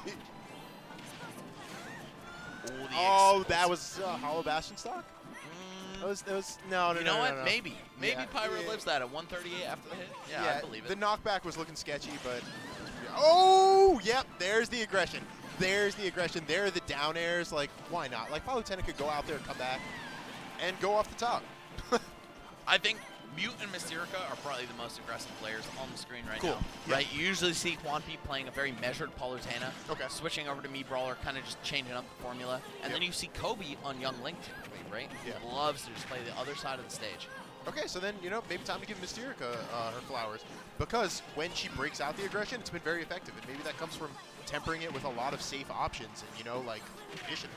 Oh, that was Hollow Bastion stock? That was no. You know what? No. Maybe Yeah. Pyra lives that at 138 after the hit. Yeah, I believe it. The knockback was looking sketchy, but oh, yep. There's the aggression. There's the aggression. There are the down airs. Like, why not? Like, Palutena could go out there and come back and go off the top. I think Mute and Mystearica are probably the most aggressive players on the screen right Cool. now. Yeah. Right? You usually see Juanpi playing a very measured Palutena, Okay. switching over to Me Brawler, kind of just changing up the formula. And Yep. then you see Kobe on Young Link typically, right? Yeah. He loves to just play the other side of the stage. Okay, so then, maybe time to give Mystearica her flowers. Because when she breaks out the aggression, it's been very effective. And maybe that comes from tempering it with a lot of safe options and, like, conditioning.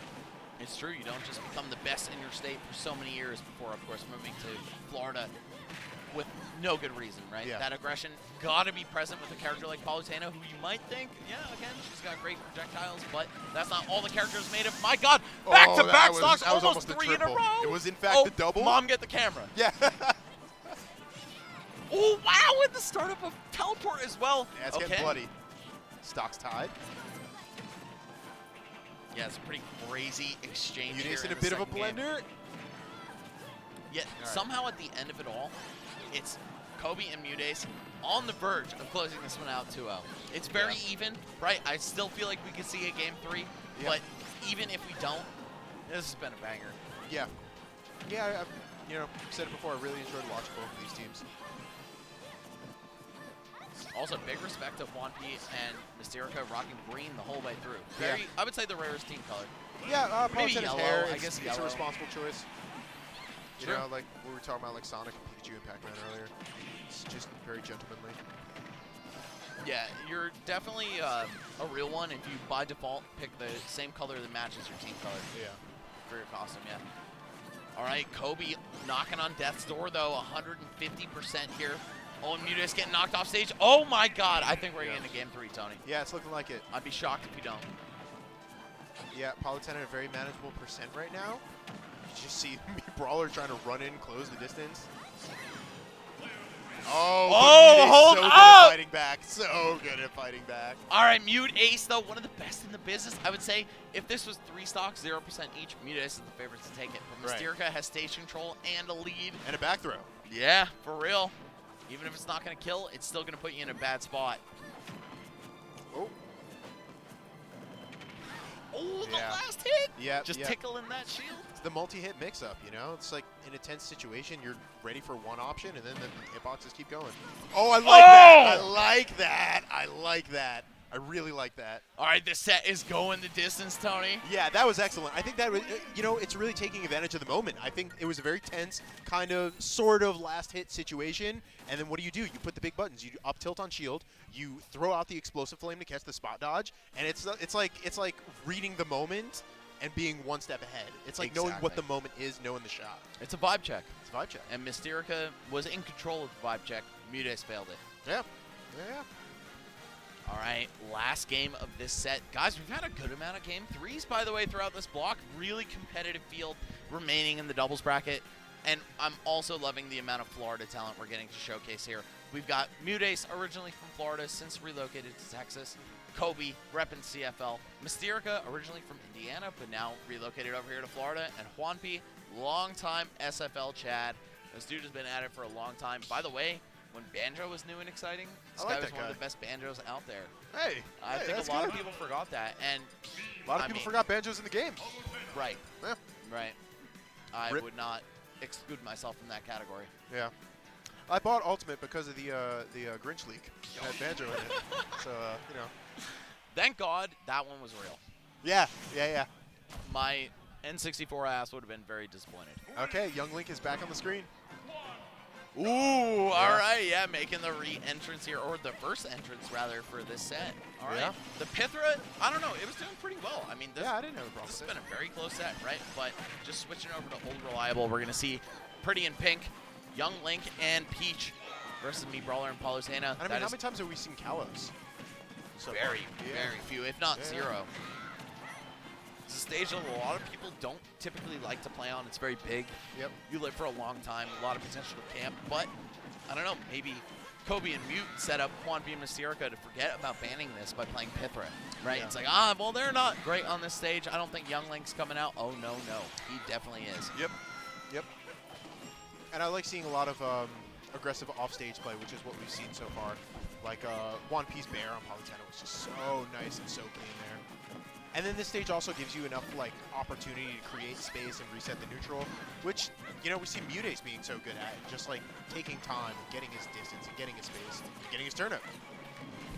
It's true. You don't just become the best in your state for so many years before, of course, moving to Florida with no good reason, right? Yeah. That aggression got to be present with a character like Palutena, who you might think, yeah, again, she's got great projectiles, but that's not all the character's made of. My God, back-to-back stocks, that was almost the 3 in a triple. row. It was, in fact, the double. Mom, get the camera. Yeah. Oh, wow, and the startup of teleport as well. Yeah, it's getting bloody. Stock's tied. Yeah, it's a pretty crazy exchange Muteace here in a the bit of a second game. blender. Yet right. somehow at the end of it all, it's Kobe and Muteace on the verge of closing this one out 2-0. It's very even, right? I still feel like we could see a game 3, Yeah. but even if we don't, this has been a banger. Yeah. Yeah, I've said it before, I really enjoyed watching both of these teams. Also, big respect to Juanpi and Mystearica rocking green the whole way through. Very, Yeah. I would say the rarest team color. Yeah, Maybe Palutena's yellow, hair, I it's, guess it's yellow. a responsible choice. You Sure. know, like we were talking about like Sonic and Pikachu and Pac-Man earlier. It's just very gentlemanly. Yeah, you're definitely a real one if you, by default, pick the same color that matches your team color Yeah. for your costume, yeah. All right, Kobe knocking on death's door, though, 150% here. Oh, and Muteace getting knocked off stage. Oh, my God. I think we're getting to game 3, Tony. Yeah, it's looking like it. I'd be shocked if you don't. Yeah, Palutena at a very manageable percent right now. You just see Me Brawler trying to run in, close the distance. Oh, hold so good up! at fighting back. So good at fighting back. All right, Muteace, though, one of the best in the business. I would say if this was 3 stocks, 0% each, Muteace is the favorite to take it. But Right. Mystearica has stage control and a lead. And a back throw. Yeah, for real. Even if it's not going to kill, it's still going to put you in a bad spot. Oh. Oh, the Yeah. last hit. Yeah. Just yeah. tickling that shield. It's the multi-hit mix-up, It's like in a tense situation, you're ready for one option, and then the hitboxes keep going. Oh, I like that. I like that. I like that. I really like that. All right, this set is going the distance, Tony. Yeah, that was excellent. I think that was, it's really taking advantage of the moment. I think it was a very tense, kind of, sort of last hit situation. And then what do? You put the big buttons. You up tilt on shield. You throw out the explosive flame to catch the spot dodge. And it's like reading the moment and being one step ahead. It's like knowing what the moment is, knowing the shot. It's a vibe check. It's a vibe check. And Mystearica was in control of the vibe check. Muteace failed it. Yeah. Yeah. All right, last game of this set. Guys, we've had a good amount of game threes, by the way, throughout this block. Really competitive field remaining in the doubles bracket. And I'm also loving the amount of Florida talent we're getting to showcase here. We've got Muteace, originally from Florida, since relocated to Texas. Kobe, repping CFL. Mystearica, originally from Indiana, but now relocated over here to Florida. And Juanpi, longtime SFL Chad. This dude has been at it for a long time. By the way, when Banjo was new and exciting, this guy was one of the best banjos out there. Hey, I think a lot of people forgot that. And a lot of people forgot banjos in the game. Right. Yeah. Right. I would not exclude myself from that category. Yeah. I bought Ultimate because of the Grinch leak. It had Banjo in it. So, you know. Thank God that one was real. Yeah. Yeah, yeah. My N64 ass would have been very disappointed. Okay, Young Link is back on the screen. Ooh, all right, yeah, making the re-entrance here, or the first entrance, rather, for this set. All right. Yeah. The Pythra, I don't know, it was doing pretty well. I mean, this, I didn't have a problem this with has been a very close set, right? But just switching over to Old Reliable, we're going to see Pretty in Pink, Young Link, and Peach versus Me Brawler and Palutena. I mean, how many times have we seen Kalos? So very few, if not Yeah. zero. It's a stage that a lot of people don't typically like to play on. It's very big. Yep. You live for a long time, a lot of potential to camp, but I don't know, maybe Kobe and Mute set up Juanpi and Mystearica to forget about banning this by playing Pythra, right? Yeah. It's like, well, they're not great on this stage. I don't think Young Link's coming out. Oh, no, he definitely is. Yep. Yep. And I like seeing a lot of aggressive offstage play, which is what we've seen so far. Like Juanpi's Bear on Palutena was just so nice and so clean there. And then this stage also gives you enough like opportunity to create space and reset the neutral, which, you know, we see Muteace being so good at, just like taking time, and getting his distance, and getting his space, and getting his turnip.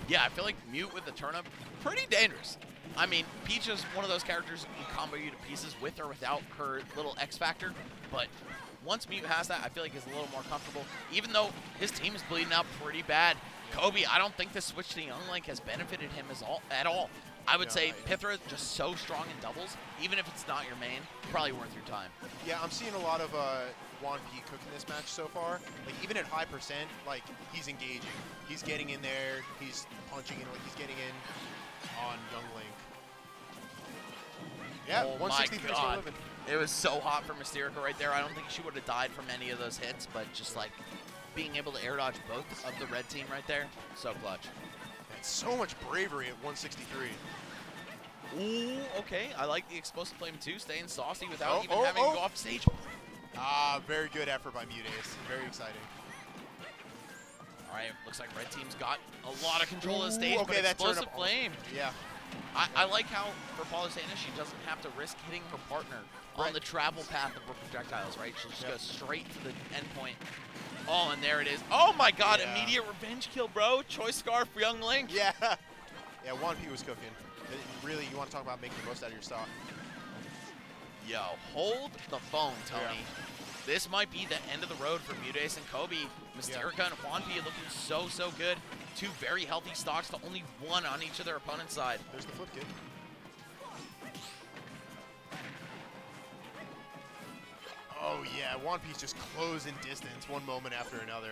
Yeah, I feel like Mute with the turnip, pretty dangerous. I mean, Peach is one of those characters who can combo you to pieces with or without her little X factor, but once Mute has that, I feel like he's a little more comfortable, even though his team is bleeding out pretty bad. Kobe, I don't think the switch to Young Link has benefited him at all. I would say Pythra is just so strong in doubles, even if it's not your main, probably worth your time. Yeah, I'm seeing a lot of Juanpi cooking this match so far. Like, even at high percent, like, he's engaging. He's getting in there, he's punching in, like, he's getting in on Young Link. Yeah, Oh 163 my still God. living. It was so hot for Mystearica right there. I don't think she would have died from any of those hits, but just like being able to air dodge both of the red team right there, so clutch. That's so much bravery at 163. Ooh, okay. I like the explosive flame too, staying saucy without even having to go off stage. Ah, very good effort by Muteace. Very exciting. All right, looks like red team's got a lot of control of the stage, okay, but that turned explosive up flame. Yeah. I like how for Palutena she doesn't have to risk hitting her partner on the travel path of her projectiles, right? She'll just go straight to the end point. Oh, and there it is. Oh my God, immediate revenge kill, bro. Choice scarf for Young Link. Yeah. Yeah, Juanpi was cooking. Really, you want to talk about making the most out of your stock. Yo, hold the phone, Tony. This might be the end of the road for Muteace and Kobe. Mystearica and Juanpi looking so good. Two very healthy stocks to only one on each of their opponent's side. There's the flip kick. Oh yeah, Juanpi's just closing distance one moment after another.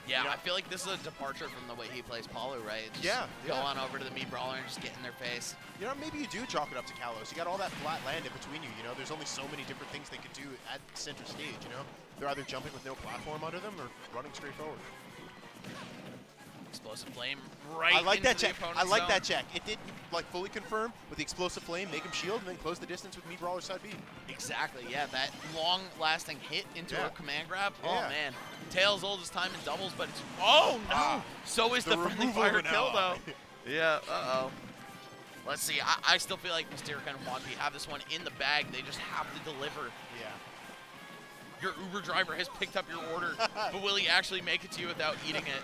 Yeah, You know, I feel like this is a departure from the way he plays Palu, right? Just Yeah, go yeah. on over to the Meat Brawler and just get in their face. You know, maybe you do chalk it up to Kalos. You got all that flat land in between you, you know? There's only so many different things they could do at center stage, you know? They're either jumping with no platform under them or running straight forward. Explosive flame right I like into that the check. opponent's I like zone. that check. It did, like, fully confirm with the explosive flame, make him shield, and then close the distance with Meat Brawler side B. Exactly, yeah, that long-lasting hit into Yeah. a command grab. Yeah. Oh, man. Tails old as time in doubles, but it's... Oh, no! So is the friendly removal of fire an kill, though. ally. Yeah, uh-oh. Let's see. I still feel like Mystearica and Juanpi have this one in the bag. They just have to deliver. Yeah. Your Uber driver has picked up your order, but will he actually make it to you without eating it?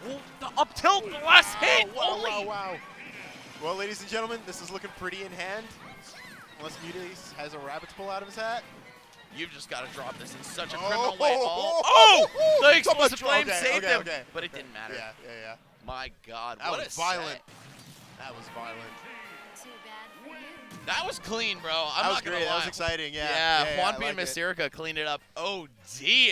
Oh, the up tilt, the last hit! Wow, Holy- wow. Well, ladies and gentlemen, this is looking pretty in hand. Unless Muteace has a rabbit's pull out of his hat. You've just got to drop this in such a Oh, criminal way. oh, Oh! oh, The explosive so much- flame okay, saved okay, him, okay. but it didn't matter. Yeah. My God, That what was a violent. set. That was violent. Too bad for you. That was clean, bro. That was great. That was exciting. Yeah. Juanpi I and like it. Mystearica cleaned it up OD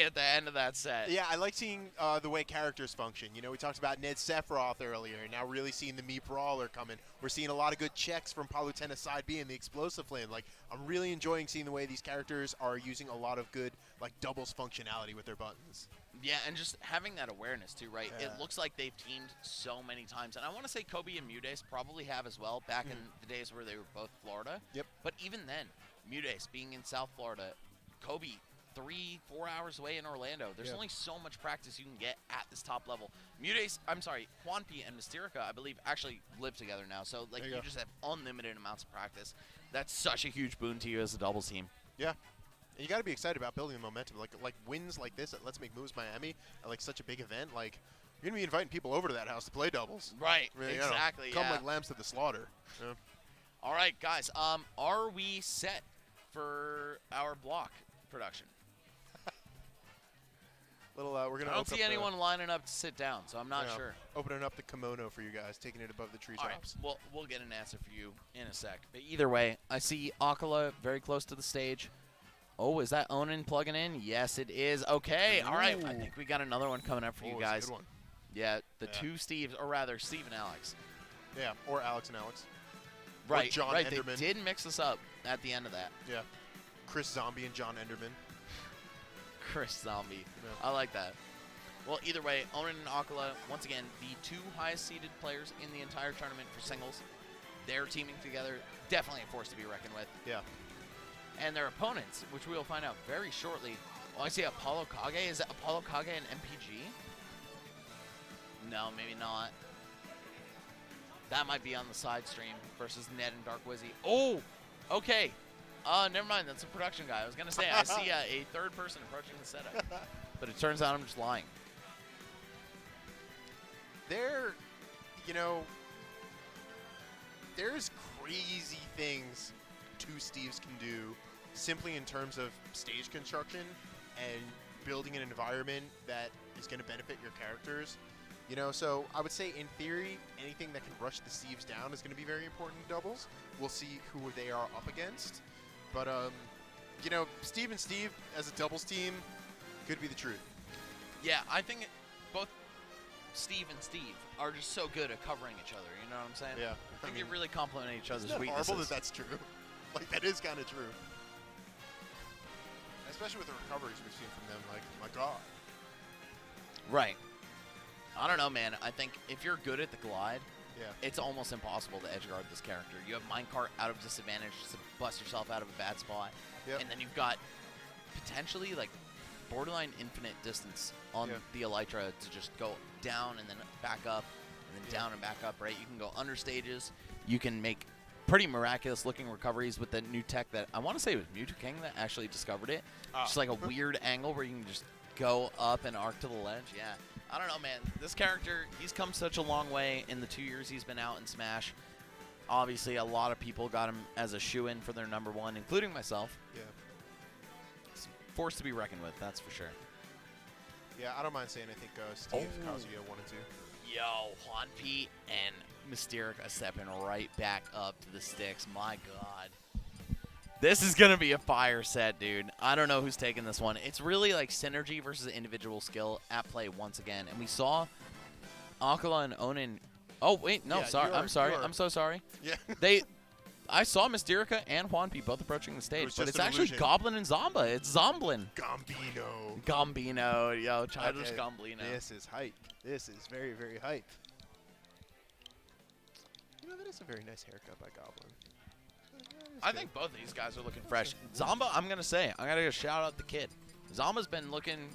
at the end of that set. Yeah, I like seeing the way characters function. You know, we talked about Ned Sephiroth earlier, and now really seeing the Mii Brawler coming. We're seeing a lot of good checks from Palutena's side B and the Explosive Flame. Like, I'm really enjoying seeing the way these characters are using a lot of good, like, doubles functionality with their buttons. Yeah, and just having that awareness, too, right? Yeah. It looks like they've teamed so many times. And I want to say Kobe and Muteace probably have as well back in the days where they were both Florida. Yep. But even then, Muteace being in South Florida, Kobe 3-4 hours away in Orlando. There's only so much practice you can get at this top level. Juanpi and Mystearica, I believe, actually live together now. So, like, you just have unlimited amounts of practice. That's such a huge boon to you as a doubles team. Yeah. And you got to be excited about building the momentum. Like wins like this at Let's Make Moves Miami at, like, such a big event. Like, you're going to be inviting people over to that house to play doubles. Right, I mean, exactly, come like lambs to the slaughter. Yeah. All right, guys, are we set for our block production? We're gonna. I don't see anyone lining up to sit down, so I'm not sure. Opening up the kimono for you guys, taking it above the treetops. All right, we'll get an answer for you in a sec. But either way, I see Acola very close to the stage. Oh, is that Onin plugging in? Yes, it is. Okay, all right. I think we got another one coming up for you guys. That's a good one. Yeah, the two Steves, or rather, Steve and Alex. Yeah, or Alex and Alex. Right, or John right. Enderman. They did mix us up at the end of that. Yeah, Chris Zombie and John Enderman. Chris Zombie. Yeah. I like that. Well, either way, Onin and Acola, once again, the two highest seeded players in the entire tournament for singles. They're teaming together. Definitely a force to be reckoned with. Yeah. And their opponents, which we will find out very shortly. Oh, I see Apollo Kage. Is it Apollo Kage and MPG? No, maybe not. That might be on the side stream versus Ned and Dark Wizzy. Oh, okay. Never mind. That's a production guy. I was going to say, I see a third person approaching the setup. But it turns out I'm just lying. There's crazy things two Steves can do simply in terms of stage construction and building an environment that is going to benefit your characters. So I would say in theory, anything that can rush the Steves down is going to be very important in doubles. We'll see who they are up against. But, Steve and Steve as a doubles team could be the truth. Yeah, I think both Steve and Steve are just so good at covering each other. You know what I'm saying? Yeah. I think they really complement each other's Isn't that weaknesses. horrible that that's true? Like, that is kind of true. Especially with the recoveries we've seen from them. Like, my God. Right. I don't know, man. I think if you're good at the glide, Yeah. it's almost impossible to edgeguard this character. You have minecart out of disadvantage to bust yourself out of a bad spot. Yep. And then you've got potentially, like, borderline infinite distance on the Elytra to just go down and then back up and then down and back up, right? You can go under stages. You can make pretty miraculous looking recoveries with the new tech that I want to say it was Muteace that actually discovered it. Just like a weird angle where you can just go up and arc to the ledge. Yeah. I don't know, man. This character, he's come such a long way in the 2 years he's been out in Smash. Obviously, a lot of people got him as a shoo-in for their #1, including myself. Yeah. It's a force to be reckoned with, that's for sure. Yeah, I don't mind saying I think Steve Kazuya 1 and 2. Yo, Juanpi and Mystearica stepping right back up to the sticks. My God. This is going to be a fire set, dude. I don't know who's taking this one. It's really like synergy versus individual skill at play once again. And we saw Acola and Onin. Oh, wait. No, Yeah, sorry. I'm sorry. I'm so sorry. Yeah. I saw Mystearica and Juanpi both approaching the stage, but it's actually illusion. Goblin and Zomba. It's Zomblin. Gambino. Yo, childish Okay. Gomblino. This is hype. This is very, very hype. That is a very nice haircut by Goblin. I think both of these guys are looking fresh. Zomba, I'm going to say, I got to shout out the kid. Zomba's been looking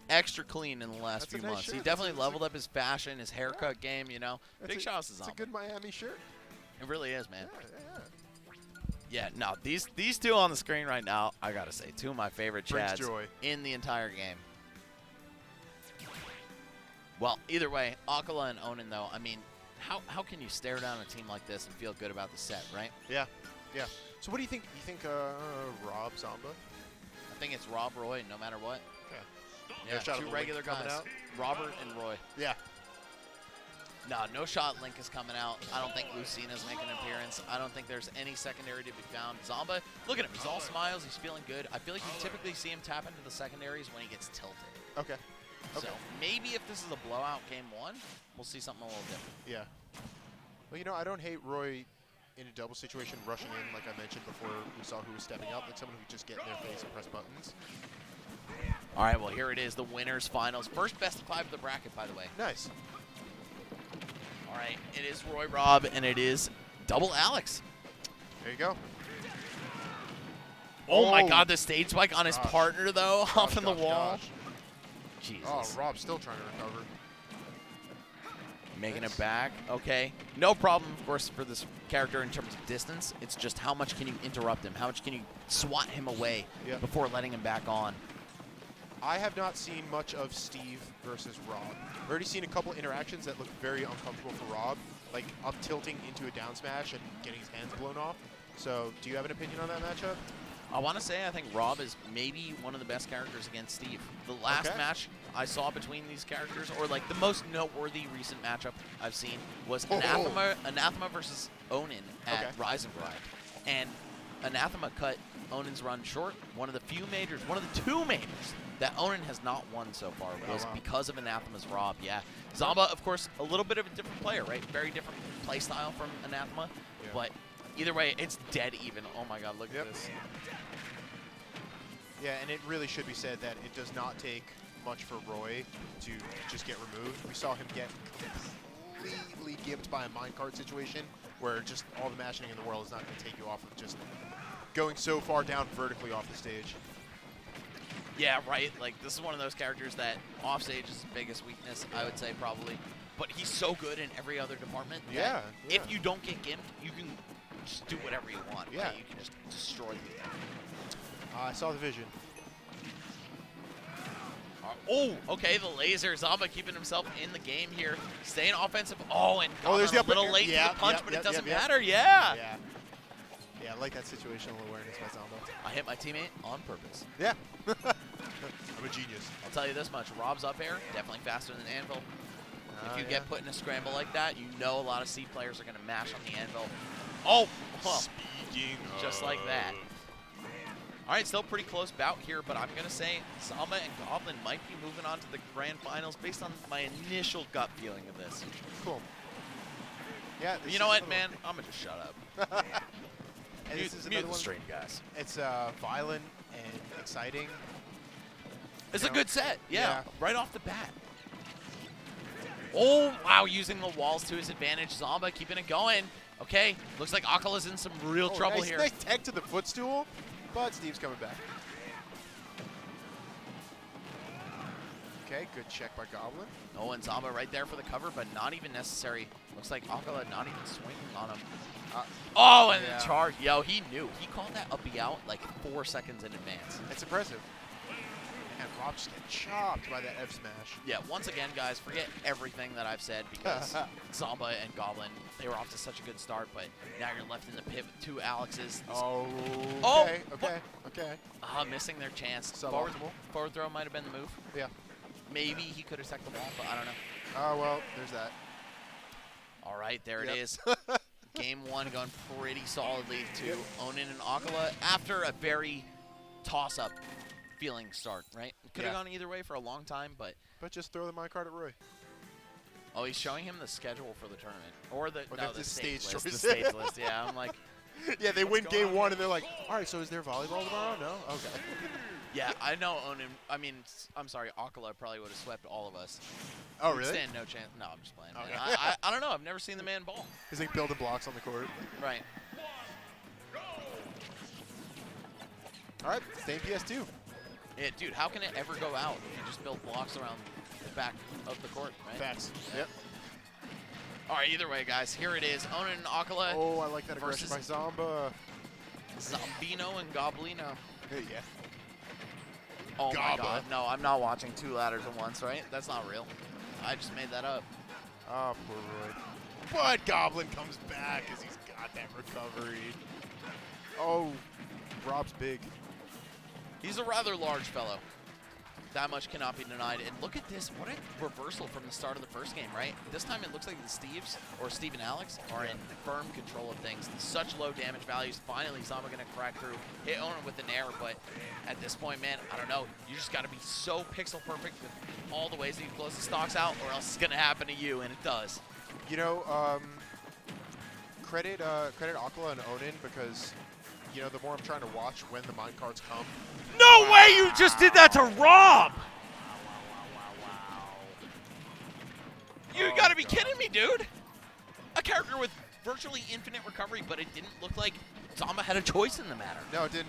extra clean in the last few nice months. shirt. He definitely leveled up his fashion, his haircut game, you know. Big shout out to Zomba. It's a good Miami shirt. It really is, man. Yeah. Yeah, no, these two on the screen right now, I got to say, two of my favorite Brings chads joy. in the entire game. Well, either way, Acola and Onin, though, I mean, how can you stare down a team like this and feel good about the set, right? Yeah. So what do you think? You think Rob Zomba? I think it's Rob Roy, no matter what. Okay. Yeah, Shot of two the regular link coming guys, out. Robert and Roy. Yeah. No shot Link is coming out. I don't think Lucina's making an appearance. I don't think there's any secondary to be found. Zomba, look at him. He's all smiles. He's feeling good. I feel like you typically see him tap into the secondaries when he gets tilted. Okay. So maybe if this is a blowout game 1, we'll see something a little different. Yeah. Well, you know, I don't hate Roy in a double situation rushing in, like I mentioned before we saw who was stepping up, like someone who could just get in their face and press buttons. All right, well, here it is, the winners finals. First best of 5 of the bracket, by the way. Nice. All right, it is Roy Rob, and it is double Alex. There you go. Oh my God, the stage spike on his partner, though, off in the wall. Gosh. Jesus. Oh, Rob's still trying to recover. Making it back. Okay. No problem, of course, for this character in terms of distance. It's just how much can you interrupt him? How much can you swat him away before letting him back on? I have not seen much of Steve versus Rob. I've already seen a couple interactions that look very uncomfortable for Rob, like up tilting into a down smash and getting his hands blown off. So do you have an opinion on that matchup? I want to say I think Rob is maybe one of the best characters against Steve. The last match I saw between these characters, or like the most noteworthy recent matchup I've seen, was Anathema versus Onin at Rise and Grind. And Anathema cut Onin's run short. One of the few majors, one of the 2 majors that Onin has not won so far was because of Anathema's Rob. Yeah. Zomba, of course, a little bit of a different player, right? Very different play style from Anathema. Yeah. But either way, it's dead even. Oh my God, look at this. Yeah, and it really should be said that it does not take much for Roy to just get removed. We saw him get completely gimped by a minecart situation where just all the mashing in the world is not going to take you off of just going so far down vertically off the stage. Yeah, right. Like, this is one of those characters that offstage is his biggest weakness, I would say, probably. But he's so good in every other department. Yeah. If you don't get gimped, you can just do whatever you want. Yeah. Right? You can just destroy them. I saw the vision. Oh, okay, the laser. Zomba keeping himself in the game here. Staying offensive. Oh, and there's the a little late to the punch, but it doesn't matter. Yeah. Yeah, I like that situational awareness by Zomba. I hit my teammate on purpose. Yeah. I'm a genius. I'll tell you this much. Rob's up air, definitely faster than Anvil. If you get put in a scramble like that, you know a lot of C players are going to mash on the Anvil. Oh! Speaking just like that. All right, still pretty close bout here, but I'm going to say Zomba and Goblin might be moving on to the grand finals based on my initial gut feeling of this. Cool. Yeah. You know what, man? I'm going to just shut up. And this is another one. Stream, guys. It's violent and exciting. It's a good set. Yeah, right off the bat. Oh, wow, using the walls to his advantage. Zomba keeping it going. Okay, looks like Akala's in some real trouble here. Nice tech to the footstool, but Steve's coming back. Okay, good check by Goblin. Oh, and Zomba right there for the cover, but not even necessary. Looks like Akala not even swinging on him. Oh, and the charge. Yo, he knew. He called that up out like 4 seconds in advance. It's impressive. And Rob just get chopped by that F smash. Yeah, once again, guys, forget everything that I've said because Zomba and Goblin, they were off to such a good start, but now you're left in the pit with 2 Alexes. Okay. Missing their chance. Suboptimal. Forward throw might have been the move. Yeah. Maybe he could have teched the ball, but I don't know. Oh, well, there's that. All right, there it is. Game 1 going pretty solidly to Onin and Acola after a very toss-up feeling start, right? Could have gone either way for a long time, but just throw the minecart at Roy. Oh, he's showing him the schedule for the tournament. Or the, the stage list. choice. The stage list, yeah. I'm like... Yeah, they win game 1, and they're like, all right, so is there volleyball tomorrow? No? Okay. Yeah, I know Onin. I mean, I'm sorry, Acola probably would have swept all of us. Oh, really? Stand no chance. No, I'm just playing. Okay. I don't know. I've never seen the man ball. He's like building blocks on the court. Right. All right, staying PS2. Yeah, dude, how can it ever go out if you just build blocks around the back of the court, right? Facts. Yep. All right, either way, guys, here it is. Onin and Acola. Oh, I like that aggression by Zomba. Zombino and Goblino. Yeah. Oh my God! No, I'm not watching 2 ladders at once, right? That's not real. I just made that up. Oh, poor Roy. But Goblin comes back because he's got that recovery. Oh, Rob's big. He's a rather large fellow. That much cannot be denied. And look at this. What a reversal from the start of the first game, right? This time it looks like the Steves, or Steve and Alex, are in firm control of things. Such low damage values. Finally, Zomba going to crack through, hit Onin with an air. But at this point, man, I don't know. You just got to be so pixel perfect with all the ways that you close the stocks out, or else it's going to happen to you, and it does. You know, credit acola and Onin because, you know, the more I'm trying to watch when the minecarts come. No way you just did that to Rob! You gotta be kidding me, dude! A character with virtually infinite recovery, but it didn't look like Zomba had a choice in the matter. No, it didn't.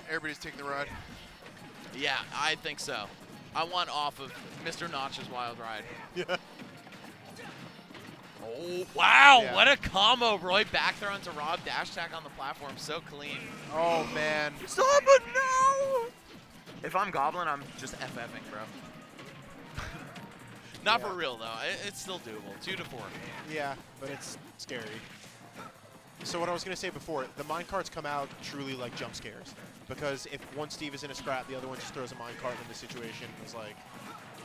Everybody's taking the ride. Yeah, I think so. I want off of Mr. Notch's wild ride. Yeah. Oh, wow, Yeah. what a combo, Roy. Back throw into Rob, dash attack on the platform, so clean. Oh, man. Zomba, no! If I'm Goblin, I'm just FFing, bro. Not for real, though. It's still doable. 2 to 4. Yeah, but it's scary. So what I was going to say before, the minecarts come out truly like jump scares. Because if one Steve is in a scrap, the other one just throws a minecart in the situation and is like,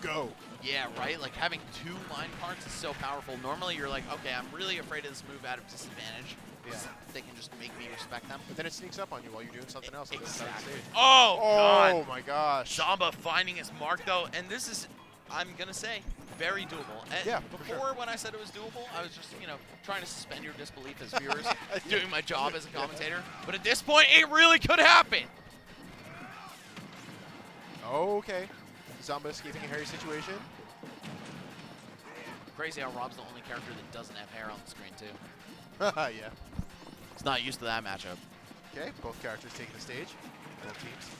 go. Yeah, right? Like, having 2 line carts is so powerful. Normally, you're like, okay, I'm really afraid of this move out of disadvantage. Yeah. They can just make me respect them. But then it sneaks up on you while you're doing something else. Exactly. Oh, God. Oh, my gosh. Zomba finding his mark, though. And this is, I'm going to say, very doable. And Yeah, for before, sure. when I said it was doable, I was just, you know, trying to suspend your disbelief as viewers, doing my job as a commentator. But at this point, it really could happen. Okay. Zomba escaping a hairy situation. Crazy how Rob's the only character that doesn't have hair on the screen, too. Yeah. He's not used to that matchup. Okay, both characters taking the stage. Both teams.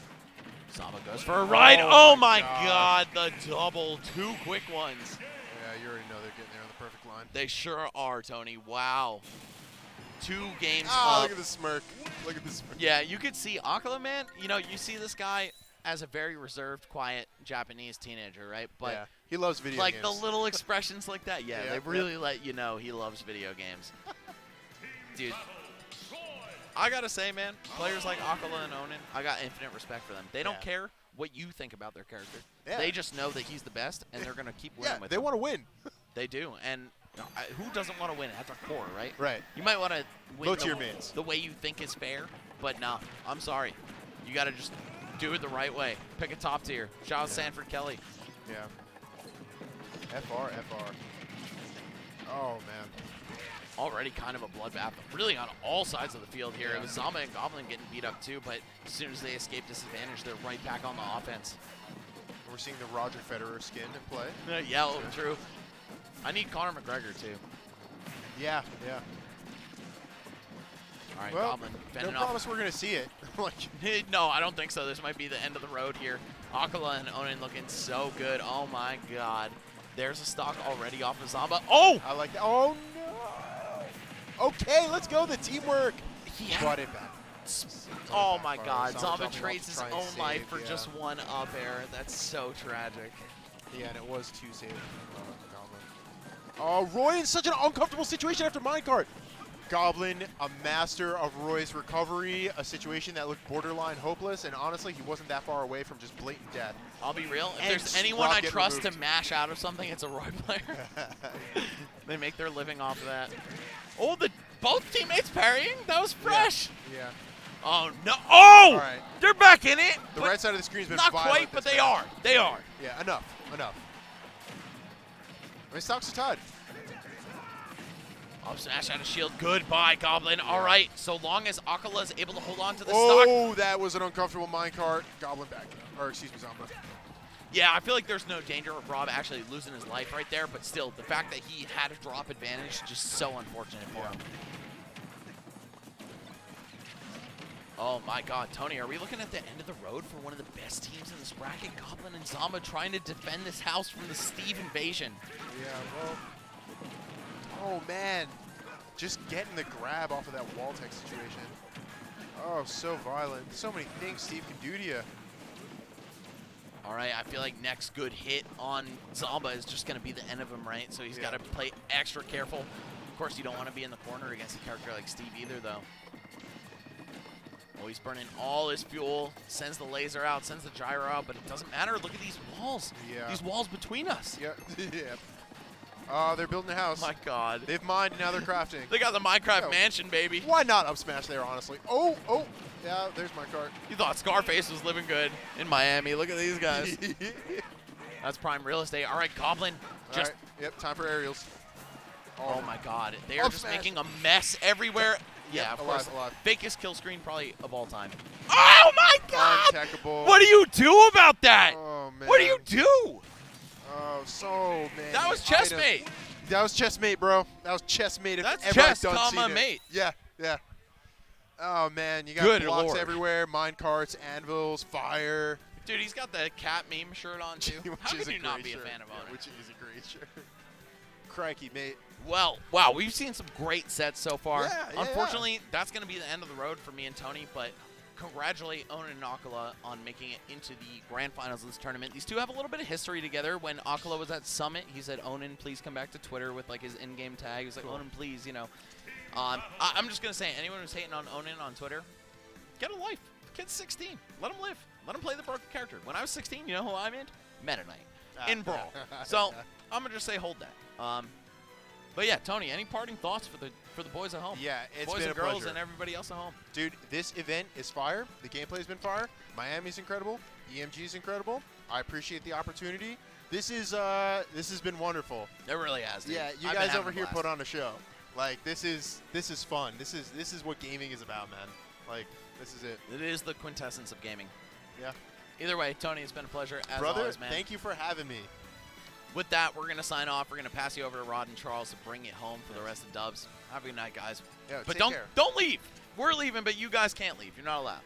Zomba goes for a ride. Oh, my God. The double. 2 quick ones. Yeah, you already know they're getting there on the perfect line. They sure are, Tony. Wow. 2 games Oh, up. look at the smirk. Look at the smirk. Yeah, you could see acola, man. You know, you see this guy as a very reserved, quiet Japanese teenager, right? But yeah, he loves video like games. the little expressions like that, yeah, Yeah, they really let you know he loves video games. Dude, I gotta say, man, players like acola and Onin, I got infinite respect for them. They don't care what you think about their character. Yeah. They just know that he's the best, and they're gonna keep winning with they him. want to win. They do, and who doesn't want to win? That's our core, right? Right. You might want to win Low tier mains. the way you think is fair, but nah, I'm sorry. You got to just do it the right way. Pick a top tier. Shout out Sanford Kelly. Yeah. FR. Oh, man. Already kind of a bloodbath, really on all sides of the field here. Yeah. It was Zomba and Goblin getting beat up too, but as soon as they escape disadvantage, they're right back on the offense. We're seeing the Roger Federer skin in play. Yeah, true. I need Conor McGregor too. Yeah. All right, Well, Goblin no fending off. promise we're going to see it. Like, No, I don't think so. This might be the end of the road here. acola and Onin looking so good. Oh my God. There's a stock already off of Zomba. Oh! I like that. Oh, no. Okay, let's go. The teamwork. He Brought it back. Oh my backfire. God. Zomba Zomba dropping trades off to his try and own life save, for yeah. just 1 up air. That's so tragic. Yeah, and it was 2 saves. Oh, Roy in such an uncomfortable situation after minecart. Goblin, a master of Roy's recovery, a situation that looked borderline hopeless, and honestly, he wasn't that far away from just blatant death. I'll be real. If And there's anyone Rob I getting trust to removed. mash out of something, it's a Roy player. They make their living off of that. Oh, both teammates parrying? That was fresh. Yeah. Oh, no. Oh! All right. They're back in it. The but right side of the screen's been not violent quite, but this they match. are. They are. Yeah, enough. I mean, stocks are tied. Up smash out of shield. Goodbye, Goblin. All right. So long as acola is able to hold on to the stock. Oh, that was an uncomfortable minecart. Goblin back. Or, excuse me, Zomba. Yeah, I feel like there's no danger of Rob actually losing his life right there, but still, the fact that he had a drop advantage, just so unfortunate for him. Oh my God, Tony, are we looking at the end of the road for one of the best teams in this bracket? Goblin and Zomba trying to defend this house from the Steve invasion. Yeah, well. Oh, man. Just getting the grab off of that wall tech situation. Oh, so violent. So many things Steve can do to you. All right, I feel like next good hit on Zomba is just going to be the end of him, right? So he's got to play extra careful. Of course, you don't want to be in the corner against a character like Steve either, though. Oh, he's burning all his fuel. Sends the laser out, sends the gyro out, but it doesn't matter. Look at these walls. Yeah. These walls between us. Yeah. Yeah. Oh, they're building a house. Oh my God. They've mined, now they're crafting. They got the Minecraft Yo. mansion, baby. Why not up smash there, honestly? Oh, oh. Yeah, there's my cart. You thought Scarface was living good in Miami. Look at these guys. That's prime real estate. All right, Goblin. All Just. right. Yep, time for aerials. Oh my God. They are Up just smash. making a mess everywhere. Yeah, Yep, of alive, course. alive. Fakest kill screen probably of all time. Oh my God! Untechable. What do you do about that? Oh, man. What do you do? Oh, so many That was items. chessmate. That was chessmate, bro. That was chessmate. If That's ever chess, I've done comma, seen it. mate. Yeah, yeah. Oh, man. You got Good blocks Lord. everywhere, mine carts, anvils, fire. Dude, he's got the cat meme shirt on too. Which How is can a you not great be a shirt. fan of Yeah, Onin? which is a great shirt. Crikey, mate. Well, wow, we've seen some great sets so far. Yeah, yeah, Unfortunately, that's going to be the end of the road for me and Tony, but congratulate Onin and acola on making it into the grand finals of this tournament. These two have a little bit of history together. When acola was at Summit, he said, Onin, please come back to Twitter with like his in-game tag. He was like, Cool. Onin, please, you know. I'm just going to say, anyone who's hating on Onin on Twitter, get a life. The kid's 16. Let him live. Let him play the broken character. When I was 16, you know who I'm in? Meta Knight. In Brawl. So, I'm going to just say hold that. But yeah, Tony, any parting thoughts for the boys at home? Yeah, it's boys been and a girls pleasure. and everybody else at home. Dude, this event is fire. The gameplay's been fire. Miami's incredible. EMG's incredible. I appreciate the opportunity. This has been wonderful. It really has. Dude. Yeah, you I've been guys having over a here blast. put on a show. Like this is fun. This is what gaming is about, man. Like this is it. It is the quintessence of gaming. Yeah. Either way, Tony, it's been a pleasure as Brother, always, man. thank you for having me. With that, we're gonna sign off. We're gonna pass you over to Rod and Charles to bring it home for the rest of Dubs. Have a good night, guys. Yeah, But take care. don't leave. We're leaving, but you guys can't leave. You're not allowed.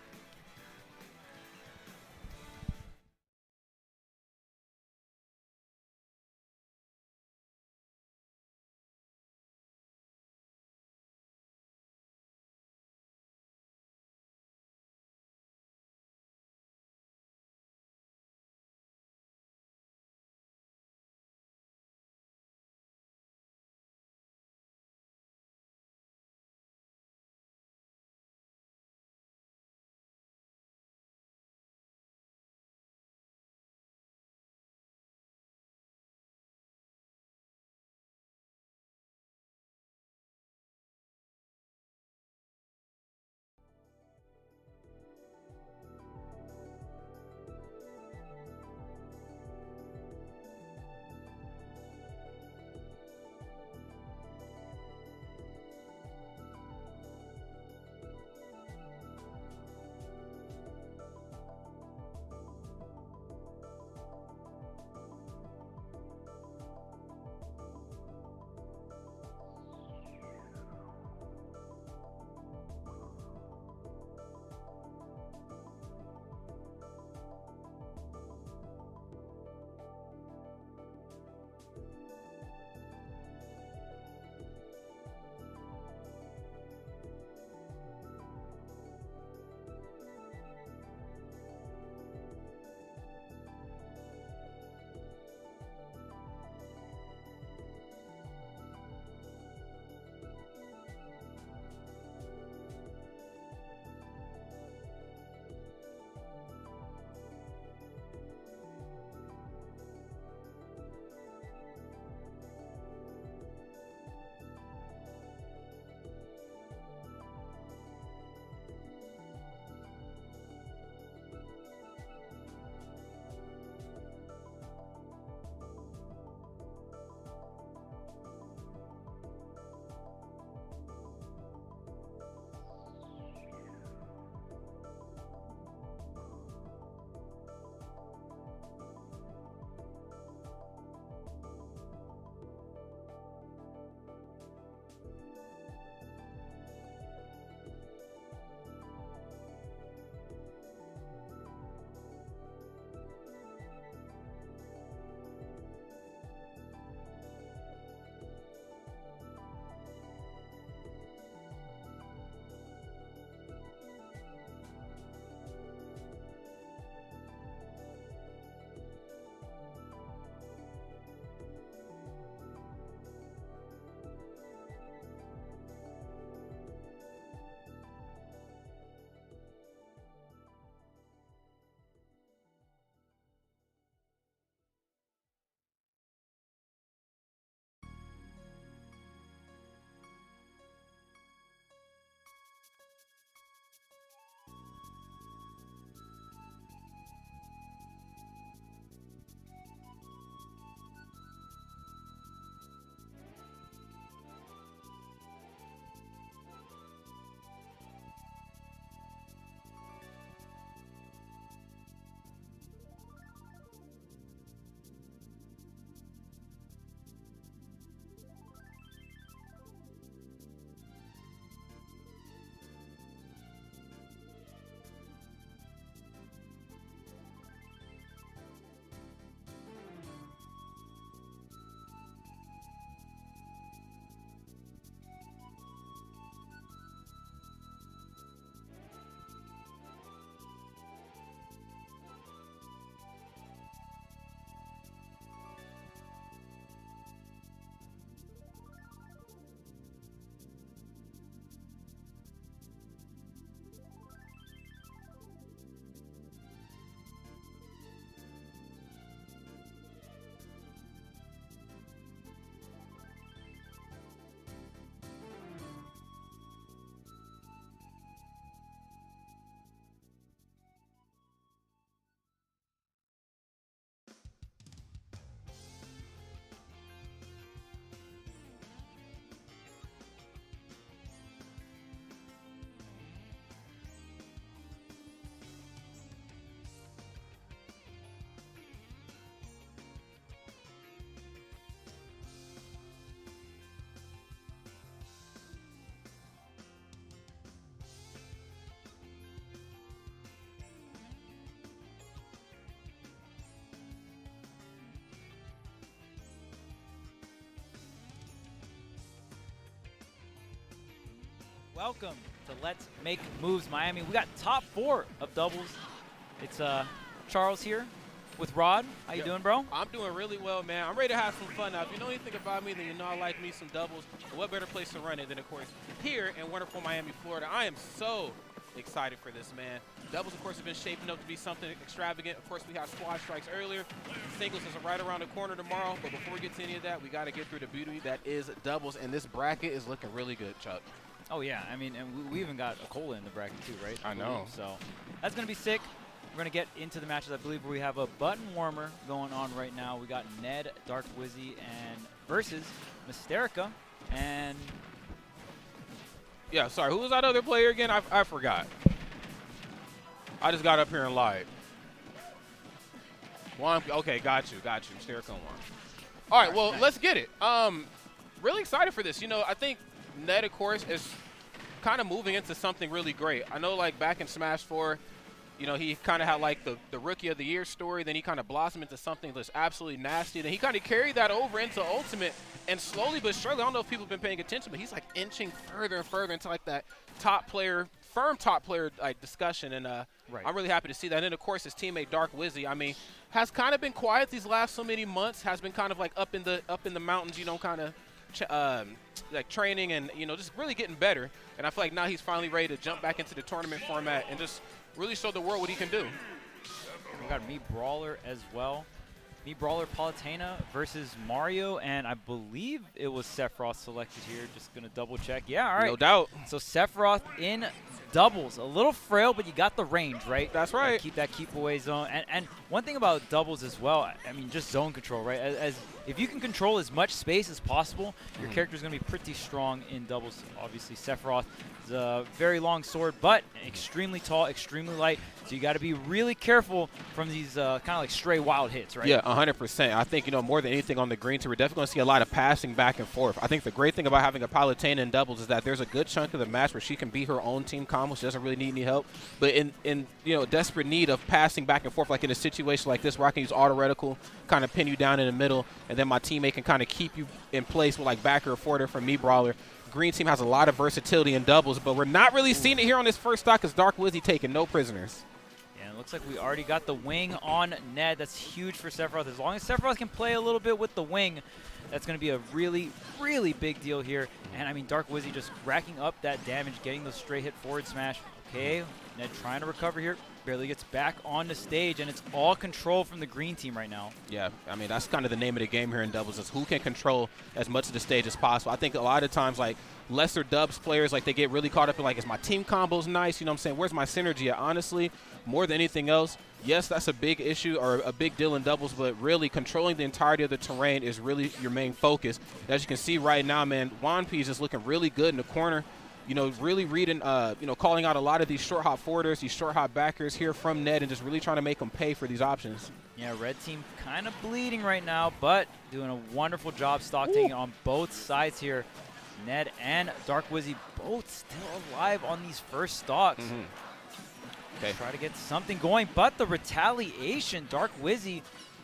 Welcome to Let's Make Moves Miami. We got top 4 of doubles. It's Charles here with Rod. How you doing, bro? I'm doing really well, man. I'm ready to have some fun now. If you know anything about me, then you know I like me some doubles. And what better place to run it than, of course, here in wonderful Miami, Florida. I am so excited for this, man. Doubles, of course, have been shaping up to be something extravagant. Of course, we have squad strikes earlier. Singles is right around the corner tomorrow. But before we get to any of that, we got to get through the beauty that is doubles. And this bracket is looking really good, Chuck. Oh, yeah. I mean, and we even got acola in the bracket, too, right? I know. So that's going to be sick. We're going to get into the matches. I believe we have a button warmer going on right now. We got Ned, Dark Wizzy, and versus Mystearica. And yeah, sorry. Who was that other player again? I forgot. I just got up here and lied. Juanpi. Okay, got you. Mystearica won. All right, well, let's get it. Really excited for this. You know, I think Ned, of course, is kind of moving into something really great. I know, like, back in Smash 4, you know, he kind of had, like, the Rookie of the Year story. Then he kind of blossomed into something that's absolutely nasty. Then he kind of carried that over into Ultimate. And slowly but surely, I don't know if people have been paying attention, but he's, like, inching further and further into, like, that top player, firm top player, like, discussion. And right. I'm really happy to see that. And then, of course, his teammate, Dark Wizzy, I mean, has kind of been quiet these last so many months, has been kind of, like, up in the mountains, you know, kind of like training and, you know, just really getting better. And I feel like now he's finally ready to jump back into the tournament format and just really show the world what he can do. we got Me Brawler as well. Me Brawler Palutena versus Mario, and I believe it was Sephiroth selected here. Just going to double check. Yeah, all right. No doubt. So Sephiroth in doubles. A little frail, but you got the range, right? That's right. Keep that keep away zone. And one thing about doubles as well, I mean, just zone control, right? As if you can control as much space as possible, your character's going to be pretty strong in doubles. Obviously, Sephiroth is a very long sword, but extremely tall, extremely light. So you got to be really careful from these kind of like stray wild hits, right? Yeah, 100%. I think, you know, more than anything on the green team, we're definitely going to see a lot of passing back and forth. I think the great thing about having a Palutena in doubles is that there's a good chunk of the match where she can be her own team combo. She doesn't really need any help. But in you know, desperate need of passing back and forth, like in a situation like this where I can use auto reticle, kind of pin you down in the middle, and then my teammate can kind of keep you in place with like backer or forwarder from Me Brawler. Green team has a lot of versatility in doubles, but we're not really seeing it here on this first stock because Dark Wizzy taking no prisoners. Yeah, it looks like we already got the wing on Ned. That's huge for Sephiroth. As long as Sephiroth can play a little bit with the wing, that's going to be a really, really big deal here. And, I mean, Dark Wizzy just racking up that damage, getting those straight hit forward smash. Okay, Ned trying to recover here. Barely gets back on the stage, and it's all control from the green team right now. Yeah, I mean, that's kind of the name of the game here in doubles is who can control as much of the stage as possible. I think a lot of times, like, lesser dubs players, like, they get really caught up in, like, is my team combos nice? You know what I'm saying? Where's my synergy at? Honestly, more than anything else, yes, that's a big issue or a big deal in doubles, but really controlling the entirety of the terrain is really your main focus. As you can see right now, man, Juanpi is just looking really good in the corner. You know, really reading, you know, calling out a lot of these short hop forwarders, these short hop backers here from Ned and just really trying to make them pay for these options. Yeah, red team kind of bleeding right now, but doing a wonderful job stock taking on both sides here. Ned and Dark Wizzy both still alive on these first stocks. Okay. Try to get something going, but the retaliation, Dark Wizzy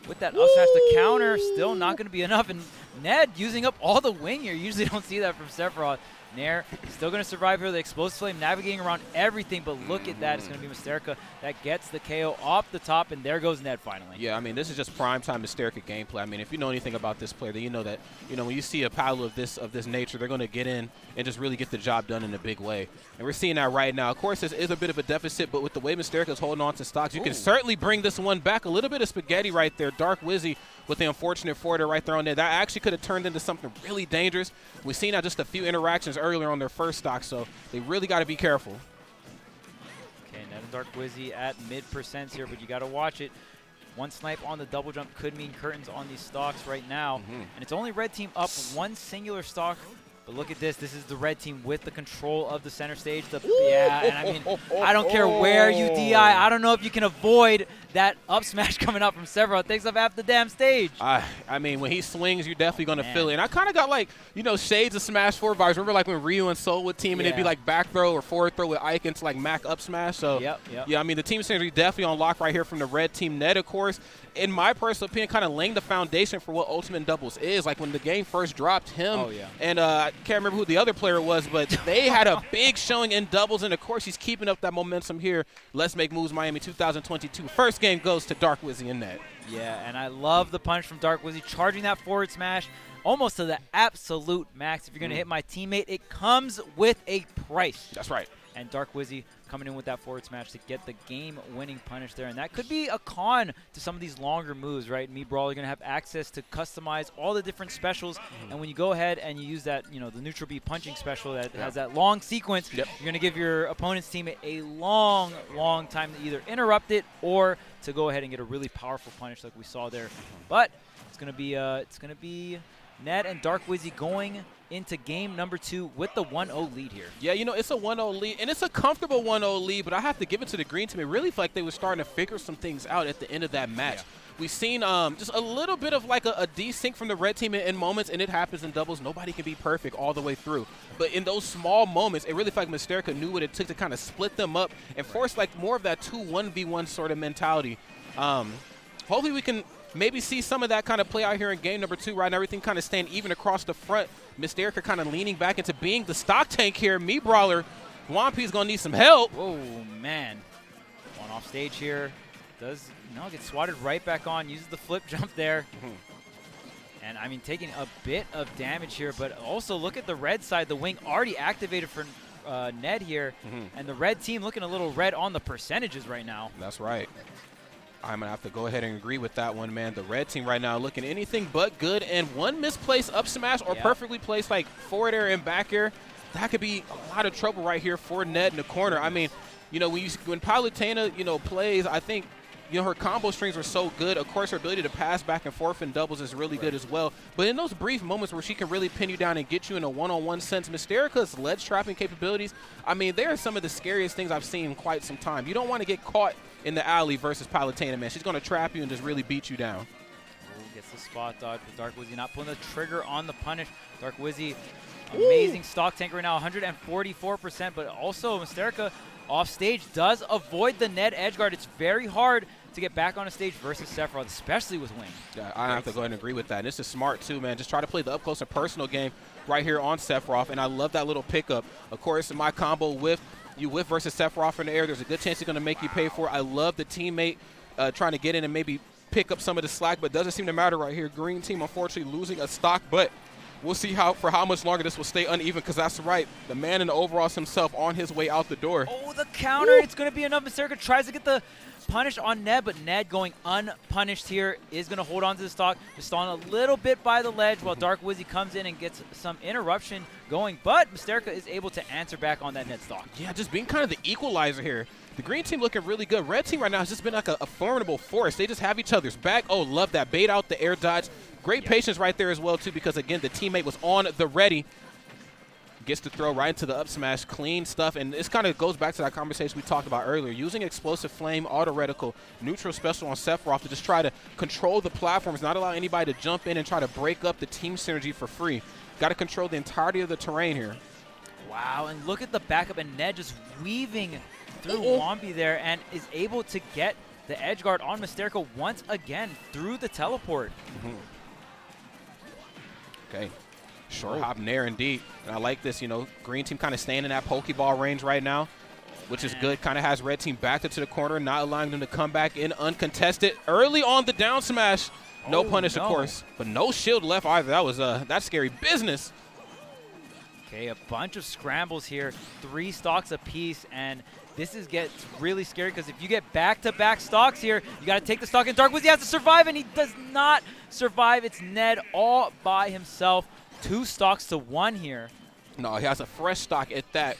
with that up smash, the counter, still not going to be enough. And Ned using up all the wing here. You usually don't see that from Sephiroth. Nair still going to survive here. The Explosive Flame navigating around everything, but look at that. It's going to be Mystearica that gets the KO off the top, and there goes Ned finally. Yeah, I mean, this is just prime-time Mystearica gameplay. I mean, if you know anything about this player, then you know that, you know, when you see a Palu of this nature, they're going to get in and just really get the job done in a big way. And we're seeing that right now. Of course, this is a bit of a deficit, but with the way Mystearica is holding on to stocks, you can certainly bring this one back. A little bit of spaghetti right there. Dark Wizzy with the unfortunate forwarder right there on there. That actually could have turned into something really dangerous. We've seen that just a few interactions earlier on their first stock, so they really got to be careful. Okay, Ned and Dark Wizzy at mid-percents here, but you got to watch it. One snipe on the double jump could mean curtains on these stocks right now. And it's only red team up one singular stock. But look at this. This is the red team with the control of the center stage. Yeah, and I mean, I don't care where you DI. I don't know if you can avoid that up smash coming up from Sephiroth. Takes up half the damn stage. I mean, when he swings, you're definitely going to feel it. And I kind of got, like, you know, shades of Smash 4 vibes. Remember, like, when Ryu and Soul would team and it'd be, like, back throw or forward throw with Ike into, like, Mac up smash. So, yeah, I mean, the team synergy definitely on lock right here from the red team. Ned, of course, in my personal opinion, kind of laying the foundation for what Ultimate Doubles is. Like, when the game first dropped, him and can't remember who the other player was, but they had a big showing in doubles, and of course he's keeping up that momentum here. Let's Make Moves Miami 2022. First game goes to Dark Wizzy and Ned. Yeah, and I love the punch from Dark Wizzy, charging that forward smash almost to the absolute max. If you're going to hit my teammate, it comes with a price. That's right. And Dark Wizzy coming in with that forward smash to get the game-winning punish there. And that could be a con to some of these longer moves, right? Me Brawl, you're going to have access to customize all the different specials. And when you go ahead and you use that, the neutral B punching special that has that long sequence, you're going to give your opponent's teammate a long, long time to either interrupt it or to go ahead and get a really powerful punish like we saw there. But it's going to be Ned and Dark Wizzy going into game number 2 with the 1-0 lead here. Yeah, it's a 1-0 lead, and it's a comfortable 1-0 lead, but I have to give it to the green team. It really felt like they were starting to figure some things out at the end of that match. Yeah. We've seen just a little bit of like a desync from the red team in moments, and it happens in doubles. Nobody can be perfect all the way through. But in those small moments, it really felt like Mystearica knew what it took to kind of split them up and force like more of that 2-1v1 sort of mentality. Hopefully we can maybe see some of that kind of play out here in game number 2. Right now, everything kind of staying even across the front. Mystearica kind of leaning back into being the stock tank here. Me Brawler, Juanpi's going to need some help. Whoa, man. One off stage here. Does, get swatted right back on. Uses the flip jump there. And, I mean, taking a bit of damage here. But also, look at the red side. The wing already activated for Ned here. And the red team looking a little red on the percentages right now. That's right. I'm going to have to go ahead and agree with that one, man. The red team right now looking anything but good. And one misplaced up smash or perfectly placed like forward air and back air, that could be a lot of trouble right here for Ned in the corner. I mean, when Palutena, plays, I think, her combo strings are so good. Of course, her ability to pass back and forth in doubles is really good as well. But in those brief moments where she can really pin you down and get you in a one-on-one sense, Mystearica's ledge trapping capabilities, I mean, they are some of the scariest things I've seen in quite some time. You don't want to get caught in the alley versus Palutena, man. She's going to trap you and just really beat you down. Gets the spot dodge with Dark Wizzy not pulling the trigger on the punish. Dark Wizzy, amazing stock tank right now, 144%, but also Mystearica off stage does avoid the Ned edge guard. It's very hard to get back on a stage versus Sephiroth, especially with wing. Yeah, I have to go ahead and agree with that. And this is smart too, man. Just try to play the up close and personal game right here on Sephiroth, and I love that little pickup. Of course, my combo with you whiff versus Sephiroth in the air, there's a good chance he's going to make you pay for it. I love the teammate trying to get in and maybe pick up some of the slack, but it doesn't seem to matter right here. Green team, unfortunately, losing a stock, but we'll see for how much longer this will stay uneven, because that's right. The man in the overalls himself on his way out the door. Oh, the counter. Woo! It's going to be enough. Mystearica tries to get the punish on Ned, but Ned going unpunished here is going to hold on to the stock, just stalling a little bit by the ledge while Dark Wizzy comes in and gets some interruption going, but Mystearica is able to answer back on that Ned stock. Yeah, just being kind of the equalizer here. The green team looking really good. Red team right now has just been like a formidable force. They just have each other's back. Oh, love that. Bait out the air dodge. Great patience right there as well, too, because, again, the teammate was on the ready. Gets to throw right into the up smash, clean stuff, and this kind of goes back to that conversation we talked about earlier. Using explosive flame, auto reticle, neutral special on Sephiroth to just try to control the platforms, not allow anybody to jump in and try to break up the team synergy for free. Got to control the entirety of the terrain here. Wow, and look at the backup, and Ned just weaving through Juanpi there and is able to get the edge guard on Mystearica once again through the teleport. Okay. Short hop nair indeed. And I like this, green team kind of staying in that Pokeball range right now, which is good. Kind of has red team backed into the corner, not allowing them to come back in uncontested. Early on the down smash. No punish, of course, but no shield left either. That was that's scary business. Okay, a bunch of scrambles here, 3 stocks apiece, and this gets really scary because if you get back-to-back stocks here, you got to take the stock, and Dark Wizzy has to survive, and he does not survive. It's Ned all by himself. 2 stocks to 1 here. No, he has a fresh stock at that.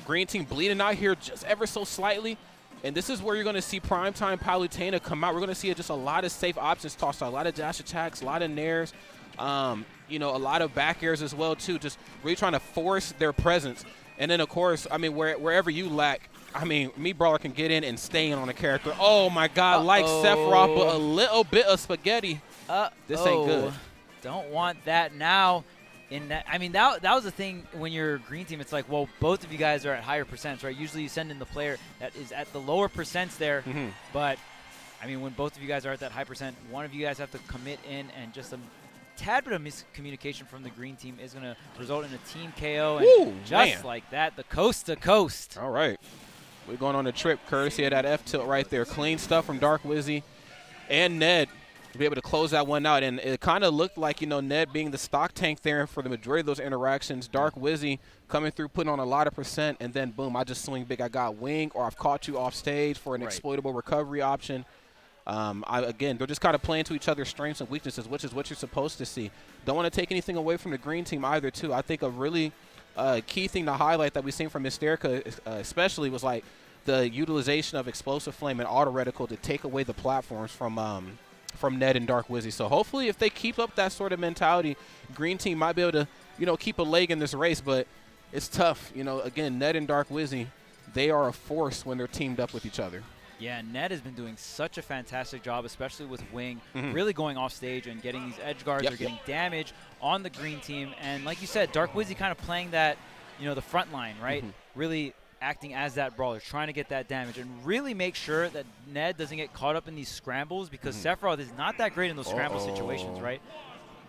Green team bleeding out here just ever so slightly. And this is where you're going to see primetime Palutena come out. We're going to see just a lot of safe options tossed, a lot of dash attacks, a lot of nairs, a lot of back airs as well, too, just really trying to force their presence. And then, of course, I mean, wherever you lack, I mean, Me Brawler can get in and stay in on a character. Oh, my God, like Sephiroth, but a little bit of spaghetti. This ain't good. Don't want that now. I mean, that was the thing when you're green team. It's like, well, both of you guys are at higher percents, right? Usually you send in the player that is at the lower percents there. But, I mean, when both of you guys are at that high percent, one of you guys have to commit in and just tad bit of miscommunication from the green team is going to result in a team KO. And Ooh, just man. like that, the coast to coast. All right. We're going on a trip courtesy of that F-tilt right there. Clean stuff from Dark Wizzy and Ned to be able to close that one out. And it kind of looked like, Ned being the stock tank there for the majority of those interactions. Dark Wizzy coming through, putting on a lot of percent, and then, boom, I just swing big. I got wing, or I've caught you off stage for an exploitable recovery option. Again, they're just kind of playing to each other's strengths and weaknesses, which is what you're supposed to see. Don't want to take anything away from the green team either, too. I think a really key thing to highlight that we've seen from Mystearica especially was, like, the utilization of Explosive Flame and Auto Reticle to take away the platforms from Ned and Dark Wizzy. So hopefully if they keep up that sort of mentality, green team might be able to, keep a leg in this race, but it's tough. Again, Ned and Dark Wizzy, they are a force when they're teamed up with each other. Yeah, Ned has been doing such a fantastic job, especially with Wing, really going off stage and getting these edge guards or getting damage on the green team. And like you said, Dark Wizzy kind of playing that, the front line, right? Really acting as that brawler, trying to get that damage and really make sure that Ned doesn't get caught up in these scrambles because Sephiroth is not that great in those scramble situations, right?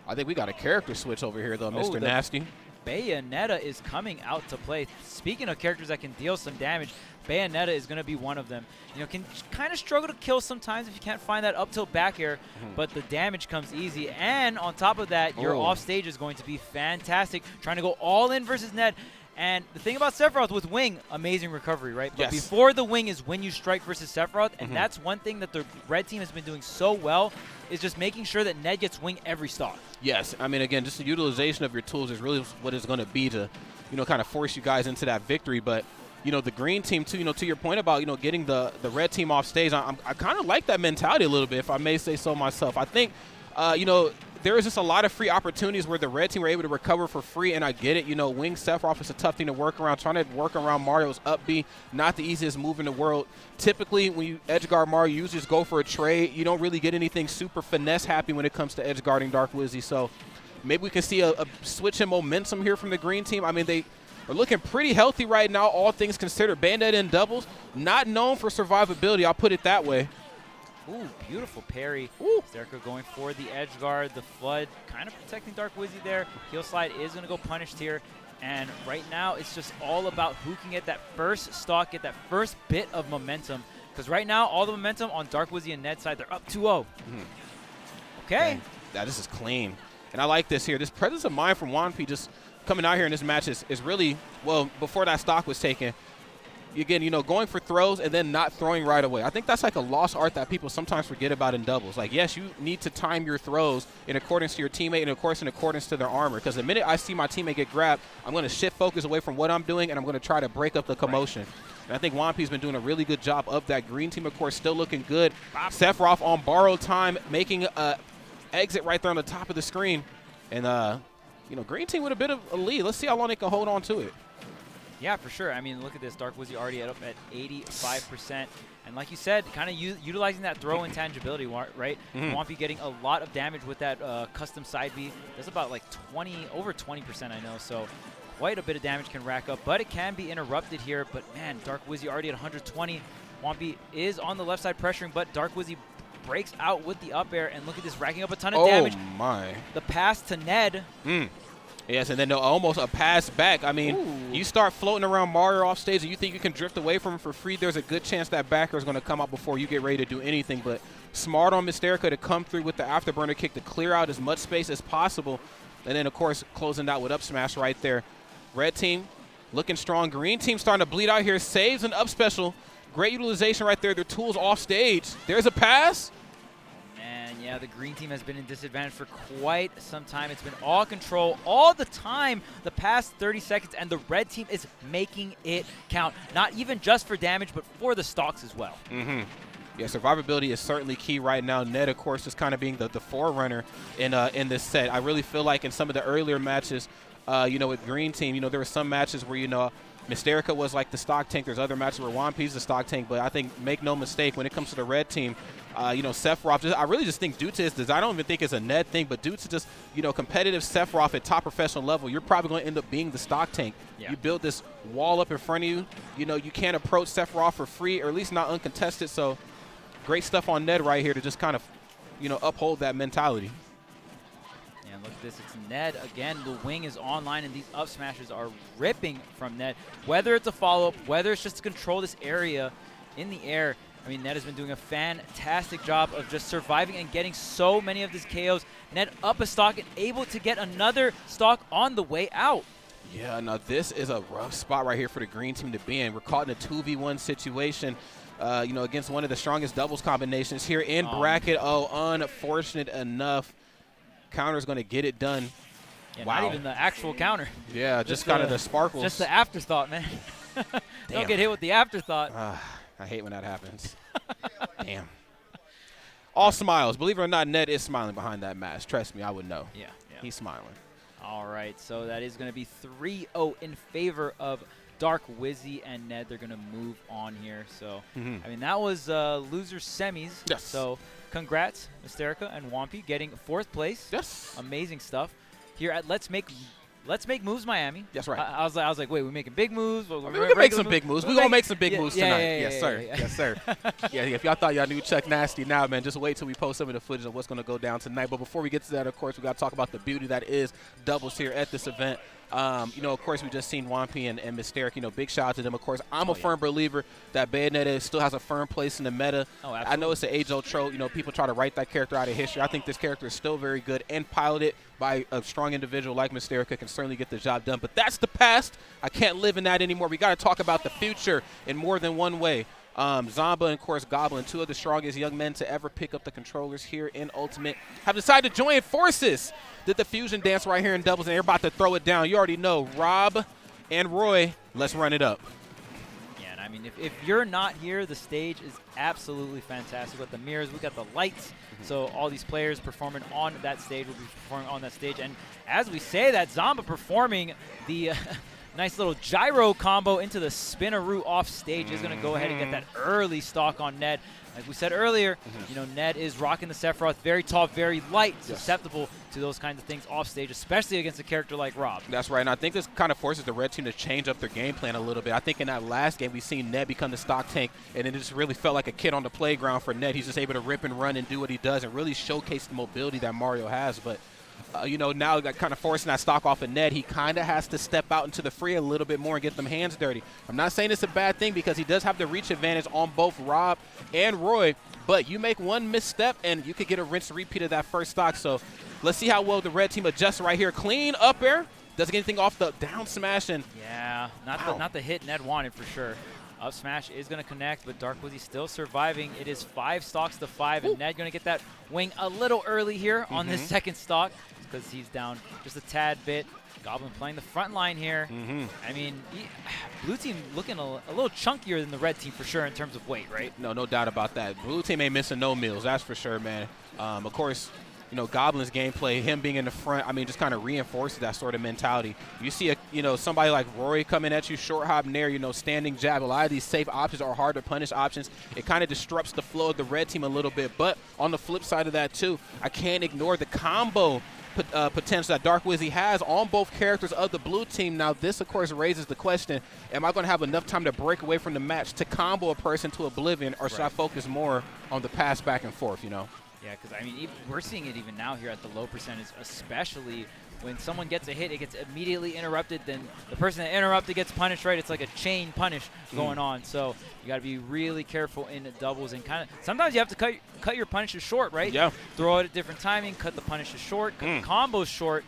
I think we got a character switch over here, though, Mr. Nasty. Bayonetta is coming out to play. Speaking of characters that can deal some damage, Bayonetta is going to be one of them. Can kind of struggle to kill sometimes if you can't find that up tilt back air, but the damage comes easy. And on top of that, your off stage is going to be fantastic. Trying to go all in versus Ned. And the thing about Sephiroth with Wing, amazing recovery, right? But before the Wing is when you strike versus Sephiroth, and that's one thing that the red team has been doing so well, is just making sure that Ned gets Wing every stock. Yes, I mean, again, just the utilization of your tools is really what it's going to be to, kind of force you guys into that victory. But, the green team, too, to your point about, getting the red team off stage, I kind of like that mentality a little bit, if I may say so myself. I think, there is just a lot of free opportunities where the red team were able to recover for free, and I get it. Wing Sephiroth is a tough thing to work around. Trying to work around Mario's up B, not the easiest move in the world. Typically, when you edge guard Mario, you just go for a trade. You don't really get anything super finesse happy when it comes to edge guarding Dark Wizzy. So maybe we can see a switch in momentum here from the green team. I mean, they are looking pretty healthy right now, all things considered. Bayonetta in doubles, not known for survivability. I'll put it that way. Ooh, beautiful parry. Mystearica going for the edge guard. The Flood kind of protecting Dark Wizzy there. Heel slide is going to go punished here. And right now, it's just all about who can get that first stock, get that first bit of momentum. Because right now, all the momentum on Dark Wizzy and Ned's side, they're up 2-0. Okay. Yeah, this is clean. And I like this here. This presence of mind from Juanpi just coming out here in this match is really, well, before that stock was taken, again, going for throws and then not throwing right away. I think that's like a lost art that people sometimes forget about in doubles. Like, yes, you need to time your throws in accordance to your teammate and, of course, in accordance to their armor. Because the minute I see my teammate get grabbed, I'm going to shift focus away from what I'm doing, and I'm going to try to break up the commotion. And I think Juanpi's been doing a really good job of that. Green team, of course, still looking good. Sephiroth on borrowed time, making an exit right there on the top of the screen. And, green team with a bit of a lead. Let's see how long they can hold on to it. Yeah, for sure. I mean, look at this. Dark Wizzy already up at 85%. And like you said, kind of utilizing that throw intangibility, right? Juanpi getting a lot of damage with that custom side B. That's about like over 20%, I know. So quite a bit of damage can rack up, but it can be interrupted here. But man, Dark Wizzy already at 120. Juanpi is on the left side pressuring, but Dark Wizzy breaks out with the up air. And look at this, racking up a ton of damage. Oh, my. The pass to Ned. Yes, and then almost a pass back. I mean, you start floating around Mario off stage and you think you can drift away from him for free, there's a good chance that backer is going to come out before you get ready to do anything. But smart on Mystearica to come through with the afterburner kick to clear out as much space as possible. And then, of course, closing out with up smash right there. Red team looking strong. Green team starting to bleed out here. Saves and up special. Great utilization right there. Their tools off stage. There's a pass. Yeah, the green team has been in disadvantage for quite some time. It's been all control all the time the past 30 seconds, and the red team is making it count. Not even just for damage, but for the stocks as well. Yeah, survivability is certainly key right now. Ned, of course, is kind of being the forerunner in this set. I really feel like in some of the earlier matches, with green team, there were some matches where, Mystearica was like the stock tank. There's other matches where Juanpi's the stock tank, but I think, make no mistake, when it comes to the red team, Sephiroth, I really just think due to his design, I don't even think it's a Ned thing, but due to just, competitive Sephiroth at top professional level, you're probably going to end up being the stock tank. Yeah. You build this wall up in front of you. You can't approach Sephiroth for free, or at least not uncontested. So great stuff on Ned right here to just kind of, uphold that mentality. And look at this. It's Ned again. The wing is online, and these up smashes are ripping from Ned. Whether it's a follow-up, whether it's just to control this area in the air, I mean, Ned has been doing a fantastic job of just surviving and getting so many of these KOs. Ned up a stock and able to get another stock on the way out. Yeah, now this is a rough spot right here for the green team to be in. We're caught in a 2v1 situation, against one of the strongest doubles combinations here in bracket. Oh, unfortunate enough. Counter's going to get it done. Yeah, wow. Not even the actual counter. Yeah, just kind of the sparkles. Just the afterthought, man. Don't get hit with the afterthought. I hate when that happens. Damn. All smiles. Believe it or not, Ned is smiling behind that mask. Trust me, I would know. Yeah. He's smiling. All right, so that is going to be 3-0 in favor of Dark Wizzy and Ned. They're going to move on here. So, I mean, that was loser semis. Yes. So, congrats, Mystearica and Juanpi, getting 4th place. Yes. Amazing stuff. Here at Let's Make Moves Miami. That's right. I was like, wait, we're making big moves? I mean, we can make some big moves. We're going to make some big moves tonight. Yeah, yes, sir. Yeah. Yes, sir. Yeah, if y'all thought y'all knew Chuck Nasty now, man, just wait till we post some of the footage of what's going to go down tonight. But before we get to that, of course, we got to talk about the beauty that is doubles here at this event. Of course, we just seen Juanpi and Mystearica. Big shout out to them. Of course, I'm a firm believer that Bayonetta still has a firm place in the meta. Oh, absolutely. I know it's an age-old trope. People try to write that character out of history. I think this character is still very good and piloted by a strong individual like Mystearica can certainly get the job done. But that's the past. I can't live in that anymore. We got to talk about the future in more than one way. Zomba and, of course, Goblin, 2 of the strongest young men to ever pick up the controllers here in Ultimate, have decided to join forces. Did the fusion dance right here in doubles, and they're about to throw it down. You already know. Rob and Roy, let's run it up. Yeah, and I mean, if you're not here, the stage is absolutely fantastic. With the mirrors, we got the lights, so all these players performing on that stage will be performing on that stage. And as we say that, Zomba performing the nice little gyro combo into the spinaroo off stage is going to go ahead and get that early stock on Ned. Like we said earlier, Ned is rocking the Sephiroth, very tall, very light, susceptible to those kinds of things off stage, especially against a character like Rob. That's right, and I think this kind of forces the red team to change up their game plan a little bit. I think in that last game, we seen Ned become the stock tank, and it just really felt like a kid on the playground for Ned. He's just able to rip and run and do what he does and really showcase the mobility that Mario has. But now kind of forcing that stock off of Ned, he kind of has to step out into the free a little bit more and get them hands dirty. I'm not saying it's a bad thing because he does have the reach advantage on both Rob and Roy, but you make one misstep and you could get a rinse repeat of that first stock. So let's see how well the red team adjusts right here. Clean up air. Doesn't get anything off the down smash. And yeah, not the hit Ned wanted for sure. Up smash is going to connect, but Dark Wizzy still surviving. It is 5 stocks to 5, and Ned going to get that wing a little early here on this second stock because he's down just a tad bit. Goblin playing the front line here. I mean, blue team looking a little chunkier than the red team for sure in terms of weight, right? No doubt about that. Blue team ain't missing no meals, that's for sure, man. Of course, Goblin's gameplay, him being in the front, I mean, just kind of reinforces that sort of mentality. You see, somebody like Rory coming at you, short hop nair, standing jab. A lot of these safe options are hard to punish options. It kind of disrupts the flow of the red team a little bit. But on the flip side of that, too, I can't ignore the combo potential that Dark Wizzy has on both characters of the blue team. Now, this, of course, raises the question, am I going to have enough time to break away from the match to combo a person to oblivion, or should I focus more on the pass back and forth, Yeah, because, I mean, we're seeing it even now here at the low percentage, especially when someone gets a hit, it gets immediately interrupted. Then the person that interrupted gets punished, right? It's like a chain punish going on. So you got to be really careful in doubles and kind of sometimes you have to cut your punishes short, right? Yeah. Throw it at different timing, cut the punishes short, cut the combos short.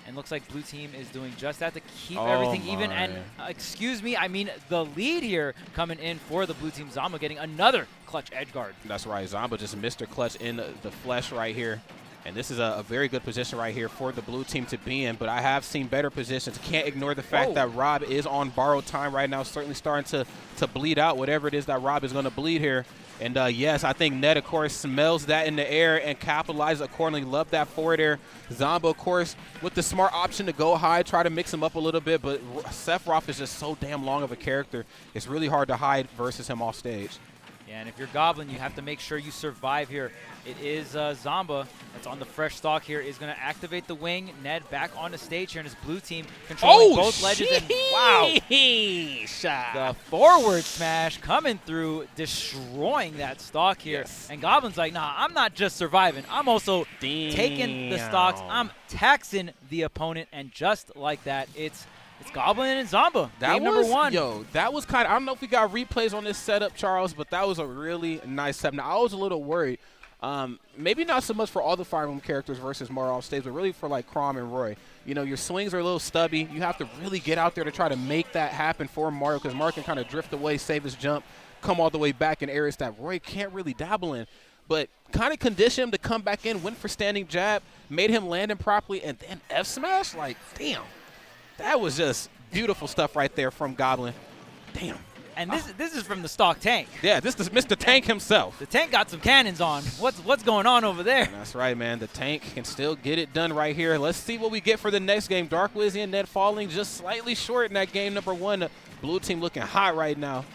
And looks like blue team is doing just that to keep everything even. And excuse me, I mean the lead here coming in for the blue team. Zomba getting another clutch edge guard. That's right. Zomba just Mr. Clutch in the flesh right here. And this is a very good position right here for the blue team to be in. But I have seen better positions. Can't ignore the fact that Rob is on borrowed time right now, certainly starting to bleed out whatever it is that Rob is going to bleed here. And, yes, I think Ned, of course, smells that in the air and capitalizes accordingly. Love that forward air. Zomba, of course, with the smart option to go high, try to mix him up a little bit. But Sephiroth is just so damn long of a character. It's really hard to hide versus him off stage. Yeah, and if you're Goblin, you have to make sure you survive here. It is Zomba that's on the fresh stock here, is going to activate the wing. Ned back on the stage here, and his blue team controlling both ledges. And wow, the forward smash coming through, destroying that stock here. Yes. And Goblin's like, nah, I'm not just surviving. I'm also taking the stocks. I'm taxing the opponent, and just like that, it's Goblin and Zomba, game number 1. Yo, that was kind of, I don't know if we got replays on this setup, Charles, but that was a really nice setup. Now, I was a little worried. Maybe not so much for all the Fire Emblem characters versus Mario off stage, but really for like Chrom and Roy. You know, your swings are a little stubby. You have to really get out there to try to make that happen for Mario, because Mario can kind of drift away, save his jump, come all the way back in areas that Roy can't really dabble in. But kind of condition him to come back in, went for standing jab, made him land him properly, and then F smash? Like, damn. That was just beautiful stuff right there from Goblin. Damn. And this is from the stock tank. Yeah, this is Mr. Tank himself. The tank got some cannons on. What's going on over there? That's right, man. The tank can still get it done right here. Let's see what we get for the next game. Dark Wizzy and Ned falling just slightly short in that game number 1. The blue team looking hot right now.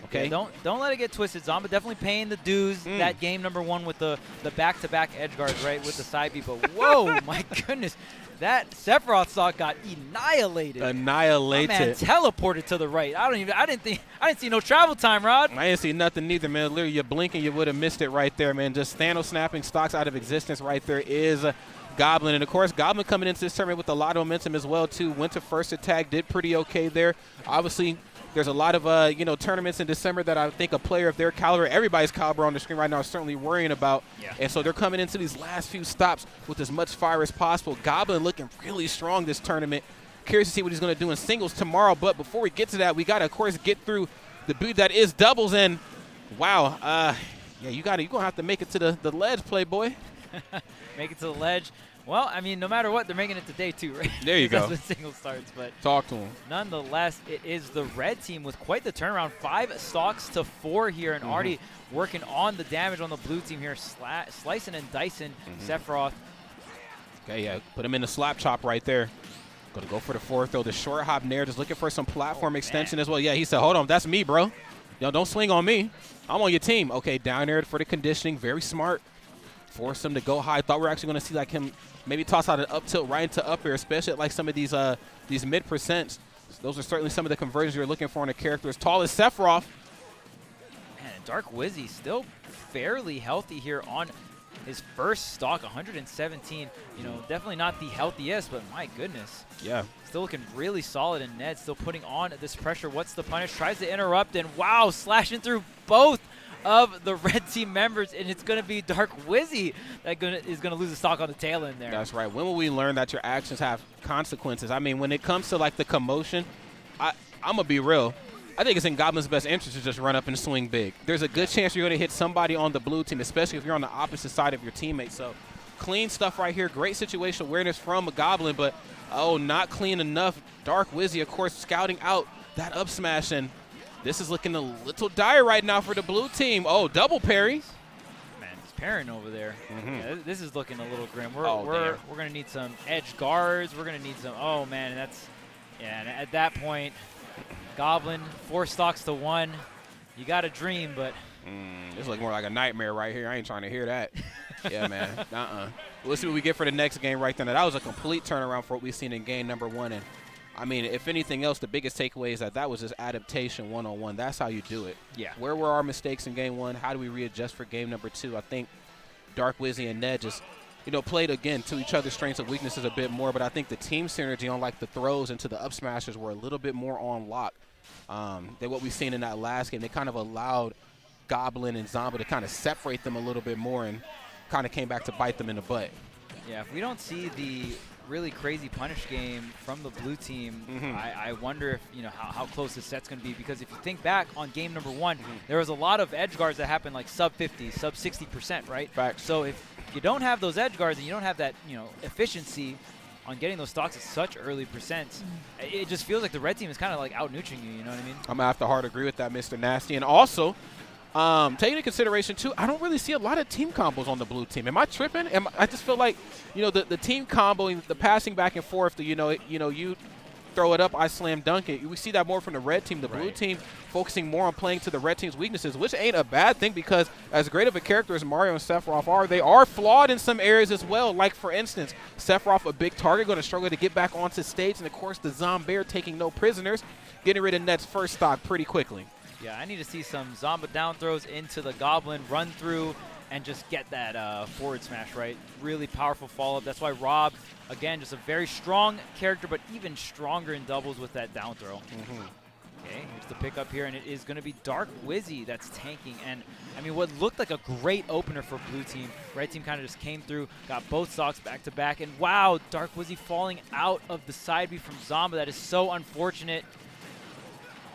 Okay. Yeah, don't let it get twisted. Zomba definitely paying the dues that game number 1 with the back-to-back edge guards, right, with the side B. But whoa, my goodness. That Sephiroth stock got annihilated. Annihilated. My man teleported to the right. I didn't see no travel time, Rod. I didn't see nothing neither, man. Literally, you blink and you would have missed it right there, man. Just Thanos snapping stocks out of existence right there is Goblin. And, of course, Goblin coming into this tournament with a lot of momentum as well, too. Went to first attack, did pretty okay there. Obviously, there's a lot of, tournaments in December that I think a player of their caliber, everybody's caliber on the screen right now, is certainly worrying about. Yeah. And so they're coming into these last few stops with as much fire as possible. Goblin looking really strong this tournament. Curious to see what he's going to do in singles tomorrow. But before we get to that, we got to, of course, get through the beat that is doubles. And, wow, you're going to have to make it to the ledge, Playboy. Make it to the ledge. Well, I mean, no matter what, they're making it to day 2, right? There you go. That's when single starts. But talk to him. Nonetheless, it is the red team with quite the turnaround. 5 stocks to 4 here, and already working on the damage on the blue team here, slicing and dicing Sephiroth. Okay, yeah, put him in the slap chop right there. Going to go for the forward throw. The short hop nair, just looking for some platform extension as well. Yeah, he said, hold on, that's me, bro. Yo, don't swing on me. I'm on your team. Okay, down there for the conditioning. Very smart. Force him to go high. Thought we were actually going to see like him maybe toss out an up tilt right into up air, especially at like some of these mid percents. Those are certainly some of the conversions you're looking for in a character as tall as Sephiroth. Man, Dark Wizzy still fairly healthy here on his first stock, 117. You know, definitely not the healthiest, but my goodness. Yeah. Still looking really solid, and Ned still putting on this pressure. What's the punish? Tries to interrupt, and wow, slashing through both of the red team members, and it's going to be Dark Wizzy that is going to lose the stock on the tail end there. That's right. When will we learn that your actions have consequences? I mean, when it comes to like the commotion, I'm going to be real. I think it's in Goblin's best interest to just run up and swing big. There's a good chance you're going to hit somebody on the blue team, especially if you're on the opposite side of your teammate. So clean stuff right here. Great situational awareness from a Goblin, but not clean enough. Dark Wizzy, of course, scouting out that up smash, and this is looking a little dire right now for the blue team. Oh, double parry. Man, he's parrying over there. Yeah, this is looking a little grim. We're going to need some edge guards. We're going to need some. Oh man, and at that point, Goblin 4 stocks to 1. You got a dream, but this looks more like a nightmare right here. I ain't trying to hear that. Yeah, man. We'll see what we get for the next game right then. That was a complete turnaround for what we've seen in game number 1. And I mean, if anything else, the biggest takeaway is that was just adaptation 101. That's how you do it. Yeah. Where were our mistakes in game 1? How do we readjust for game number 2? I think Dark Wizzy and Ned just, played again to each other's strengths and weaknesses a bit more. But I think the team synergy on like the throws into the up smashes were a little bit more on lock than what we've seen in that last game. They kind of allowed Goblin and Zomba to kind of separate them a little bit more and kind of came back to bite them in the butt. Yeah, if we don't see the really crazy punish game from the blue team, I wonder if how close this set's going to be, because if you think back on game number 1, there was a lot of edge guards that happened like sub 50, sub 60%, right? Facts. So if you don't have those edge guards and you don't have that efficiency on getting those stocks at such early percents, it just feels like the red team is kind of like out neutering you. You know what I mean? I'm gonna have to hard agree with that, Mr. Nasty. And also, taking into consideration too, I don't really see a lot of team combos on the blue team. Am I tripping? I just feel like the team comboing, the passing back and forth, you throw it up, I slam dunk it. We see that more from the red team. The blue team focusing more on playing to the red team's weaknesses, which ain't a bad thing because as great of a character as Mario and Sephiroth are, they are flawed in some areas as well. Like, for instance, Sephiroth, a big target, going to struggle to get back onto stage. And, of course, the Zomba taking no prisoners, getting rid of Ned's first stock pretty quickly. Yeah, I need to see some Zomba down throws into the Goblin, run through, and just get that forward smash, right? Really powerful follow-up. That's why Rob, again, just a very strong character, but even stronger in doubles with that down throw. Okay, here's the pickup here, and it is going to be Dark Wizzy that's tanking. And, I mean, what looked like a great opener for blue team. Red team kind of just came through, got both stocks back-to-back, and wow, Dark Wizzy falling out of the side B from Zomba. That is so unfortunate.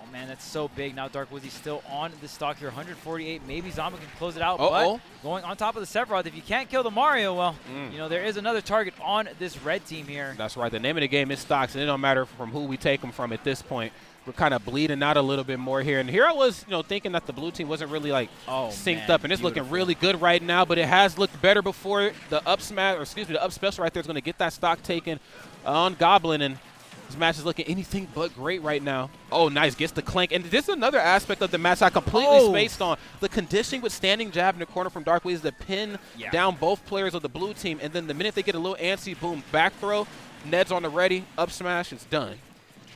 Oh, man, that's so big. Now Dark Wizzy still on the stock here, 148. Maybe Zomba can close it out, but going on top of the Sephiroth, if you can't kill the Mario, well, you know, there is another target on this red team here. That's right. The name of the game is stocks, and it don't matter from who we take them from at this point. We're kind of bleeding out a little bit more here. And here I was, you know, thinking that the blue team wasn't really, like, synced up. And it's looking really good right now, but it has looked better before. The up smash, or excuse me, the up special right there is going to get that stock taken on Goblin. And this match is looking anything but great right now. Oh, nice. Gets the clank. And this is another aspect of the match I completely spaced on. The conditioning with standing jab in the corner from Dark Wizzy to pin down both players of the blue team. And then the minute they get a little antsy, boom, back throw. Ned's on the ready. Up smash. It's done.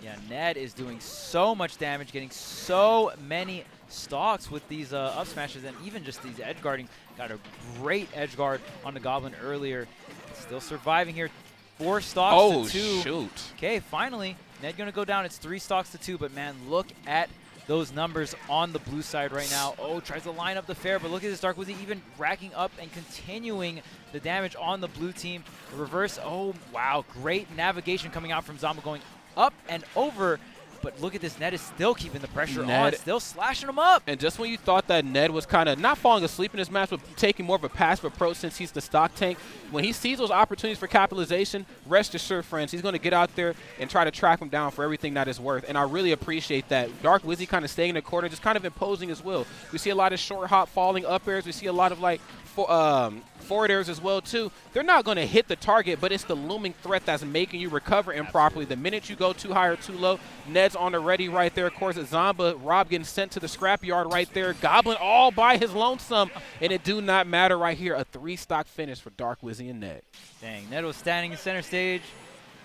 Yeah, Ned is doing so much damage, getting so many stocks with these up smashes, and even just these edge guarding. Got a great edge guard on the Goblin earlier. Still surviving here. 4 stocks to 2. Oh, shoot. Okay, finally, Ned going to go down. It's 3 stocks to 2, but man, look at those numbers on the blue side right now. Oh, tries to line up the fair, but look at this Dark Wizzy even racking up and continuing the damage on the blue team. The reverse, oh, wow, great navigation coming out from Zomba, going up and over, but look at this. Ned is still keeping the pressure on, still slashing him up. And just when you thought that Ned was kind of not falling asleep in this match, but taking more of a passive approach since he's the stock tank, when he sees those opportunities for capitalization, rest assured, friends, he's going to get out there and try to track him down for everything that is worth. And I really appreciate that. Dark Wizzy kind of staying in the corner, just kind of imposing his will. We see a lot of short hop falling up airs. We see a lot of, like, forward airs as well too. They're not going to hit the target, but it's the looming threat that's making you recover improperly. The minute you go too high or too low, Ned's on the ready right there. Of course, it's Zomba. Rob getting sent to the scrapyard right there. Goblin all by his lonesome, and it do not matter right here. A 3-stock finish for Dark Wizzy and Ned. Dang, Ned was standing in center stage.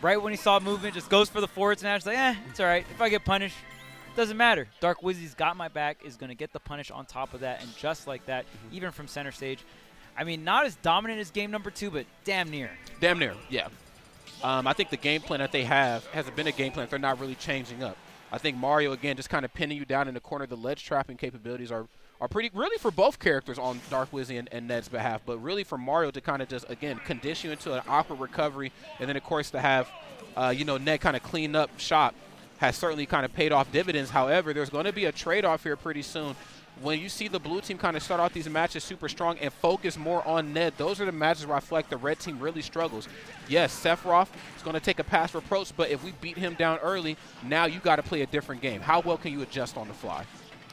Right when he saw movement, just goes for the forward smash. Like, it's all right. If I get punished, doesn't matter. Dark Wizzy's got my back, is going to get the punish on top of that, and just like that, even from center stage. I mean, not as dominant as game number 2, but damn near. Damn near, yeah. I think the game plan that they have hasn't been a game plan that they're not really changing up. I think Mario, again, just kind of pinning you down in the corner. The ledge trapping capabilities are pretty, really for both characters on Dark Wizzy and Ned's behalf, but really for Mario to kind of just, again, condition you into an awkward recovery, and then, of course, to have, Ned kind of clean up shop has certainly kind of paid off dividends. However, there's going to be a trade-off here pretty soon. When you see the blue team kind of start out these matches super strong and focus more on Ned, those are the matches where I feel like the red team really struggles. Yes, Sephiroth is going to take a passive approach, but if we beat him down early, now you got to play a different game. How well can you adjust on the fly?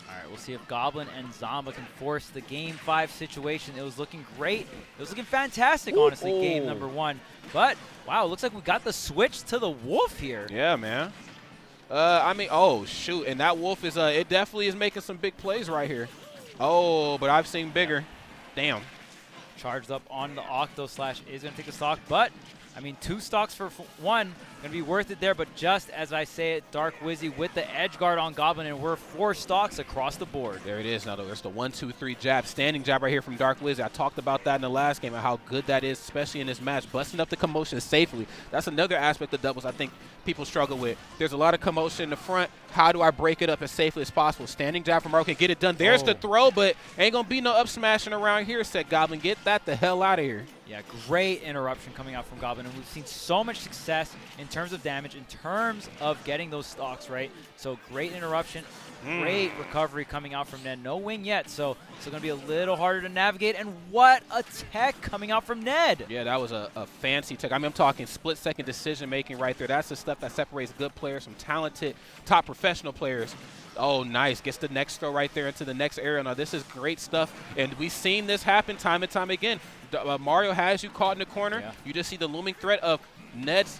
All right, we'll see if Goblin and Zomba can force the Game 5 situation. It was looking great. It was looking fantastic, honestly, game number 1. But, wow, it looks like we got the switch to the Wolf here. Yeah, man. I mean, oh, shoot. And that Wolf is, it definitely is making some big plays right here. Oh, but I've seen bigger. Damn. Charged up on the Octo slash is going to take the stock, but, I mean, 2 stocks for 1. Going to be worth it there, but just as I say it, Dark Wizzy with the edge guard on Goblin, and we're 4 stocks across the board. There it is. Now there's the 1-2-3 jab, standing jab right here from Dark Wizzy. I talked about that in the last game and how good that is, especially in this match, busting up the commotion safely. That's another aspect of doubles I think people struggle with. There's a lot of commotion in the front. How do I break it up as safely as possible? Standing jab from Mario can get it done. There's the throw, but ain't going to be no up smashing around here, said Goblin. Get that the hell out of here. Yeah, great interruption coming out from Goblin, and we've seen so much success in terms of damage, in terms of getting those stocks right. So great interruption, great recovery coming out from Ned. No wing yet, so it's going to be a little harder to navigate. And what a tech coming out from Ned. Yeah, that was a fancy tech. I mean, I'm talking split-second decision-making right there. That's the stuff that separates good players from talented, top professional players. Oh, nice. Gets the next throw right there into the next area. Now, this is great stuff, and we've seen this happen time and time again. Mario has you caught in the corner. Yeah. You just see the looming threat of Ned's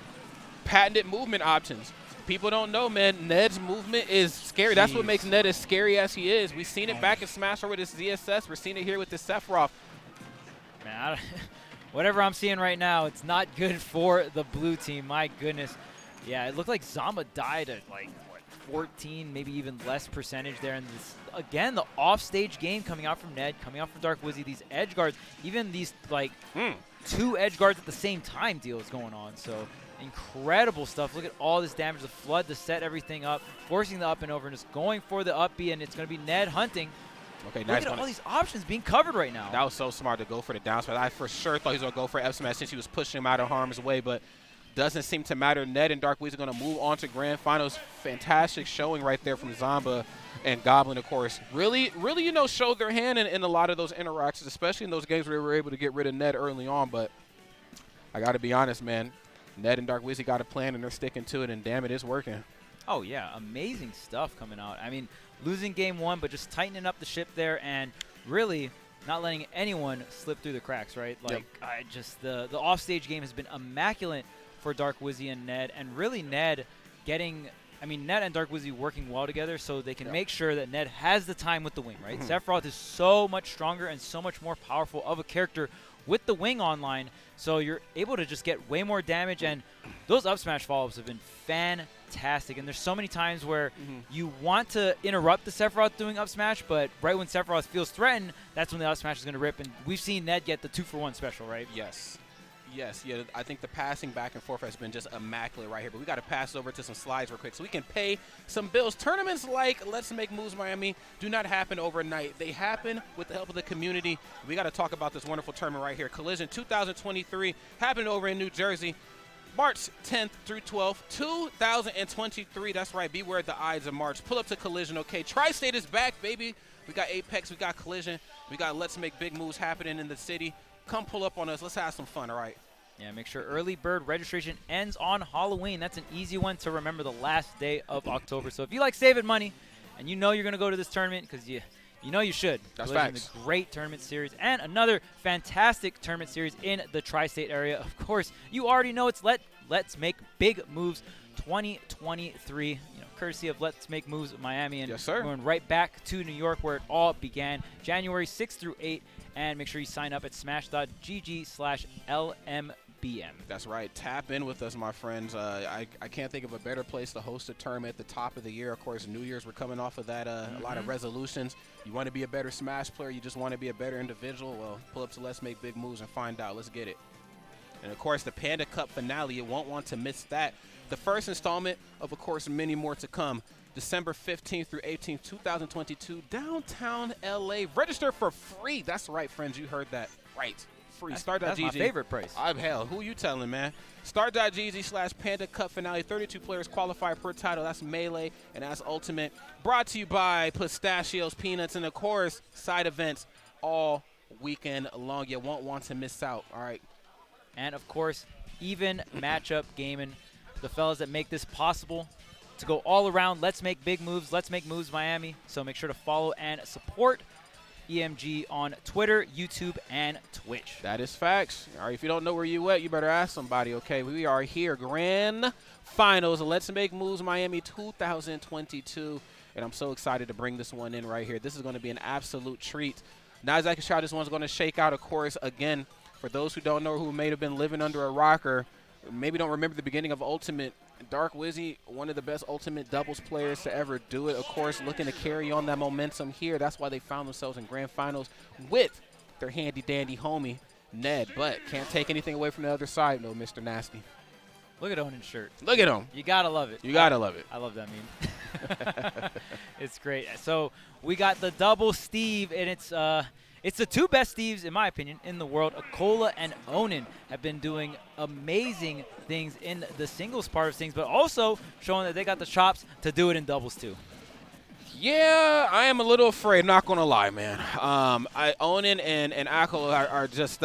patented movement options. People don't know, man. Ned's movement is scary. That's what makes Ned as scary as he is. We've seen it back in Smash with his ZSS. We're seeing it here with the Sephiroth. Man, whatever I'm seeing right now, it's not good for the blue team. My goodness. Yeah, it looked like Zomba died at like, what, 14, maybe even less percentage there. And this, again, the offstage game coming out from Ned, coming out from Dark Wizzy, these edge guards, even these like 2 edge guards at the same time deal is going on. So incredible stuff. Look at all this damage, the flood to set everything up, forcing the up and over, and just going for the up B, and it's going to be Ned hunting. Okay, Look at all these options being covered right now. That was so smart to go for the down smash. I for sure thought he was going to go for F smash since he was pushing him out of harm's way, but doesn't seem to matter. Ned and Dark Wizzy are going to move on to grand finals. Fantastic showing right there from Zomba and Goblin, of course. Really, you know, showed their hand in a lot of those interactions, especially in those games where they were able to get rid of Ned early on. But I got to be honest, man. Ned and Dark Wizzy got a plan, and they're sticking to it, and damn it, it's working. Oh, yeah. Amazing stuff coming out. I mean, losing game 1, but just tightening up the ship there and really not letting anyone slip through the cracks, right? Like, the offstage game has been immaculate for Dark Wizzy and Ned, and really Ned getting – I mean, Ned and Dark Wizzy working well together so they can make sure that Ned has the time with the wing, right? Sephiroth is so much stronger and so much more powerful of a character with the wing online, so you're able to just get way more damage, and those up smash follow-ups have been fantastic. And there's so many times where you want to interrupt the Sephiroth doing up smash, but right when Sephiroth feels threatened, that's when the up smash is going to rip, and we've seen Ned get the 2-for-1 special, right? Yes. Yes, yeah, I think the passing back and forth has been just immaculate right here. But we got to pass over to some slides real quick so we can pay some bills. Tournaments like Let's Make Moves Miami do not happen overnight. They happen with the help of the community. We got to talk about this wonderful tournament right here. Collision 2023 happened over in New Jersey, March 10th through 12th, 2023. That's right. Beware the Ides of March. Pull up to Collision, okay? Tri-State is back, baby. We got Apex. We got Collision. We got Let's Make Big Moves happening in the city. Come pull up on us. Let's have some fun, all right? Yeah, make sure early bird registration ends on Halloween. That's an easy one to remember, the last day of October. So if you like saving money and you know you're going to go to this tournament, because you know you should. That's facts. A great tournament series and another fantastic tournament series in the tri-state area. Of course, you already know it's Let's Make Big Moves 2023. Courtesy of Let's Make Moves Miami. And yes, sir. Going right back to New York where it all began, January 6th through 8th. And make sure you sign up at smash.gg/LMBM. That's right. Tap in with us, my friends. I can't think of a better place to host a tournament at the top of the year. Of course, New Year's, we're coming off of that. A lot of resolutions. You want to be a better Smash player. You just want to be a better individual. Well, pull up to Let's Make Big Moves and find out. Let's get it. And, of course, the Panda Cup finale. You won't want to miss that. The first installment of course, many more to come. December 15th through 18th, 2022, downtown LA. Register for free. That's right, friends. You heard that right. Free. That's Start.gg. my favorite price. Hell, who you telling, man? Start.gg/Panda Cup finale. 32 players qualify per title. That's Melee and that's Ultimate. Brought to you by Pistachios, Peanuts, and, of course, side events all weekend long. You won't want to miss out. All right. And, of course, even matchup gaming. The fellas that make this possible to go all around. Let's Make Big Moves. Let's Make Moves Miami. So make sure to follow and support EMG on Twitter, YouTube, and Twitch. That is facts. All right, if you don't know where you at, you better ask somebody, okay? We are here. Grand Finals of Let's Make Moves Miami 2022. And I'm so excited to bring this one in right here. This is going to be an absolute treat. Not exactly sure how this one's going to shake out, of course. Again, for those who don't know, who may have been living under a rocker, maybe don't remember the beginning of Ultimate, Dark Wizzy, one of the best Ultimate doubles players to ever do it. Of course, looking to carry on that momentum here. That's why they found themselves in grand finals with their handy-dandy homie, Ned. But can't take anything away from the other side, no, Mr. Nasty. Look at Onin's shirt. Look at him. You got to love it. You got to love it. I love that meme. It's great. So we got the double Steve, and it's the two best Steves, in my opinion, in the world. Acola and Onin have been doing amazing things in the singles part of things, but also showing that they got the chops to do it in doubles too. Yeah, I am a little afraid, not going to lie, man. Onin and Acola are just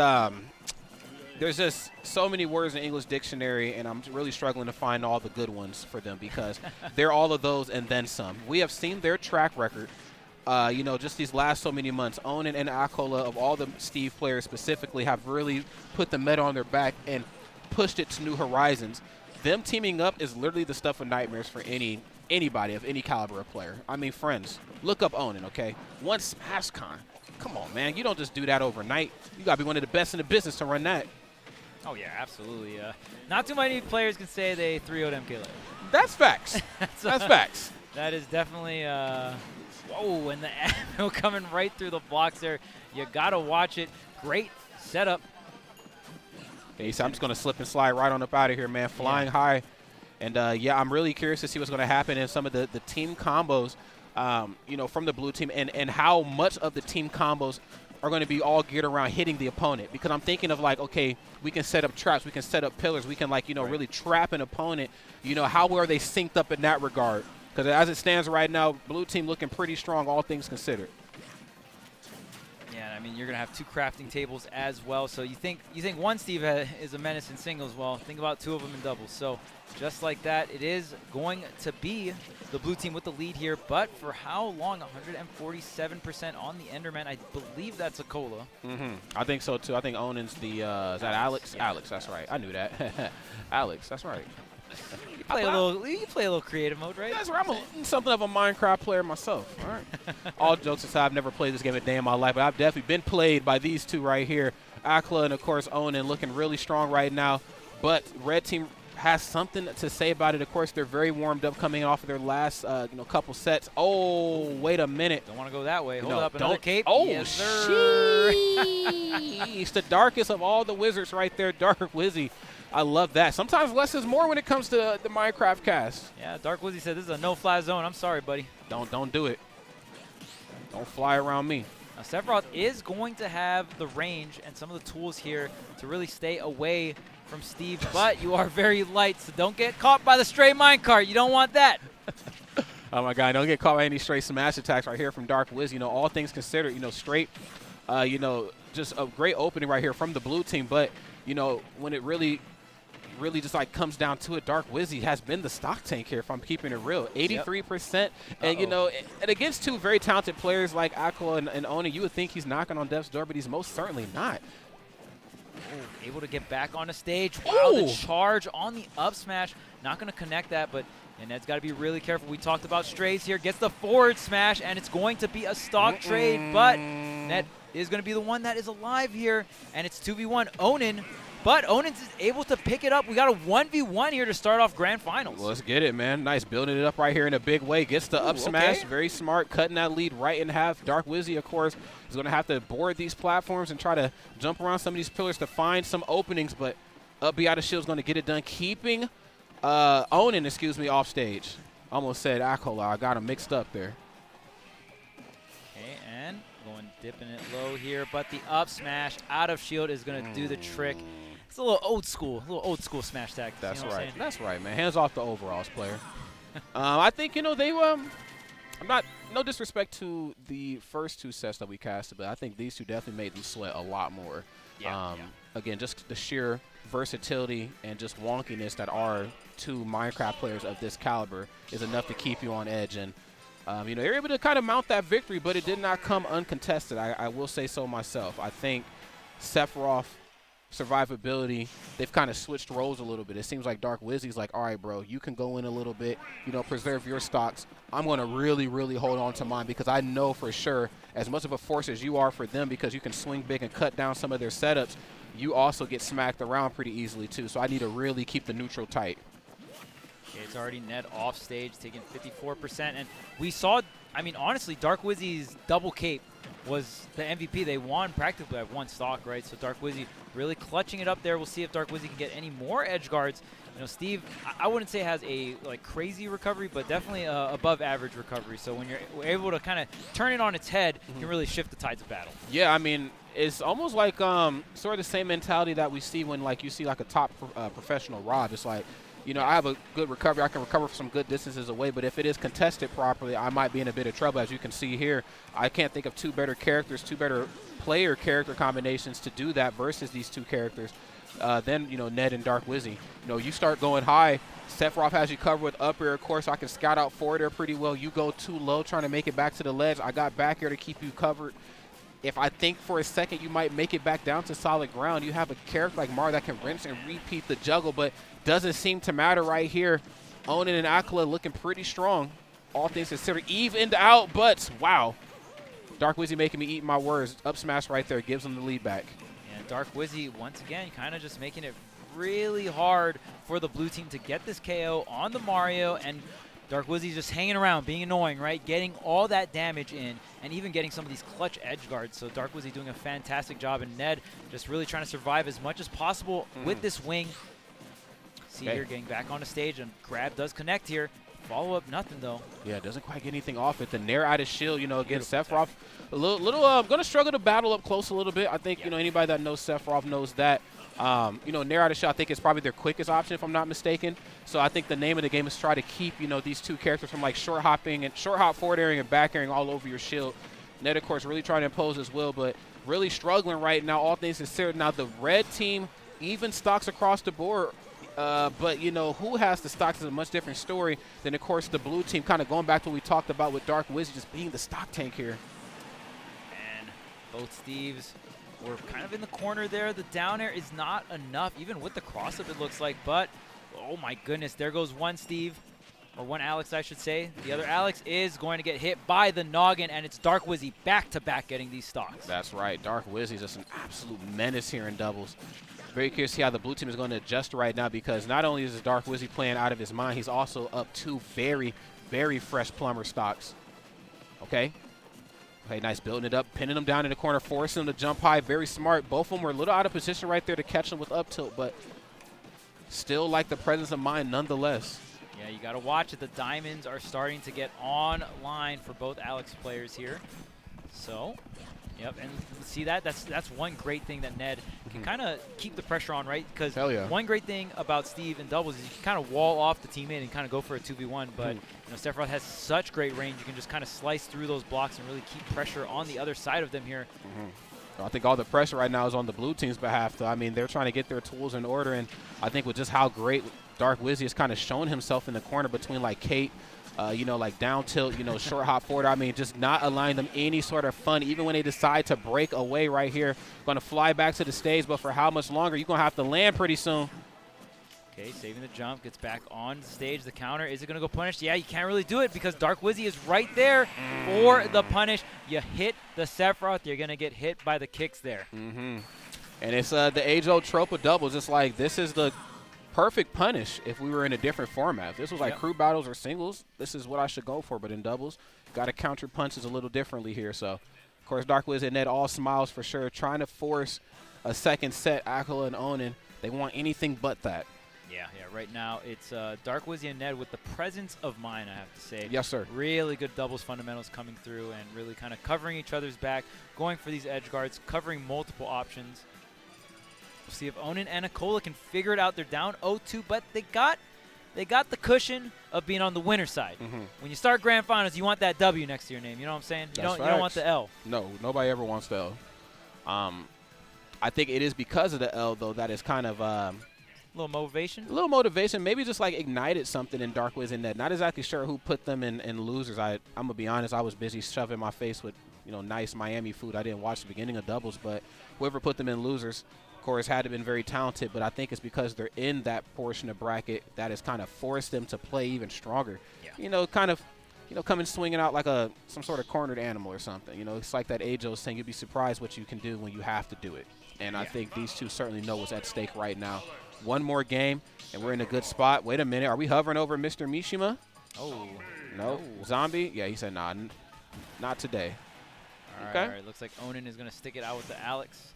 there's just so many words in English dictionary, and I'm really struggling to find all the good ones for them because they're all of those and then some. We have seen their track record. Just these last so many months, Onin and Acola, of all the Steve players specifically, have really put the meta on their back and pushed it to new horizons. them teaming up is literally the stuff of nightmares for anybody of any caliber of player. I mean, friends, look up Onin, okay? One Smash Con. Come on, man. You don't just do that overnight. You got to be one of the best in the business to run that. Oh, yeah, absolutely. Not too many players can say they 3-0'd MK Live. That's facts. That's facts. That is definitely whoa, and the anvil coming right through the blocks there. You got to watch it. Great setup. Hey, so I'm just going to slip and slide right on up out of here, man. Flying high. And, yeah, I'm really curious to see what's going to happen in some of the team combos, you know, from the blue team and how much of the team combos are going to be all geared around hitting the opponent. Because I'm thinking of, like, okay, we can set up traps. We can set up pillars. We can, like, you know, really trap an opponent. You know, how are they synced up in that regard? Because as it stands right now, blue team looking pretty strong, all things considered. Yeah, I mean, you're going to have 2 crafting tables as well. So you think one Steve is a menace in singles. Well, think about 2 of them in doubles. So just like that, it is going to be the blue team with the lead here. But for how long? 147% on the Enderman. I believe that's acola. I think so, too. I think Onin's the is that Alex? Yeah. Alex, that's right. I knew that. Alex, that's right. You play a little creative mode, right? That's right. I'm something of a Minecraft player myself. All right. All jokes aside, I've never played this game a day in my life, but I've definitely been played by these two right here. Acola and, of course, Onin looking really strong right now. But red team has something to say about it. Of course, they're very warmed up coming off of their last couple sets. Oh, wait a minute. Don't want to go that way. Hold No, up, another cape. Oh, yes, sir. sheesh. The darkest of all the wizards right there, Dark Wizzy. I love that. Sometimes less is more when it comes to the Minecraft cast. Yeah, Dark Wizzy said this is a no-fly zone. I'm sorry, buddy. Don't do it. Don't fly around me. Now, Sephiroth is going to have the range and some of the tools here to really stay away from Steve, but you are very light, so don't get caught by the stray minecart. You don't want that. Oh, my God. Don't get caught by any straight smash attacks right here from Dark Wiz. You know, all things considered, you know, straight, just a great opening right here from the blue team. But, you know, when it really just like comes down to it, Dark Wizzy has been the stock tank here, if I'm keeping it real. 83%. And, you know, and against 2 very talented players like Acola and Onin, you would think he's knocking on death's door, but he's most certainly not. Ooh, able to get back on the stage. Wow, the charge on the up smash. Not going to connect that, but Ned's got to be really careful. We talked about strays here. Gets the forward smash, and it's going to be a stock trade, but Ned is going to be the one that is alive here, and it's 2v1 Onin. But Onin's able to pick it up. We got a 1v1 here to start off grand finals. Well, let's get it, man. Nice building it up right here in a big way. Gets the up smash. Very smart, cutting that lead right in half. Dark Wizzy, of course, is going to have to board these platforms and try to jump around some of these pillars to find some openings. But up B out of shield is going to get it done, keeping Onin, off stage. Almost said Acola. I got him mixed up there. Okay, and dipping it low here. But the up smash out of shield is going to do the trick. It's a little old school smash tag. That's you know right. That's right, man. Hands off the overalls player. I think, you know, they no disrespect to the first 2 sets that we casted, but I think these 2 definitely made them sweat a lot more. Again, just the sheer versatility and just wonkiness that are 2 Minecraft players of this caliber is enough to keep you on edge. And, you know, they're able to kind of mount that victory, but it did not come uncontested. I will say so myself. I think Sephiroth, survivability, they've kind of switched roles a little bit. It seems like Dark Wizzy's like, all right, bro, you can go in a little bit, you know, preserve your stocks. I'm going to really, really hold on to mine because I know for sure, as much of a force as you are for them, because you can swing big and cut down some of their setups, you also get smacked around pretty easily too. So I need to really keep the neutral tight. Okay, it's already Ned off stage, taking 54%. And we saw, I mean, honestly, Dark Wizzy's double cape was the MVP. They won practically at 1 stock, right? So Dark Wizzy really clutching it up there. We'll see if Dark Wizzy can get any more edge guards. You know, Steve, I wouldn't say has a crazy recovery, but definitely above average recovery. So when you're able to kind of turn it on its head, you can really shift the tides of battle. Yeah, I mean, it's almost like sort of the same mentality that we see when you see like a top professional Rob. It's like, you know, I have a good recovery. I can recover from some good distances away, but if it is contested properly, I might be in a bit of trouble. As you can see here, I can't think of 2 better characters, 2 better player character combinations to do that versus these 2 characters. Then, you know, Ned and Dark Wizzy. You know, you start going high, Sephiroth has you covered with up air, of course. I can scout out forward air pretty well. You go too low trying to make it back to the ledge. I got back air to keep you covered. If I think for a second you might make it back down to solid ground, you have a character like Mar that can rinse and repeat the juggle, but doesn't seem to matter right here. Onin and acola looking pretty strong, all things considered. Evened out, but wow. Dark Wizzy making me eat my words. Up smash right there, gives him the lead back. And Dark Wizzy, once again, kind of just making it really hard for the blue team to get this KO on the Mario, and Dark Wizzy's just hanging around, being annoying, right? Getting all that damage in, and even getting some of these clutch edge guards. So Dark Wizzy doing a fantastic job, and Ned just really trying to survive as much as possible with this wing. See here, getting back on the stage, and grab does connect here. Follow up, nothing though. Yeah, doesn't quite get anything off it. The Nair out of shield, you know, against Sephiroth. A little going to struggle to battle up close a little bit. I think, you know, anybody that knows Sephiroth knows that. You know, Nair out of shield, I think, is probably their quickest option, if I'm not mistaken. So I think the name of the game is try to keep, you know, these two characters from, like, short hop forward airing and back airing all over your shield. Ned, of course, really trying to impose his will, but really struggling right now, all things considered. Now, the red team even stocks across the board. But, you know, who has the stocks is a much different story than, of course, the blue team, kind of going back to what we talked about with Dark Wizzy just being the stock tank here. And both Steves were kind of in the corner there. The down air is not enough, even with the cross-up, it looks like. But, oh, my goodness, there goes one Steve, or one Alex, I should say. The other Alex is going to get hit by the noggin, and it's Dark Wizzy back-to-back getting these stocks. That's right. Dark Wizzy is just an absolute menace here in doubles. Very curious to see how the blue team is going to adjust right now, because not only is Dark Wizzy playing out of his mind, he's also up two very, very fresh plumber stocks. Okay, nice, building it up, pinning him down in the corner, forcing him to jump high. Very smart. Both of them were a little out of position right there to catch him with up tilt, but still like the presence of mind nonetheless. Yeah, you got to watch it. The diamonds are starting to get online for both Alex players here. So, yep, and see that? That's one great thing that Ned can kind of keep the pressure on, right? Because one great thing about Steve in doubles is you can kind of wall off the teammate and kind of go for a 2v1. But you know, Sephiroth has such great range. You can just kind of slice through those blocks and really keep pressure on the other side of them here. I think all the pressure right now is on the blue team's behalf, though. I mean, they're trying to get their tools in order, and I think with just how great Dark Wizzy has kind of shown himself in the corner between, like, Kate, you know, like down tilt, you know, short hop forward. I mean, just not allowing them any sort of fun, even when they decide to break away right here. Going to fly back to the stage, but for how much longer? You're going to have to land pretty soon. Okay, saving the jump, gets back on the stage. The counter, is it going to go punish? Yeah, you can't really do it because Dark Wizzy is right there for the punish. You hit the Sephiroth, you're going to get hit by the kicks there. And it's the age-old trope of doubles. It's like this is the perfect punish if we were in a different format. If this was like crew battles or singles, this is what I should go for. But in doubles, got to counter punches a little differently here. So, of course, Dark Wizzy and Ned all smiles for sure, trying to force a second set. acola and Onin, they want anything but that. Yeah, right now it's Dark Wizzy and Ned with the presence of mind, I have to say. Yes, sir. Really good doubles fundamentals coming through and really kind of covering each other's back, going for these edge guards, covering multiple options. We'll see if Onin and acola can figure it out. They're down 0-2, but they got the cushion of being on the winner's side. When you start grand finals, you want that W next to your name. You know what I'm saying? You don't want the L. No, nobody ever wants the L. I think it is because of the L, though, that is kind of little motivation? A little motivation. Maybe just like ignited something in Dark Wizzy and Ned. Not exactly sure who put them in losers. I'm going to be honest, I was busy shoving my face with, you know, nice Miami food. I didn't watch the beginning of doubles, but whoever put them in losers, of course, had to been very talented, but I think it's because they're in that portion of bracket that has kind of forced them to play even stronger. Yeah. You know, kind of, you know, coming swinging out like some sort of cornered animal or something. You know, it's like that age-old saying, you'd be surprised what you can do when you have to do it. And I think these two certainly know what's at stake right now. One more game, and we're in a good spot. Wait a minute. Are we hovering over Mr. Mishima? Oh. No. Zombie? Yeah, he said, nah, not today. All right. Looks like Onin is going to stick it out with the Alex.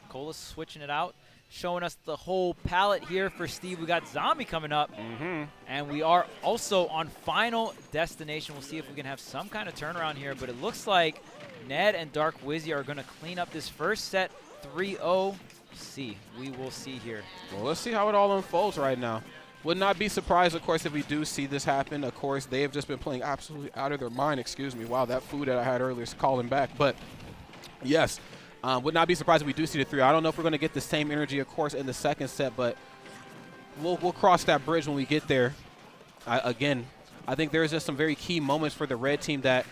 Cola's switching it out, showing us the whole palette here for Steve. We got Zombie coming up, and we are also on Final Destination. We'll see if we can have some kind of turnaround here, but it looks like Ned and Dark Wizzy are going to clean up this first set 3-0. We will see here. Well, let's see how it all unfolds right now. Would not be surprised, of course, if we do see this happen. Of course, they have just been playing absolutely out of their mind. Excuse me. Wow, that food that I had earlier is calling back. But, yes, would not be surprised if we do see the 3. I don't know if we're going to get the same energy, of course, in the second set, but we'll cross that bridge when we get there. Again, I think there's just some very key moments for the red team that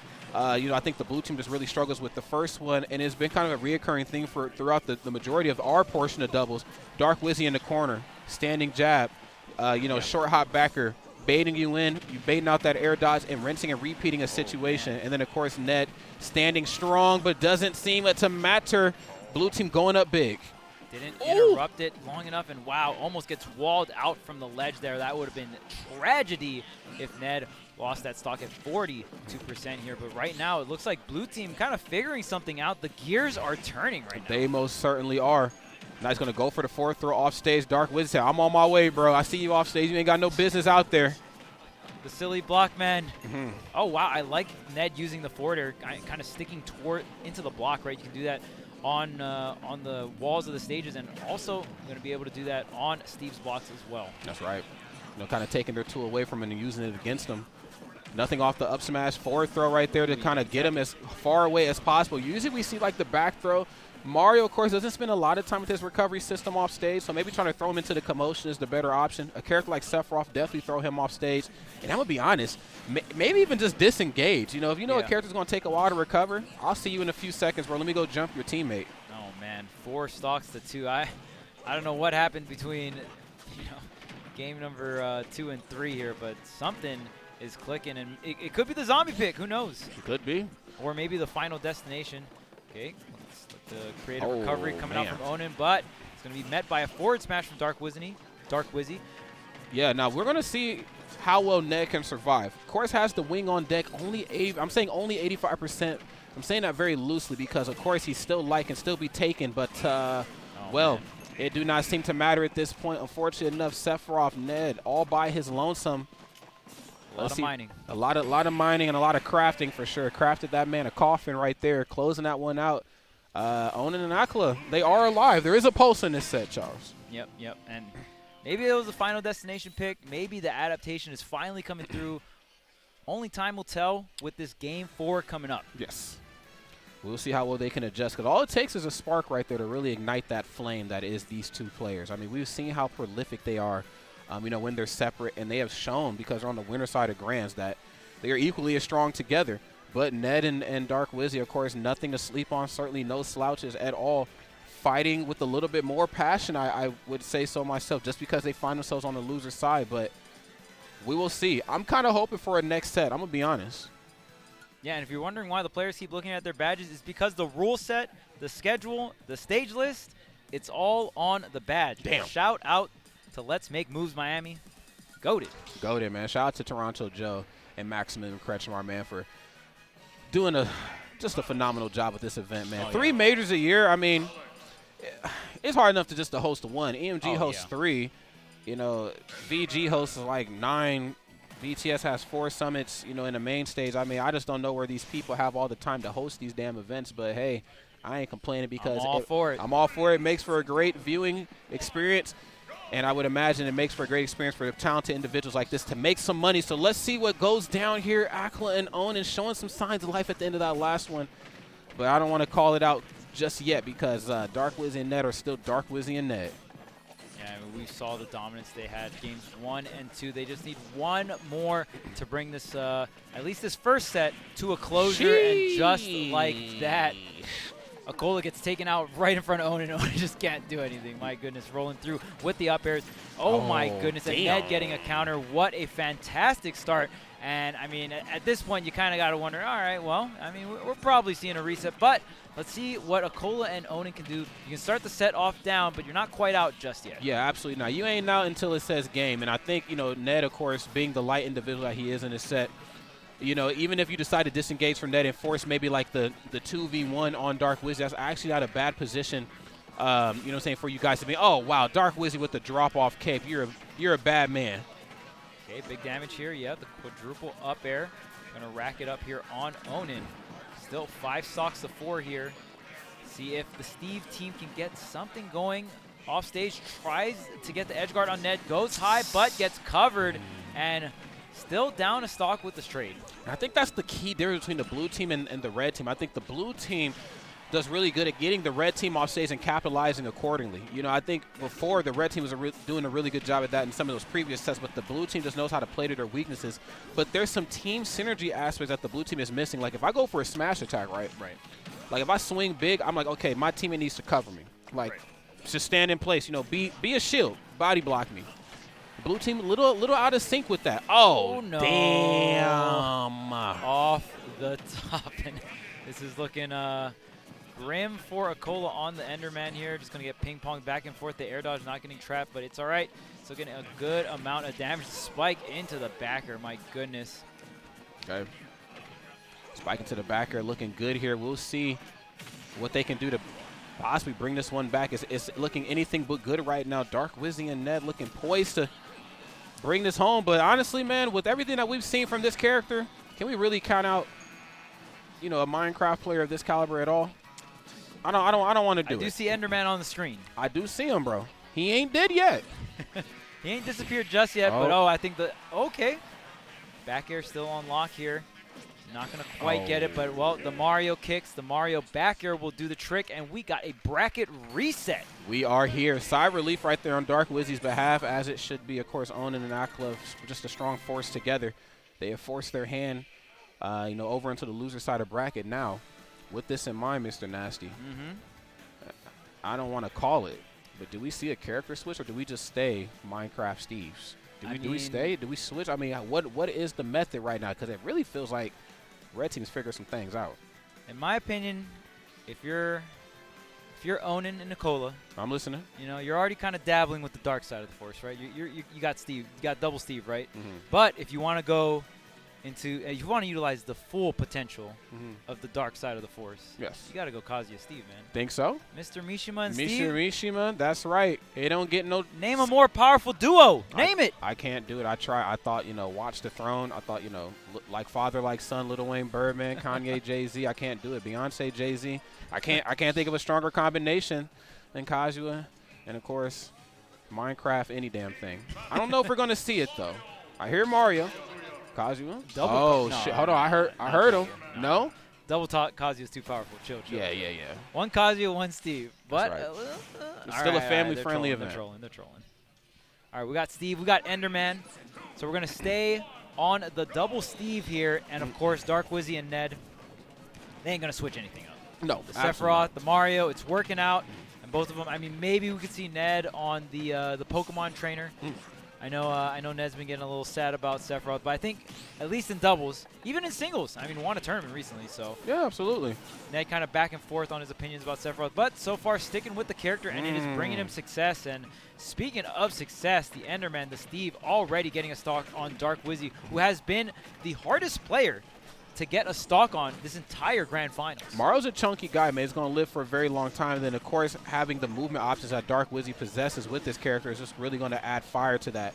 you know, I think the blue team just really struggles with the first one, and it's been kind of a reoccurring thing throughout the majority of our portion of doubles. Dark Wizzy in the corner, standing jab. short hop backer, baiting you in, you baiting out that air dodge and rinsing and repeating a situation. And then, of course, Ned standing strong but doesn't seem to matter. Blue team going up big. Didn't interrupt it long enough, and wow, almost gets walled out from the ledge there. That would have been tragedy if Ned lost that stock at 42% here. But right now, it looks like blue team kind of figuring something out. The gears are turning right now. They most certainly are. Now he's going to go for the fourth throw off stage. Dark Wizzy said, I'm on my way, bro. I see you off stage. You ain't got no business out there. The silly block man. Oh, wow. I like Ned using the forward air, kind of sticking into the block, right? You can do that on the walls of the stages, and also going to be able to do that on Steve's blocks as well. That's right. Kind of taking their tool away from him and using it against them. Nothing off the up smash. Forward throw right there to kind of get him as far away as possible. Usually we see like the back throw. Mario, of course, doesn't spend a lot of time with his recovery system off stage, so maybe trying to throw him into the commotion is the better option. A character like Sephiroth, definitely throw him off stage. And I'm going to be honest, maybe even just disengage. If you know a character's going to take a while to recover, I'll see you in a few seconds, bro. Let me go jump your teammate. Oh, man. 4 stocks to 2. I don't know what happened between game number 2 and 3 here, but something is clicking. And it could be the zombie pick. Who knows? It could be. Or maybe the final destination. Okay. The creative recovery coming out from Onin, but it's going to be met by a forward smash from Dark Wizzy. Yeah, now we're going to see how well Ned can survive. Of course, has the wing on deck. I'm saying only 85%. I'm saying that very loosely because, of course, he's still light, can still be taken, but, man. It do not seem to matter at this point. Unfortunately enough, Sephiroth, Ned, all by his lonesome. A lot of mining. A lot of mining and a lot of crafting for sure. Crafted that man a coffin right there, closing that one out. Onin and acola, they are alive. There is a pulse in this set, Charles. Yep. And maybe it was the final destination pick. Maybe the adaptation is finally coming through. Only time will tell with this game 4 coming up. Yes. We'll see how well they can adjust, because all it takes is a spark right there to really ignite that flame that is these two players. I mean, we've seen how prolific they are, when they're separate, and they have shown, because they're on the winner side of Grands, that they are equally as strong together. But Ned and Dark Wizzy, of course, nothing to sleep on, certainly no slouches at all. Fighting with a little bit more passion, I would say so myself, just because they find themselves on the loser side. But we will see. I'm kind of hoping for a next set. I'm going to be honest. Yeah, and if you're wondering why the players keep looking at their badges, it's because the rule set, the schedule, the stage list, it's all on the badge. Damn. Shout out to Let's Make Moves Miami. Goated. Goated, man. Shout out to Toronto Joe and Maximum Kretschmar, man, for doing just a phenomenal job with this event, man. 3 majors a year. I mean, it's hard enough to host 1. EMG hosts 3. VG hosts like 9. BTS has 4 summits, in the main stage. I mean, I just don't know where these people have all the time to host these damn events. But, hey, I ain't complaining because I'm all for it. I'm all for it. It makes for a great viewing experience. And I would imagine it makes for a great experience for talented individuals like this to make some money. So let's see what goes down here. acola and Onin showing some signs of life at the end of that last one. But I don't want to call it out just yet because Dark Wizzy and Ned are still Dark Wizzy and Ned. Yeah, I mean, we saw the dominance they had games 1 and 2. They just need 1 more to bring this, at least this first set, to a closure. And just like that, acola gets taken out right in front of Onin. Onin just can't do anything. My goodness, rolling through with the up airs. Oh my goodness, and Ned getting a counter. What a fantastic start. And, I mean, at this point, you kind of got to wonder, all right, well, I mean, we're probably seeing a reset. But let's see what acola and Onin can do. You can start the set off down, but you're not quite out just yet. Yeah, absolutely not. You ain't out until it says game. And I think, Ned, of course, being the light individual that he is in his set, even if you decide to disengage from Ned and force maybe like the 2v1 on Dark Wizzy, that's actually not a bad position, for you guys to be, oh, wow, Dark Wizzy with the drop-off cape. You're a bad man. Okay, big damage here. Yeah, the quadruple up air. Going to rack it up here on Onin. Still 5 stocks to 4 here. See if the Steve team can get something going. Off stage, tries to get the edge guard on Ned. Goes high, but gets covered. And still down a stock with this trade. I think that's the key difference between the blue team and the red team. I think the blue team does really good at getting the red team off stage and capitalizing accordingly. I think before the red team was doing a really good job at that in some of those previous sets, but the blue team just knows how to play to their weaknesses. But there's some team synergy aspects that the blue team is missing. Like if I go for a smash attack, right? Like if I swing big, I'm like, okay, my teammate needs to cover me. Like just stand in place, be a shield, body block me. Blue team a little out of sync with that. Oh, no. damn. Off the top. And this is looking grim for Acola on the Enderman here. Just going to get ping-ponged back and forth. The air dodge not getting trapped, but it's all right. Still getting a good amount of damage. Spike into the backer. My goodness. Okay. Spike into the backer. Looking good here. We'll see what they can do to possibly bring this one back. It's looking anything but good right now. Dark Wizzy and Ned looking poised to bring this home. But honestly, man, with everything that we've seen from this character, can we really count out, you know, a Minecraft player of this caliber at all? I don't want to do it. I do see Enderman on the screen. I do see him, bro. He ain't dead yet. He ain't disappeared just yet, but I think okay. Back air still on lock here. Not going to quite get it, but, well, the Mario kicks. The Mario back air will do the trick, and we got a bracket reset. We are here. Side relief right there on Dark Wizzy's behalf, as it should be, of course, Onin and acola, just a strong force together. They have forced their hand, you know, over into the loser side of bracket. Now, with this in mind, Mr. Nasty, I don't want to call it, but do we see a character switch, or do we just stay Minecraft Steves? Do we stay? Do we switch? I mean, what is the method right now? Because it really feels like Red Team's figured some things out. In my opinion, if you're Onin and acola, I'm listening. You know, you're already kind of dabbling with the dark side of the force, right? You got Steve, you got double Steve, right? But if you want to go into, you want to utilize the full potential of the dark side of the force. Yes. You got to go Kazuya Steve, man. Think so? Mr. Mishima and Steve. Mr. Mishima, that's right. It don't get no. Name a more powerful duo. Name it. I can't do it. I try. I thought, you know, Watch the Throne. I thought, you know, like father, like son, Lil Wayne, Birdman, Kanye, Jay-Z. I can't do it. Beyonce, Jay-Z. I can't think of a stronger combination than Kazuya, and of course, Minecraft. Any damn thing. I don't know if we're gonna see it though. I hear Mario. Kazuya? Oh, shit. Hold on. I heard him. No? Double talk. Kazuya's too powerful. Chill. Yeah. One Kazuya, one Steve. But right. It's still a family-friendly event. They're trolling. All right, we got Steve. We got Enderman. So we're going to stay on the double Steve here. And, of course, Dark Wizzy and Ned. They ain't going to switch anything up. No, the Sephiroth, the Mario, it's working out. And both of them, I mean, maybe we could see Ned on the Pokemon trainer. I know Ned's been getting a little sad about Sephiroth, but I think at least in doubles, even in singles, I mean, won a tournament recently, so. Yeah, absolutely. Ned kind of back and forth on his opinions about Sephiroth, but so far sticking with the character, and it is bringing him success. And speaking of success, the Enderman, the Steve, already getting a stock on Dark Wizzy, who has been the hardest player to get a stock on this entire Grand Finals. Mario's a chunky guy, man. He's going to live for a very long time. And then, of course, having the movement options that Dark Wizzy possesses with this character is just really going to add fire to that.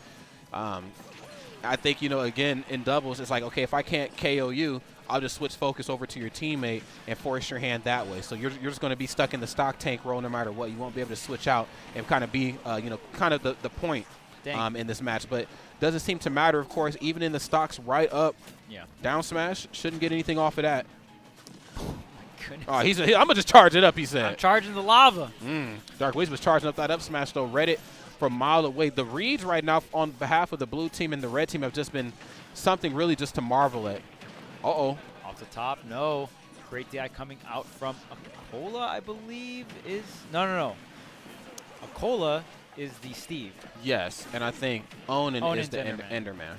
I think, you know, again, in doubles, it's like, okay, if I can't KO you, I'll just switch focus over to your teammate and force your hand that way. So you're just going to be stuck in the stock tank role no matter what. You won't be able to switch out and kind of be, you know, kind of the point in this match. But doesn't seem to matter, of course, even in the stocks right up. Yeah. Down smash, shouldn't get anything off of that. Oh, my goodness. I'm going to just charge it up, he said. I'm charging the lava. Dark Wizzy was charging up that up smash, though. Read it from a mile away. The reads right now on behalf of the blue team and the red team have just been something really just to marvel at. Uh-oh. Off the top, no. Great DI coming out from acola, I believe, is... No. acola is the Steve. Yes, and I think Onin is the Enderman.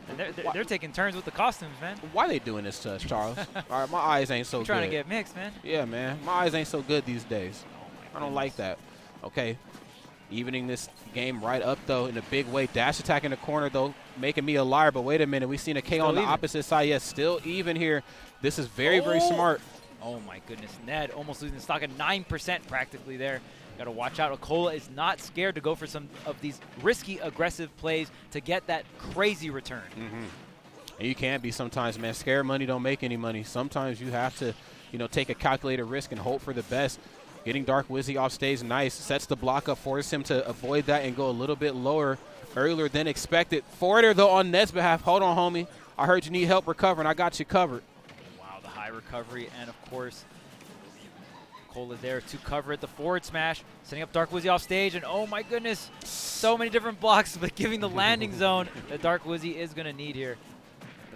And they're taking turns with the costumes, man. Why they doing this to us, Charles? All right, my eyes ain't so good. Trying to get mixed, man. Yeah, man. My eyes ain't so good these days. I don't like that. Okay. Evening this game right up, though, in a big way. Dash attack in the corner, though, making me a liar. But wait a minute. We've seen a K still on the even. Opposite side. Yes, still even here. This is very, very smart. Oh, my goodness. Ned almost losing stock at 9% practically there. Got to watch out. Acola is not scared to go for some of these risky, aggressive plays to get that crazy return. And you can't be sometimes, man. Scare money don't make any money. Sometimes you have to, you know, take a calculated risk and hope for the best. Getting Dark Wizzy off stage, nice. Sets the block up, forces him to avoid that and go a little bit lower earlier than expected. Forwarder, though, on Ned's behalf. Hold on, homie. I heard you need help recovering. I got you covered. Wow, the high recovery. And, of course, Acola there to cover it. The forward smash, setting up Dark Wizzy off stage. And, oh, my goodness, so many different blocks, but giving the landing zone that Dark Wizzy is going to need here.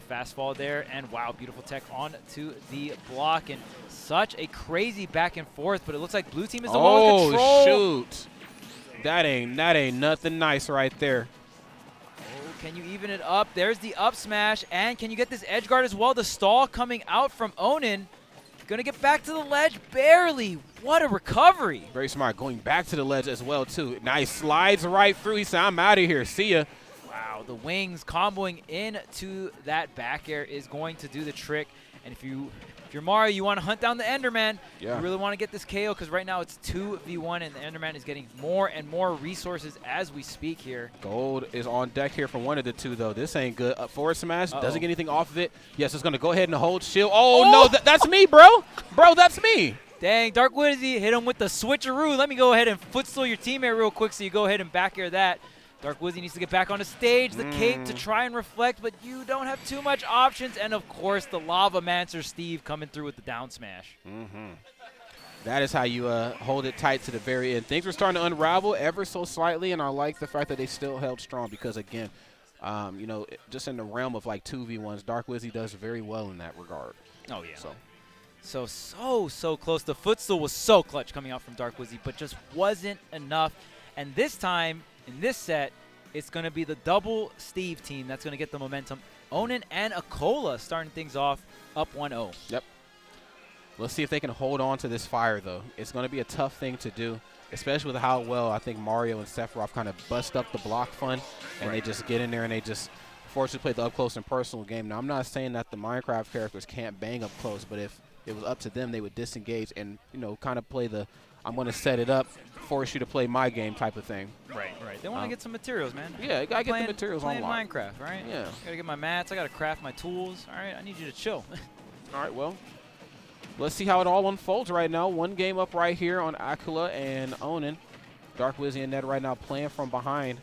Fast fall there, and wow, beautiful tech on to the block, and such a crazy back and forth, but it looks like blue team is the one with control. Oh, shoot. That ain't nothing nice right there. Oh, can you even it up? There's the up smash, and can you get this edge guard as well? The stall coming out from Onin. Gonna get back to the ledge, barely. What a recovery. Very smart, going back to the ledge as well, too. Nice, slides right through. He said, I'm out of here, see ya. Wow, the wings comboing into that back air is going to do the trick. And if you're Mario, you want to hunt down the Enderman. Yeah. You really want to get this KO because right now it's 2v1 and the Enderman is getting more and more resources as we speak here. Gold is on deck here from one of the two, though. This ain't good. Forward smash, doesn't get anything off of it. Yes, it's going to go ahead and hold shield. Oh, no, that's me, bro. Bro, that's me. Dang, Dark Wizzy hit him with the switcheroo. Let me go ahead and footstool your teammate real quick so you go ahead and back air that. Dark Wizzy needs to get back on the stage, the cape to try and reflect, but you don't have too much options. And, of course, the Lava Mancer Steve coming through with the down smash. That is how you hold it tight to the very end. Things were starting to unravel ever so slightly, and I like the fact that they still held strong because, again, you know, just in the realm of like 2v1s, Dark Wizzy does very well in that regard. Oh, yeah. So So close. The footstool was so clutch coming out from Dark Wizzy, but just wasn't enough. And this time, in this set, it's going to be the double Steve team that's going to get the momentum. Onin and Acola starting things off up 1-0. Yep. Let's see if they can hold on to this fire, though. It's going to be a tough thing to do, especially with how well I think Mario and Sephiroth kind of bust up the block fun, and they just get in there and they just force you to play the up-close and personal game. Now, I'm not saying that the Minecraft characters can't bang up close, but if it was up to them, they would disengage and, you know, kind of play the I'm going to set it up, force you to play my game type of thing. Right. They want to get some materials, man. Yeah, I got to get the materials playing online. Minecraft, right? Yeah. Got to get my mats. I got to craft my tools. All right, I need you to chill. All right, well, let's see how it all unfolds right now. One game up right here on Acola and Onin. Dark Wizzy and Ned right now playing from behind.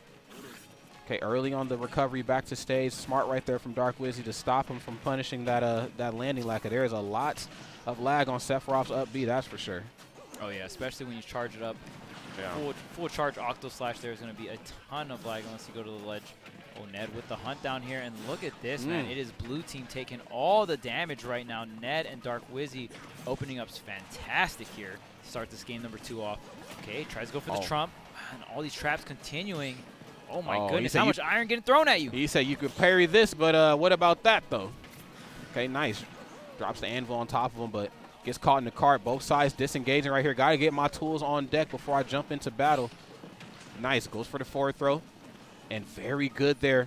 Okay, early on the recovery back to stage. Smart right there from Dark Wizzy to stop him from punishing that that landing lag. There is a lot of lag on Sephiroth's up B, that's for sure. Oh, yeah, especially when you charge it up. Yeah. Full charge Octo Slash, there's going to be a ton of lag unless you go to the ledge. Oh, Ned with the hunt down here, and look at this, man. It is blue team taking all the damage right now. Ned and Dark Wizzy opening up fantastic here to start this game number 2 off. Okay, tries to go for the trump, and all these traps continuing. Oh, my goodness, how much iron getting thrown at you. He said you could parry this, but what about that, though? Okay, nice. Drops the anvil on top of him, but gets caught in the cart. Both sides disengaging right here. Got to get my tools on deck before I jump into battle. Nice. Goes for the forward throw. And very good there.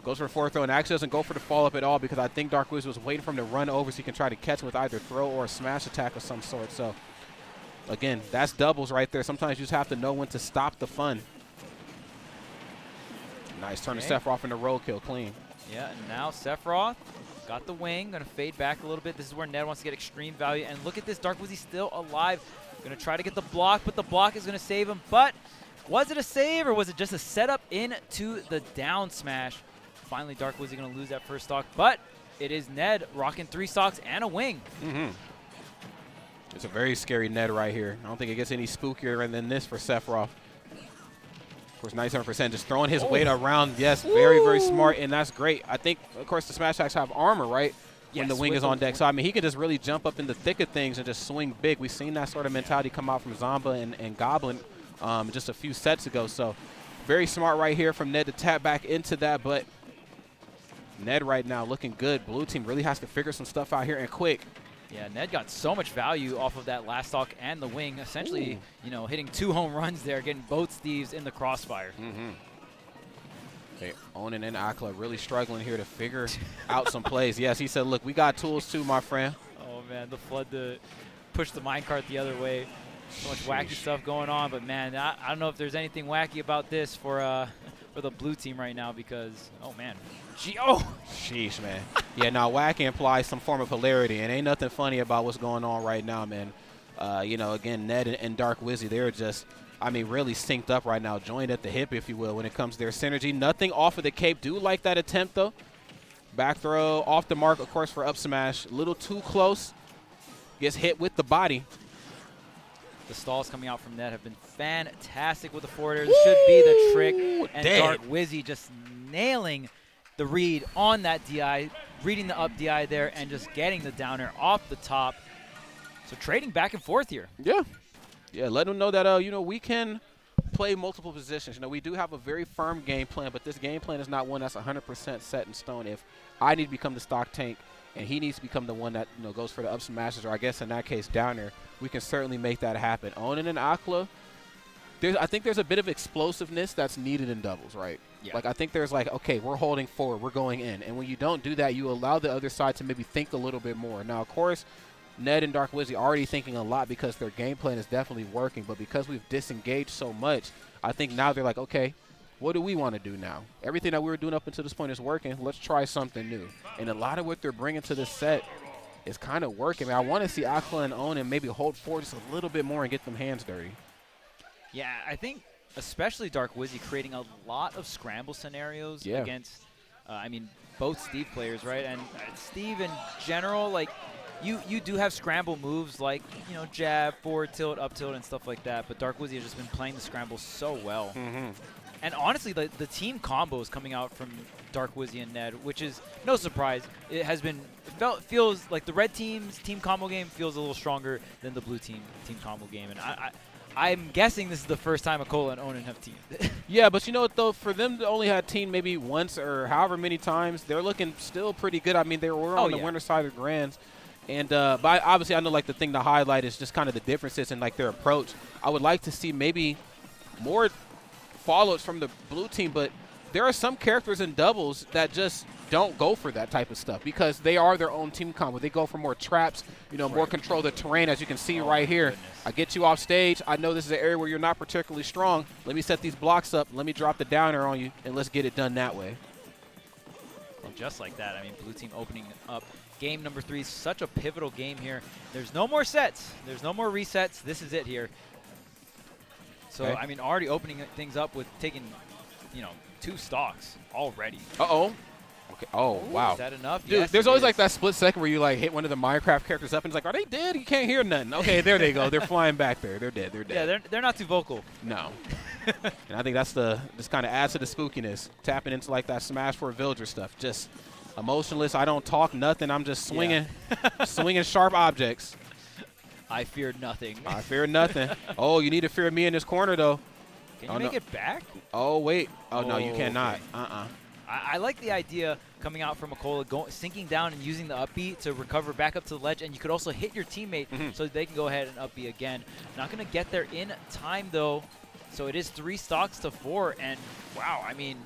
Goes for the forward throw and actually doesn't go for the follow-up at all because I think Dark Wizzy was waiting for him to run over so he can try to catch him with either throw or a smash attack of some sort. So, again, that's doubles right there. Sometimes you just have to know when to stop the fun. Nice. Turn to Sephiroth into roadkill. Clean. Yeah, and now Sephiroth got the wing, going to fade back a little bit. This is where Ned wants to get extreme value. And look at this, Dark Wizzy still alive. Going to try to get the block, but the block is going to save him. But was it a save or was it just a setup into the down smash? Finally, Dark Wizzy going to lose that first stock, but it is Ned rocking 3 stocks and a wing. It's a very scary Ned right here. I don't think it gets any spookier than this for Sephiroth. Of course, 97% just throwing his weight around. Yes, very, very smart, and that's great. I think, of course, the smash attacks have armor, right? When the wing is on deck. So, I mean, he could just really jump up in the thick of things and just swing big. We've seen that sort of mentality come out from Zomba and Goblin just a few sets ago. So, very smart right here from Ned to tap back into that. But Ned right now looking good. Blue team really has to figure some stuff out here and quick. Yeah, Ned got so much value off of that last stock and the wing. Essentially, you know, hitting 2 home runs there, getting both Steves in the crossfire. Okay, Onin and Acola really struggling here to figure out some plays. Yes, he said, look, we got tools too, my friend. Oh, man, the flood to push the minecart the other way. So much wacky stuff going on, but, man, I don't know if there's anything wacky about this for the blue team right now because, oh, man. Sheesh, man. Yeah, now wacky implies some form of hilarity, and ain't nothing funny about what's going on right now, man. You know, again, Ned and Dark Wizzy, they're just, I mean, really synced up right now, joined at the hip, if you will, when it comes to their synergy. Nothing off of the cape. Do like that attempt, though. Back throw, off the mark, of course, for up smash. A little too close. Gets hit with the body. The stalls coming out from Ned have been fantastic with the forward air. This should be the trick. And Dark Wizzy just nailing the read on that DI, reading the up DI there, and just getting the down air off the top. So trading back and forth here. Yeah. Yeah, let them know that, you know, we can play multiple positions. You know, we do have a very firm game plan, but this game plan is not one that's 100% set in stone. If I need to become the stock tank and he needs to become the one that, you know, goes for the up smashes, or I guess in that case downer, we can certainly make that happen. Onin and acola, I think there's a bit of explosiveness that's needed in doubles, right? Yeah. Like, I think there's like, okay, we're holding forward, we're going in. And when you don't do that, you allow the other side to maybe think a little bit more. Now, of course, Ned and Dark Wizzy already thinking a lot because their game plan is definitely working. But because we've disengaged so much, I think now they're like, okay, what do we want to do now? Everything that we were doing up until this point is working. Let's try something new. And a lot of what they're bringing to this set is kind of working. I want to see acola and Onin maybe hold forward just a little bit more and get them hands dirty. Yeah, I think especially Dark Wizzy creating a lot of scramble scenarios against, I mean, both Steve players, right? And Steve in general, like, you do have scramble moves like, you know, jab, forward tilt, up tilt, and stuff like that. But Dark Wizzy has just been playing the scramble so well. And honestly, the team combos coming out from Dark Wizzy and Ned, which is no surprise. It has been feels like the red team's team combo game feels a little stronger than the blue team combo game. And I'm guessing this is the first time acola and Onin have teamed. Yeah, but you know what, though? For them to only have teamed maybe once or however many times, they're looking still pretty good. I mean, they were on the winner side of the Grands. And but obviously, I know, like, the thing to highlight is just kind of the differences in, like, their approach. I would like to see maybe more follow-ups from the blue team, but there are some characters in doubles that just don't go for that type of stuff because they are their own team combo. They go for more traps, you know, more control of the terrain, as you can see right here. Goodness. I get you off stage. I know this is an area where you're not particularly strong. Let me set these blocks up. Let me drop the downer on you, and let's get it done that way. And just like that, I mean, blue team opening up game number 3 is such a pivotal game here. There's no more sets. There's no more resets. This is it here. So, I mean, already opening things up with taking, you know, 2 stocks already. Uh-oh. Okay. Oh, wow. Is that enough? Dude, Yes, there's it always is. like that split second where you like hit one of the Minecraft characters up and it's like, are they dead? You can't hear nothing. Okay, there they go. They're flying back there. They're dead. They're dead. Yeah, they're not too vocal. No. And I think that's just kind of adds to the spookiness, tapping into like that Smash for Villager stuff. Just emotionless. I don't talk nothing. I'm just swinging, swinging sharp objects. I fear nothing. I fear nothing. Oh, you need to fear me in this corner, though. Can you make it back? Oh, wait. Oh, no, you cannot. Okay. I like the idea coming out from acola, sinking down and using the upbeat to recover back up to the ledge, and you could also hit your teammate so they can go ahead and upbeat again. Not going to get there in time, though, so it is 3 stocks to 4, and wow, I mean,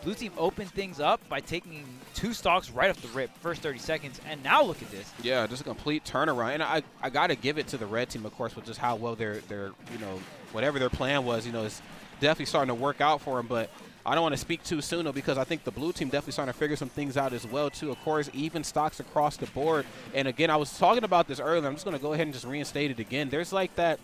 blue team opened things up by taking 2 stocks right off the rip, first 30 seconds, and now look at this. Yeah, just a complete turnaround, and I got to give it to the red team, of course, with just how well they're you know, whatever their plan was, you know, is definitely starting to work out for them, but I don't want to speak too soon, though, because I think the blue team definitely starting to figure some things out as well, too. Of course, even stocks across the board. And, again, I was talking about this earlier. I'm just going to go ahead and just reinstate it again. There's like that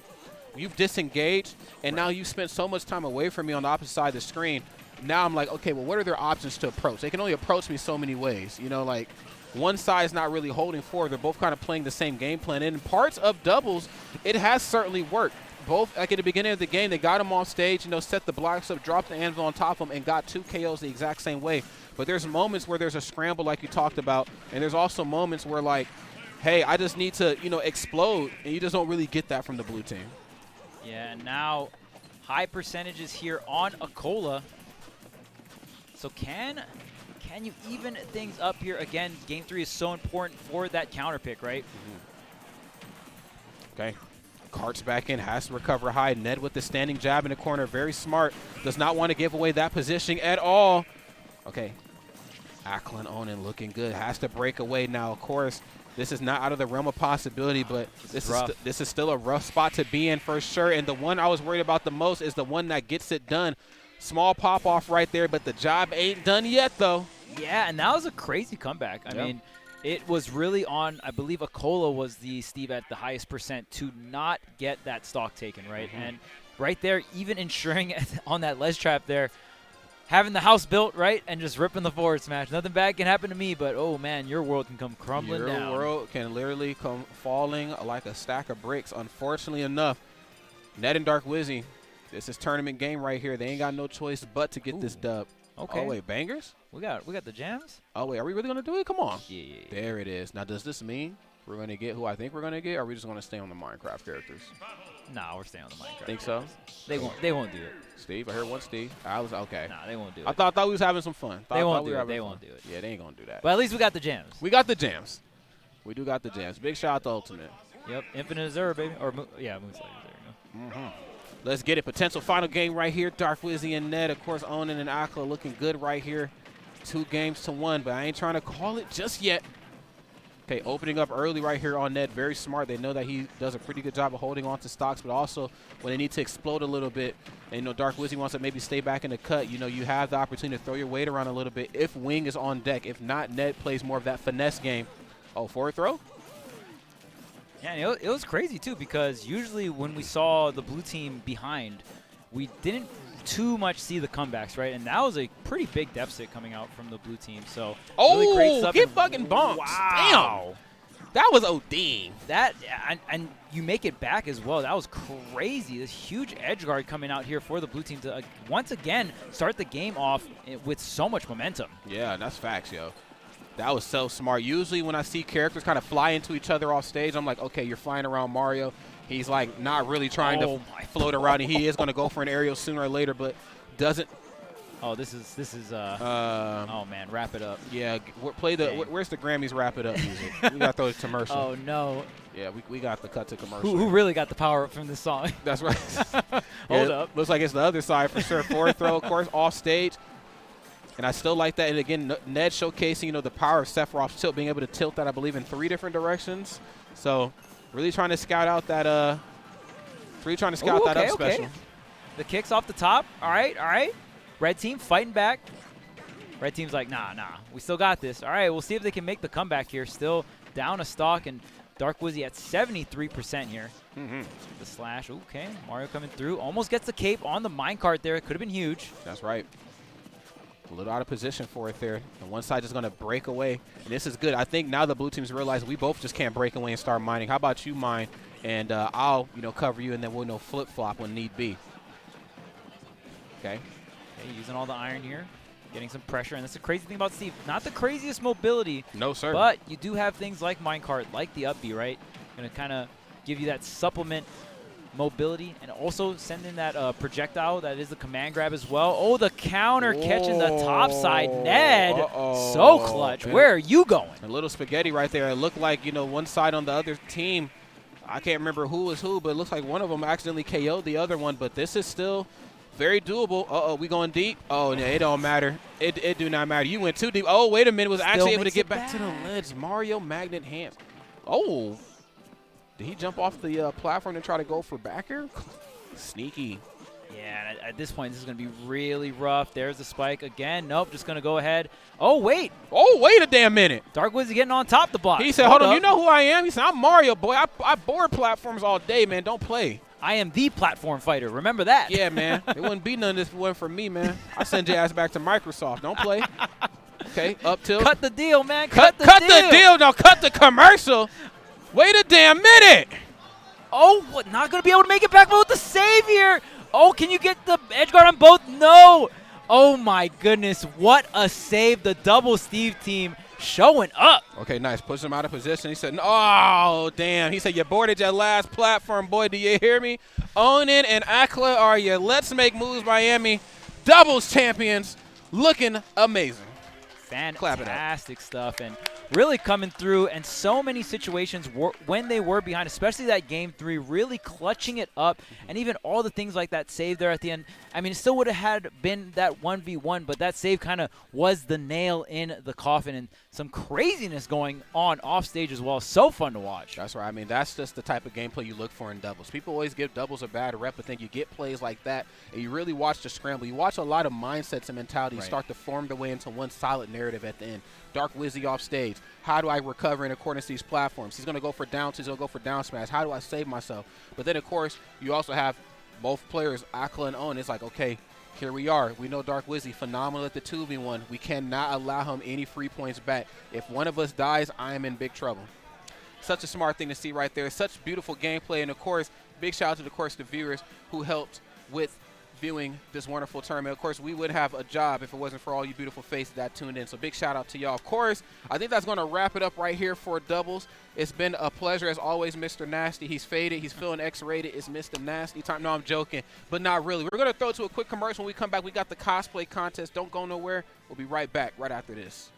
you've disengaged, and now you've spent so much time away from me on the opposite side of the screen. Now I'm like, okay, well, what are their options to approach? They can only approach me so many ways. You know, like, one side's not really holding forward. They're both kind of playing the same game plan. And in parts of doubles, it has certainly worked. Both, like at the beginning of the game, they got him off stage, you know, set the blocks up, dropped the anvil on top of him, and got 2 KOs the exact same way. But there's moments where there's a scramble like you talked about, and there's also moments where, like, hey, I just need to, you know, explode, and you just don't really get that from the blue team. Yeah, and now high percentages here on acola. So can you even things up here? Again, game 3 is so important for that counter pick, right? Okay. Carts back in, has to recover high. Ned with the standing jab in the corner, very smart. Does not want to give away that positioning at all. Okay. acola and Onin looking good. Has to break away now. Of course, this is not out of the realm of possibility, but this is still a rough spot to be in for sure. And the one I was worried about the most is the one that gets it done. Small pop-off right there, but the job ain't done yet, though. Yeah, and that was a crazy comeback. I mean, it was really on, I believe acola was the Steve at the highest percent to not get that stock taken, right? And right there, even ensuring on that ledge trap there, having the house built, right, and just ripping the forward smash. Nothing bad can happen to me, but, oh, man, your world can come crumbling down. Your world can literally come falling like a stack of bricks, unfortunately enough. Ned and Dark Wizzy, this is tournament game right here. They ain't got no choice but to get this dub. Okay. Oh, wait, bangers? We got the jams? Oh, wait, are we really going to do it? Come on. Yeah. There it is. Now, does this mean we're going to get who I think we're going to get, or are we just going to stay on the Minecraft characters? Nah, we're staying on the Minecraft. Think so? They won't do it. Steve? I heard one Steve. I was okay. Nah, they won't do it. I thought we was having some fun. They won't do it. They won't do it. Yeah, they ain't going to do that. But at least we got the gems. We got the gems. We do got the gems. Big shout out to Ultimate. Yep, Infinite Azure, baby. Or, yeah, Moonslider. There you go. Let's get it. Potential final game right here. Dark Wizzy and Ned. Of course, Onin and acola looking good right here. 2-1, but I ain't trying to call it just yet. Okay, opening up early right here on Ned. Very smart. They know that he does a pretty good job of holding on to stocks, but also when they need to explode a little bit, and Dark Wizzy wants to maybe stay back in the cut, you have the opportunity to throw your weight around a little bit if Wing is on deck. If not, Ned plays more of that finesse game. Oh, forward throw? Yeah, it was crazy, too, because usually when we saw the blue team behind, we didn't too much see the comebacks, right? And that was a pretty big deficit coming out from the blue team. So really great stuff. Get fucking bumped. Wow. Damn. That was OD. That and you make it back as well. That was crazy. This huge edge guard coming out here for the blue team to once again start the game off with so much momentum. Yeah, that's facts, yo. That was so smart. Usually when I see characters kind of fly into each other off stage, I'm like, okay, you're flying around Mario. He's like not really trying to float around, and he is going to go for an aerial sooner or later, but doesn't. Oh, this is oh man, wrap it up. Yeah, play the. Where's the Grammys wrap it up music? We got to throw the commercial. Oh no. Yeah, we got the cut to commercial. Who really got the power up from this song? That's right. Hold up. Looks like it's the other side for sure. Forward throw, of course, off stage. And I still like that. And again, Ned showcasing, the power of Sephiroth's tilt, being able to tilt that, I believe, in 3 different directions. So really trying to scout out that up special. The kicks off the top. All right. Red team fighting back. Red team's like, nah. We still got this. All right, we'll see if they can make the comeback here. Still down a stock, and Dark Wizzy at 73% here. The slash. Okay, Mario coming through. Almost gets the cape on the minecart there. It could have been huge. That's right. A little out of position for it there. And one side just going to break away. And this is good. I think now the blue teams realize we both just can't break away and start mining. How about you mine? And I'll, cover you, and then we'll flip-flop when need be. Okay, using all the iron here. Getting some pressure. And that's the crazy thing about Steve. Not the craziest mobility. No, sir. But you do have things like minecart, like the up B, right? Going to kind of give you that supplement mobility, and also sending that projectile that is the command grab as well. Oh, the counter catching the top side. Ned, so clutch. Man. Where are you going? A little spaghetti right there. It looked like, one side on the other team, I can't remember who was who, but it looks like one of them accidentally KO'd the other one, but this is still very doable. We going deep? Oh, yeah, it don't matter. It do not matter. You went too deep. Oh, wait a minute. Was actually able to get back to the ledge. Mario Magnet hands. Oh. Did he jump off the platform and try to go for back air? Sneaky. Yeah, and at this point, this is going to be really rough. There's the spike again. Nope, just going to go ahead. Oh, wait. Oh, wait a damn minute. Dark Wizzy getting on top of the block. He said, hold on, you know who I am? He said, I'm Mario, boy. I board platforms all day, man. Don't play. I am the platform fighter. Remember that. Yeah, man. It wouldn't be none of this if it wasn't for me, man. I send your ass back to Microsoft. Don't play. Okay, up tilt. Cut the deal, man. Cut the deal. No, cut the commercial. Wait a damn minute. Oh, what? Not going to be able to make it back with the save here. Oh, can you get the edge guard on both? No. Oh, my goodness. What a save. The double Steve team showing up. Okay, nice. Push him out of position. He said, oh, damn. He said, you boarded your last platform, boy. Do you hear me? Onin and acola are your Let's Make Moves Miami doubles champions. Looking amazing. Fantastic stuff, and really coming through, and so many situations when they were behind, especially that game 3, really clutching it up, and even all the things like that save there at the end. I mean, it still would have had been that 1v1, but that save kind of was the nail in the coffin, and some craziness going on off stage as well. So fun to watch. That's right. I mean, that's just the type of gameplay you look for in doubles. People always give doubles a bad rep, but then you get plays like that, and you really watch the scramble. You watch a lot of mindsets and mentalities start to form their way into one solid narrative at the end. Dark Wizzy off stage. How do I recover in accordance to these platforms? He's going to go for down. He's going to go for down smash. How do I save myself? But then, of course, you also have both players, acola and Onin. It's like, okay, here we are. We know Dark Wizzy, phenomenal at the 2v1. We cannot allow him any free points back. If one of us dies, I am in big trouble. Such a smart thing to see right there. Such beautiful gameplay. And, of course, big shout out to, of course, the viewers who helped with viewing this wonderful tournament. Of course, we would have a job if it wasn't for all you beautiful faces that tuned in. So big shout out to y'all. Of course, I think that's going to wrap it up right here for doubles. It's been a pleasure as always, Mr. Nasty. He's faded. He's feeling X-rated. It's Mr. Nasty time. No, I'm joking, but not really. We're going to throw to a quick commercial. When we come back, we got the cosplay contest. Don't go nowhere. We'll be right back right after this.